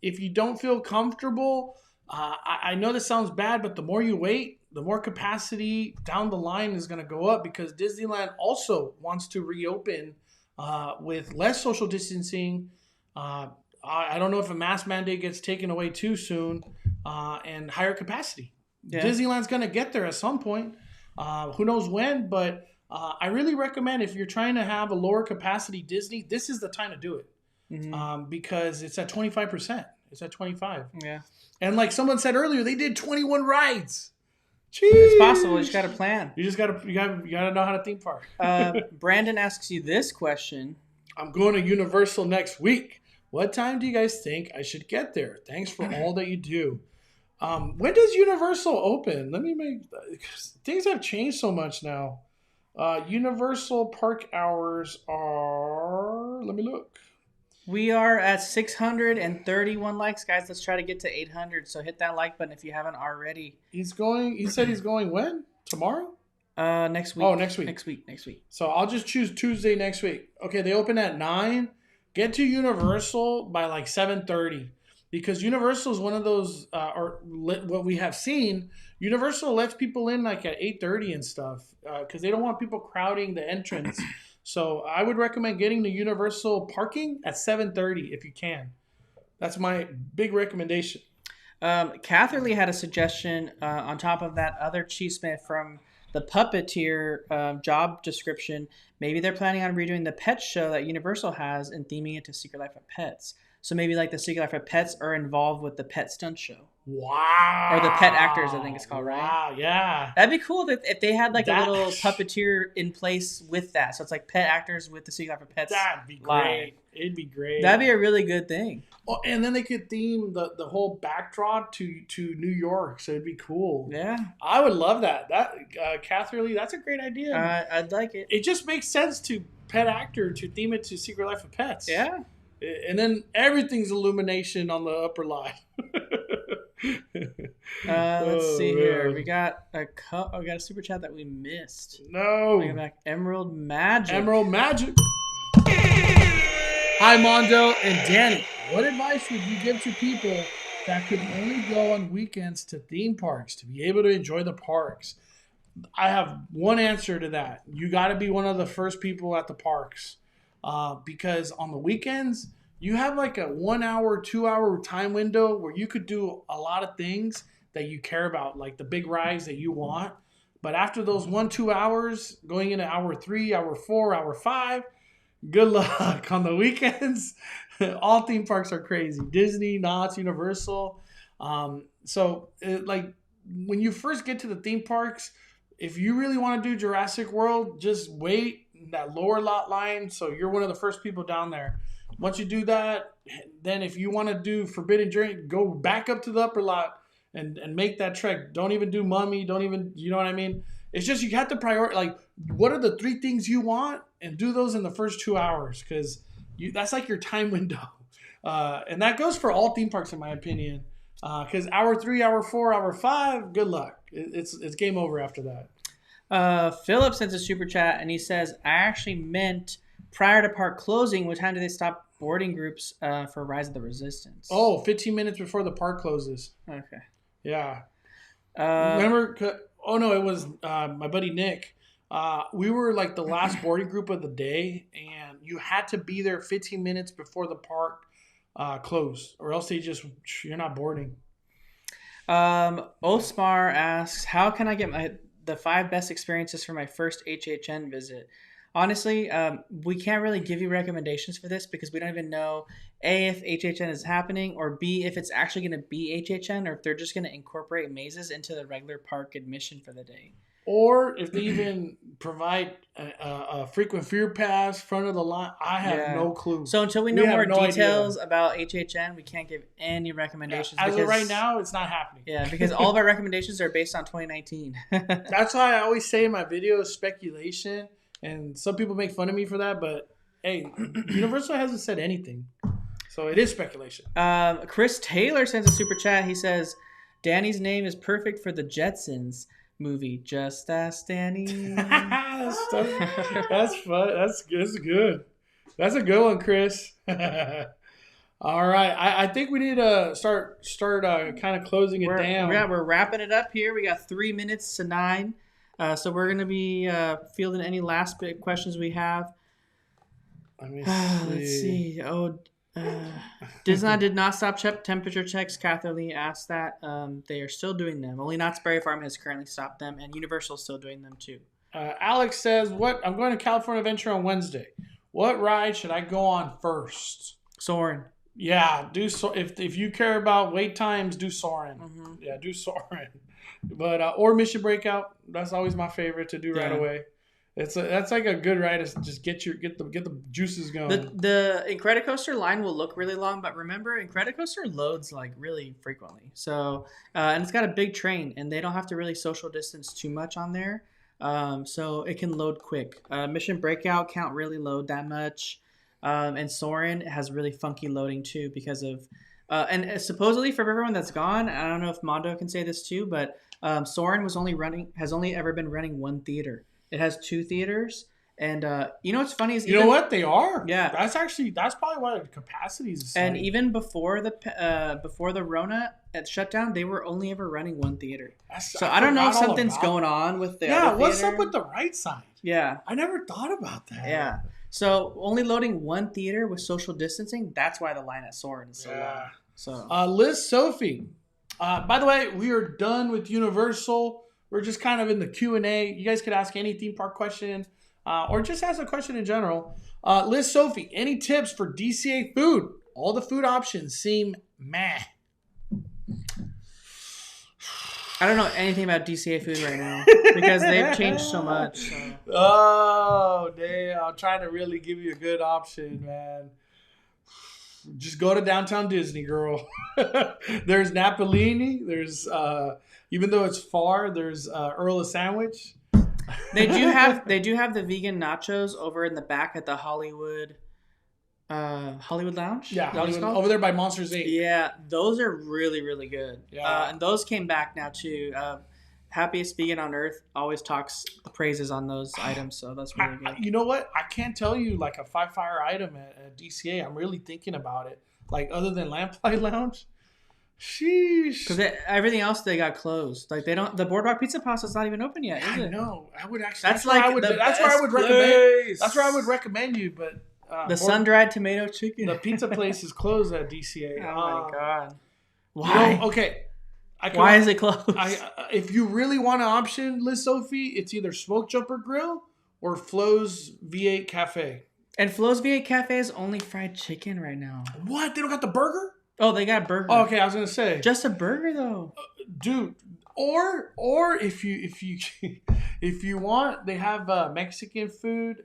If you don't feel comfortable, I know this sounds bad, but the more you wait, the more capacity down the line is going to go up because Disneyland also wants to reopen with less social distancing. I don't know if a mask mandate gets taken away too soon and higher capacity. Yeah. Disneyland's going to get there at some point. Who knows when, but I really recommend if you're trying to have a lower capacity Disney, this is the time to do it because it's at 25%. It's at 25. Yeah. And like someone said earlier, they did 21 rides. Jeez. It's possible. You just got to plan. You gotta know how to theme park. Brandon asks you this question. I'm going to Universal next week. What time do you guys think I should get there? Thanks for all that you do. When does Universal open? Things have changed so much now. Universal park hours are, let me look. We are at 631 likes, guys. Let's try to get to 800. So hit that like button if you haven't already. He said he's going when? Tomorrow? Next week. Oh, next week. Next week. So I'll just choose Tuesday next week. Okay, they open at 9. Get to Universal by like 7:30 because Universal is one of those, what we have seen, Universal lets people in like at 8:30 and stuff because they don't want people crowding the entrance. So I would recommend getting the Universal parking at 7:30 if you can. That's my big recommendation. Catherly had a suggestion on top of that other cheesemith from the Puppeteer job description. Maybe they're planning on redoing the pet show that Universal has and theming it to Secret Life of Pets. So maybe like the Secret Life of Pets are involved with the pet stunt show. Wow. Or the pet actors, I think it's called, right? Wow, yeah. That'd be cool if they had like a That- little puppeteer in place with that. So it's like pet actors with the Secret Life of Pets. That'd be live. great. It'd be great. That'd be a really good thing. Oh, and then they could theme the whole backdrop to New York, so it'd be cool. Yeah. I would love that. Catherine Lee, that's a great idea. I'd like it. It just makes sense to pet actor to theme it to Secret Life of Pets. Yeah. And then everything's illumination on the upper line. Let's see Oh, here. man. We got a super chat that we missed. No. Bring it back. Emerald Magic. Emerald Magic. Hi, Mondo and Danny. What advice would you give to people that could only go on weekends to theme parks to be able to enjoy the parks? I have one answer to that. You got to be one of the first people at the parks, because on the weekends you have like a 1 hour, 2 hour time window where you could do a lot of things that you care about, like the big rides that you want. But after those 1-2 hours, going into hour 3, hour 4, hour 5, good luck on the weekends. All theme parks are crazy. Disney, Knott, Universal. Like when you first get to the theme parks, if you really want to do Jurassic World, just wait in that lower lot line so you're one of the first people down there. Once you do that, then if you want to do Forbidden Journey, go back up to the upper lot and make that trek. Don't even do Mummy. Don't even, you know what I mean? It's just you have to prioritize, like, what are the 3 things you want, and do those in the first 2 hours, because that's like your time window. And that goes for all theme parks, in my opinion. Because hour 3, hour 4, hour 5, good luck. It's game over after that. Philip sends a super chat, and he says, I actually meant prior to park closing, what time do they stop boarding groups for Rise of the Resistance? Oh, 15 minutes before the park closes. Okay. Yeah. Remember? Oh, no, it was my buddy Nick. We were like the last boarding group of the day, and you had to be there 15 minutes before the park closed, or else you're not boarding. Osmar asks, how can I get the 5 best experiences for my first HHN visit? Honestly, we can't really give you recommendations for this because we don't even know, A, if HHN is happening, or B, if it's actually going to be HHN, or if they're just going to incorporate mazes into the regular park admission for the day. Or if they even provide a frequent fear pass, front of the line. I have no clue. So until we know more no details idea about HHN, we can't give any recommendations. As of right now, it's not happening. Yeah, because all of our recommendations are based on 2019. That's why I always say in my videos, speculation. And some people make fun of me for that, but hey, Universal hasn't said anything. So it is speculation. Chris Taylor sends a super chat. He says, Danny's name is perfect for the Jetsons movie. Just ask Danny. That's fun. That's good. That's a good one, Chris. All right. I think we need to start kind of closing it down. Yeah, we're wrapping it up here. We got 3 minutes to 9. So we're going to be fielding any last bit questions we have. Let me Let's see. Disneyland did not stop temperature checks. Catherine Lee asked that. They are still doing them. Only Knott's Berry Farm has currently stopped them, and Universal is still doing them too. Alex says, I'm going to California Adventure on Wednesday. What ride should I go on first? Soarin'. Yeah, if you care about wait times, do Soarin'. Mm-hmm. Yeah, do Soarin'. But or Mission Breakout, that's always my favorite to do right away. That's like a good ride to just get the juices going. The Incredicoaster line will look really long, but remember, Incredicoaster loads like really frequently. So and it's got a big train, and they don't have to really social distance too much on there. So it can load quick. Mission Breakout can't really load that much, and Soarin' has really funky loading too because of. And supposedly for everyone that's gone, I don't know if Mondo can say this too, but Soarin' has only ever been running 1 theater. It has 2 theaters, and you know what's funny is you know what they are. Yeah, that's probably why the capacity is. And even before the Rona shutdown, they were only ever running 1 theater. So I don't know if something's going on with the other what's theater. up with the right side? Yeah, I never thought about that. Yeah, so only loading 1 theater with social distancing. That's why the line at Soarin' is so long. So Liz Sophie. By the way, we are done with Universal. We're just kind of in the Q&A. You guys could ask any theme park question or just ask a question in general. Liz Sophie, any tips for DCA food? all the food options seem meh. I don't know anything about DCA food right now because they've changed so much. So. Oh, damn. I'm trying to really give you a good option, man. Just go to Downtown Disney, girl. There's Napolini. There's, even though it's far, there's Earl of Sandwich. They do have the vegan nachos over in the back at the Hollywood Lounge. Yeah, Hollywood, over there by Monsters Inc. Yeah, those are really, really good. Yeah. And those came back now too. Happiest Vegan on Earth always talks praises on those items, so that's really good. You know what? I can't tell you like a 5-fire item at DCA. I'm really thinking about it. Like other than Lamplight Lounge. Sheesh. Because everything else they got closed. Like they don't. The Boardwalk Pizza Pasta's not even open yet, is it? No, I would actually. That's where I would recommend. That's where I would recommend you, but the sun-dried tomato chicken. The pizza place is closed at DCA. Oh my god! Why? You know, okay. Why is it closed? If you really want an option, Liz Sophie, it's either Smoke Jumper Grill or Flo's V8 Cafe. And Flo's V8 Cafe is only fried chicken right now. What? They don't got the burger? Oh, they got burger. Oh, okay, I was gonna say just a burger though, dude. Or if you want, they have Mexican food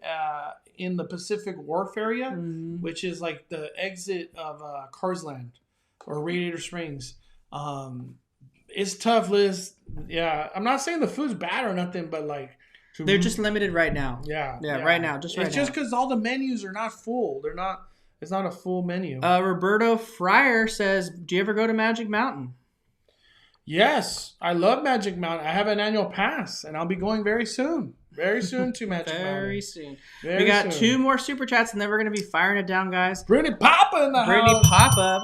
in the Pacific Wharf area, which is like the exit of Cars Land or Radiator Springs. It's tough, Liz. Yeah, I'm not saying the food's bad or nothing, but like they're just limited right now. Yeah, right now. It's just because all the menus are not full. They're not. It's not a full menu. Roberto Fryer says, "Do you ever go to Magic Mountain?" Yes, I love Magic Mountain. I have an annual pass, and I'll be going very soon. Very soon to Magic Mountain. Very soon. We got 2 more super chats, and then we're gonna be firing it down, guys. Brittany Papa in the Brittany house. Papa.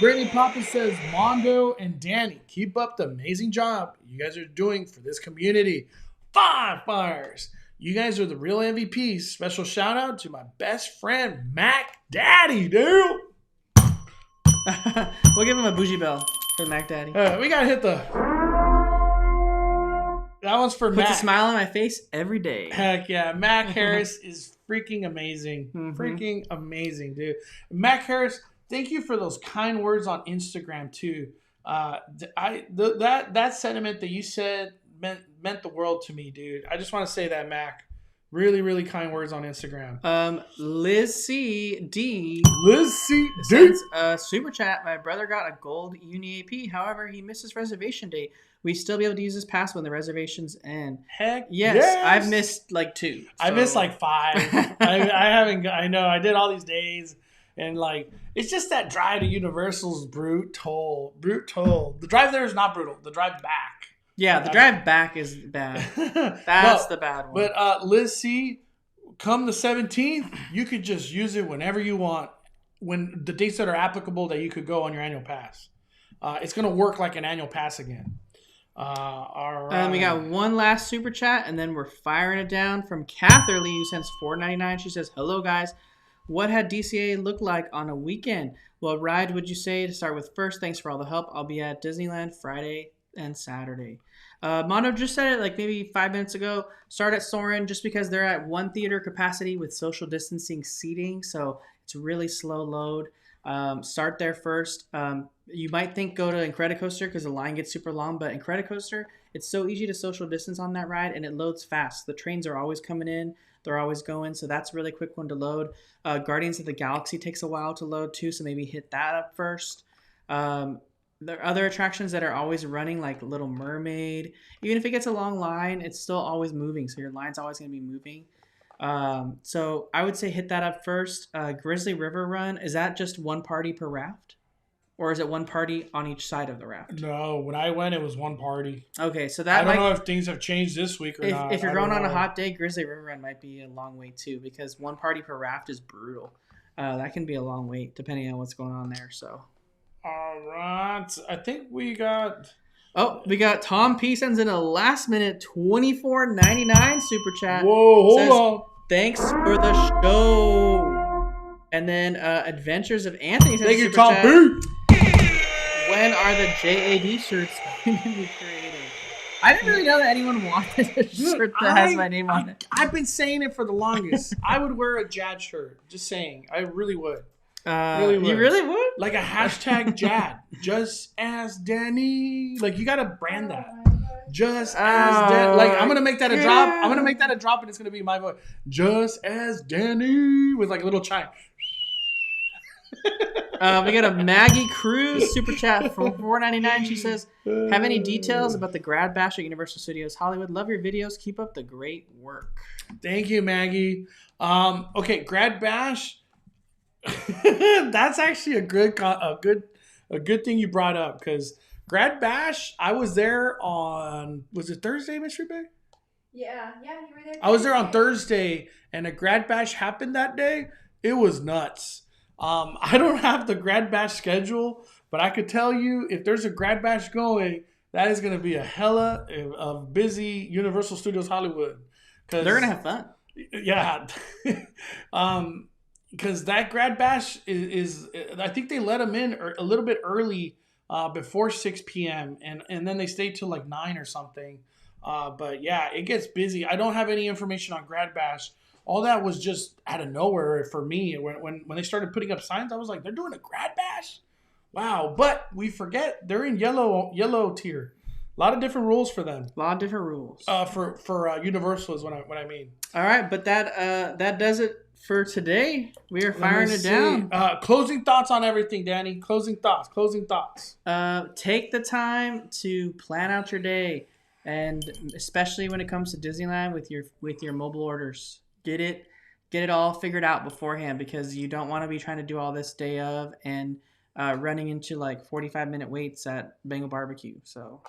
Brittany Papa says, Mondo and Danny, keep up the amazing job you guys are doing for this community. 5 fires. You guys are the real MVPs. Special shout out to my best friend, Mac Daddy, dude. We'll give him a bougie bell for Mac Daddy. We got to hit the... That one's for Mac. Puts a smile on my face every day. Heck yeah. Mac Harris is freaking amazing. Freaking amazing, dude. Mac Harris, thank you for those kind words on Instagram, too. That sentiment that you said meant the world to me, dude. I just want to say that, Mac. Really, really kind words on Instagram. Liz C D sends super chat. My brother got a gold Uni AP. However, he missed his reservation date. We still be able to use his pass when the reservations end. Heck yes. I've missed like 2. I missed like 5. I haven't. I know. I did all these days, and like it's just that drive to Universal's brutal. The drive there is not brutal. The drive back. Yeah, the drive back is bad. That's the bad one. But Liz C, come the 17th, you could just use it whenever you want. When the dates that are applicable that you could go on your annual pass. It's going to work like an annual pass again. All right. We got one last super chat, and then we're firing it down from Catherly, who sends $4.99. She says, "Hello, guys. What had DCA look like on a weekend? What ride would you say to start with first? Thanks for all the help. I'll be at Disneyland Friday and Saturday." Mondo just said it like maybe 5 minutes ago. Start at Soarin' just because they're at 1 theater capacity with social distancing seating, so it's really slow load. Start there first. You might think go to Incredicoaster because the line gets super long, but Incredicoaster, it's so easy to social distance on that ride, and it loads fast. The trains are always coming in. They're always going, so that's a really quick one to load. Guardians of the Galaxy takes a while to load too, so maybe hit that up first. There are other attractions that are always running, like Little Mermaid. Even if it gets a long line, it's still always moving, so your line's always going to be moving. So I would say hit that up first. Grizzly River Run, is that just 1 party per raft? Or is it 1 party on each side of the raft? No, when I went, it was 1 party. Okay, so that I don't know if things have changed this week or not. If you're going on a hot day, Grizzly River Run might be a long wait too, because 1 party per raft is brutal. That can be a long wait depending on what's going on there. So. All right, I think we got. Oh, we got Tom P sends in a last minute $24.99 super chat. Whoa, hold on. Thanks for the show. And then Adventures of Anthony says, thank you, super Tom chat. P. When are the JAD shirts going to be created? I didn't really know that anyone wanted a shirt that has my name on it. I've been saying it for the longest. I would wear a Jad shirt. Just saying. I really would. You really would? Like a hashtag Jad. Just as Danny. Like, you got to brand that. Just as Danny. Like, I'm going to make that a drop. I'm going to make that a drop, and it's going to be my voice. Just as Danny. With, like, a little chime. We got a Maggie Cruz super chat for $4.99. She says, have any details about the grad bash at Universal Studios Hollywood? Love your videos. Keep up the great work. Thank you, Maggie. Okay, grad bash. That's actually a good thing you brought up, because grad bash, I was there on, was it Thursday, Miss Ribe? Yeah, you were there. I was there on Thursday, and a grad bash happened that day. It was nuts. I don't have the grad bash schedule, but I could tell you, if there's a grad bash going, that is going to be a hella of busy Universal Studios Hollywood. They're going to have fun. Yeah. Because that grad bash is I think they let them in a little bit early, before 6 p.m. and then they stay till like 9 or something. But yeah, it gets busy. I don't have any information on grad bash. All that was just out of nowhere for me. When they started putting up signs, I was like, they're doing a grad bash? Wow. But we forget they're in yellow tier. A lot of different rules for them. A lot of different rules. For Universal is what I mean. All right, but that does it for today. We are firing it down. Closing thoughts on everything, Danny. Closing thoughts. Take the time to plan out your day, and especially when it comes to Disneyland with your mobile orders. Get it all figured out beforehand, because you don't want to be trying to do all this day of and running into like 45-minute waits at Bengal Barbecue. So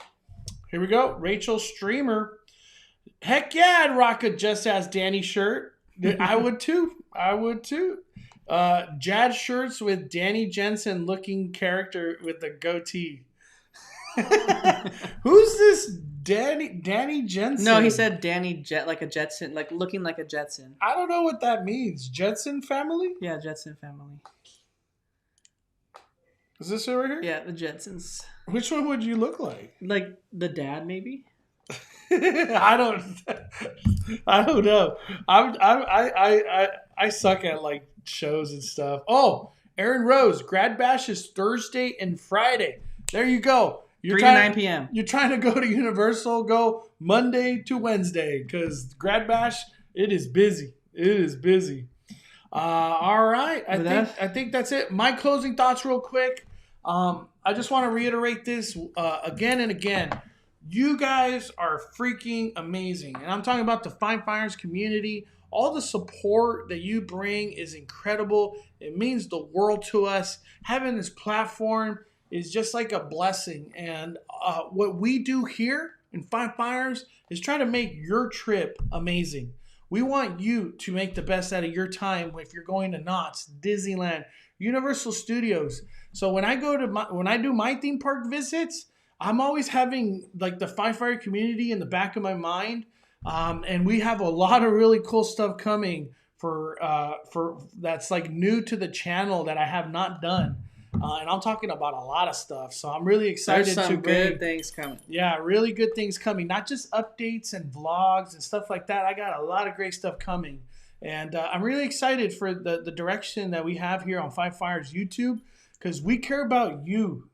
here we go. Rachel Streamer. Heck yeah, I'd rock a Just As Danny shirt. I would too. Jad shirts with Danny Jensen looking character with the goatee. Who's this Danny Jensen? No, he said Danny like a Jetson, like looking like a Jetson. I don't know what that means. Jetson family? Yeah, Jetson family. Is this it right here? Yeah, the Jetsons. Which one would you look like? Like the dad, maybe? I don't know. I suck at like shows and stuff. Oh, Aaron Rose, grad bash is Thursday and Friday. There you go. 3 to 9 p.m. You're trying to go to Universal, go Monday to Wednesday, because grad bash, it is busy. All right. I think that's it. My closing thoughts real quick. I just want to reiterate this again and again. You guys are freaking amazing. And I'm talking about the Fine Finers community. All the support that you bring is incredible. It means the world to us. Having this platform is just like a blessing. And what we do here in Fine Finers is try to make your trip amazing. We want you to make the best out of your time if you're going to Knott's, Disneyland, Universal Studios. So when I do my theme park visits, I'm always having like the Fine Fire community in the back of my mind, and we have a lot of really cool stuff coming for that's like new to the channel that I have not done, and I'm talking about a lot of stuff. So I'm really excited. There's some good things coming. Yeah, really good things coming. Not just updates and vlogs and stuff like that. I got a lot of great stuff coming, and I'm really excited for the direction that we have here on Five Fires YouTube, because we care about you,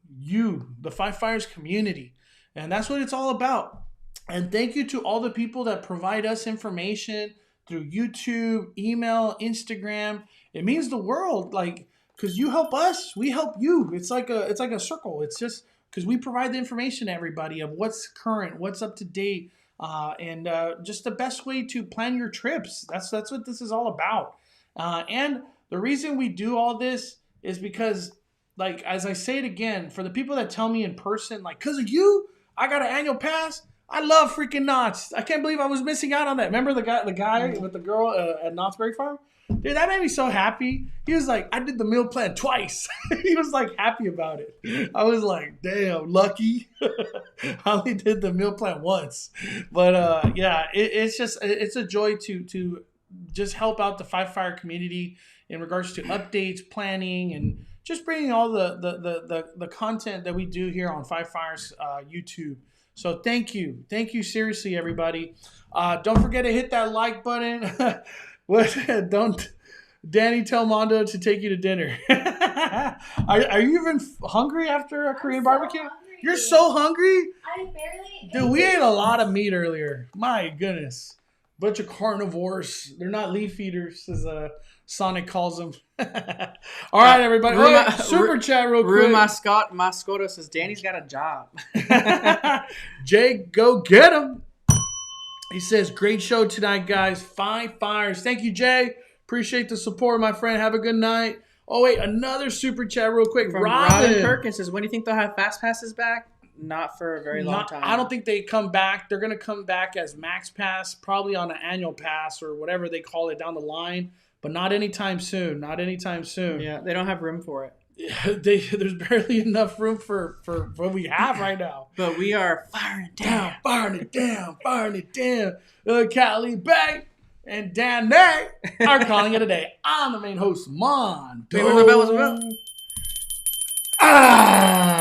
the Five Fires community. And that's what it's all about. And thank you to all the people that provide us information through YouTube, email, Instagram. It means the world, like, because you help us, we help you. It's like a circle. It's just because we provide the information to everybody of what's current, what's up to date, and just the best way to plan your trips. That's what this is all about. And the reason we do all this is because, like, as I say it again, for the people that tell me in person, like, because of you, I got an annual pass. I love freaking Knott's. I can't believe I was missing out on that. Remember the guy with the girl at Knott's Berry Farm? Dude, that made me so happy. He was like, I did the meal plan twice. He was like happy about it. I was like, damn, lucky. I only did the meal plan once. But yeah, it's a joy to just help out the Five Fire community in regards to updates, planning, and just bringing all the content that we do here on Five Fires YouTube. So thank you seriously, everybody. Don't forget to hit that like button. Don't Danny tell Mondo to take you to dinner. Are you even hungry after a Korean barbecue? Hungry. You're so hungry? I barely. Dude, we ate a lot of meat earlier. My goodness. Bunch of carnivores. They're not leaf eaters, as Sonic calls them. All right, everybody. Super chat real quick. Mascotto says, Danny's got a job. Jay, go get him. He says, great show tonight, guys. 5 fires. Thank you, Jay. Appreciate the support, my friend. Have a good night. Oh, wait, another super chat real quick. From Robin Perkins says, when do you think they'll have Fast Passes back? Not for a very long time. I don't think they come back. They're going to come back as Max Pass, probably on an annual pass or whatever they call it down the line, but not anytime soon. Not anytime soon. Yeah, they don't have room for it. There's barely enough room for what we have right now. But we are firing down. Firing it down. Cali Bay and Dan Nay are calling it a day. I'm the main host, Mondo. Wait, where's the bell? Ah!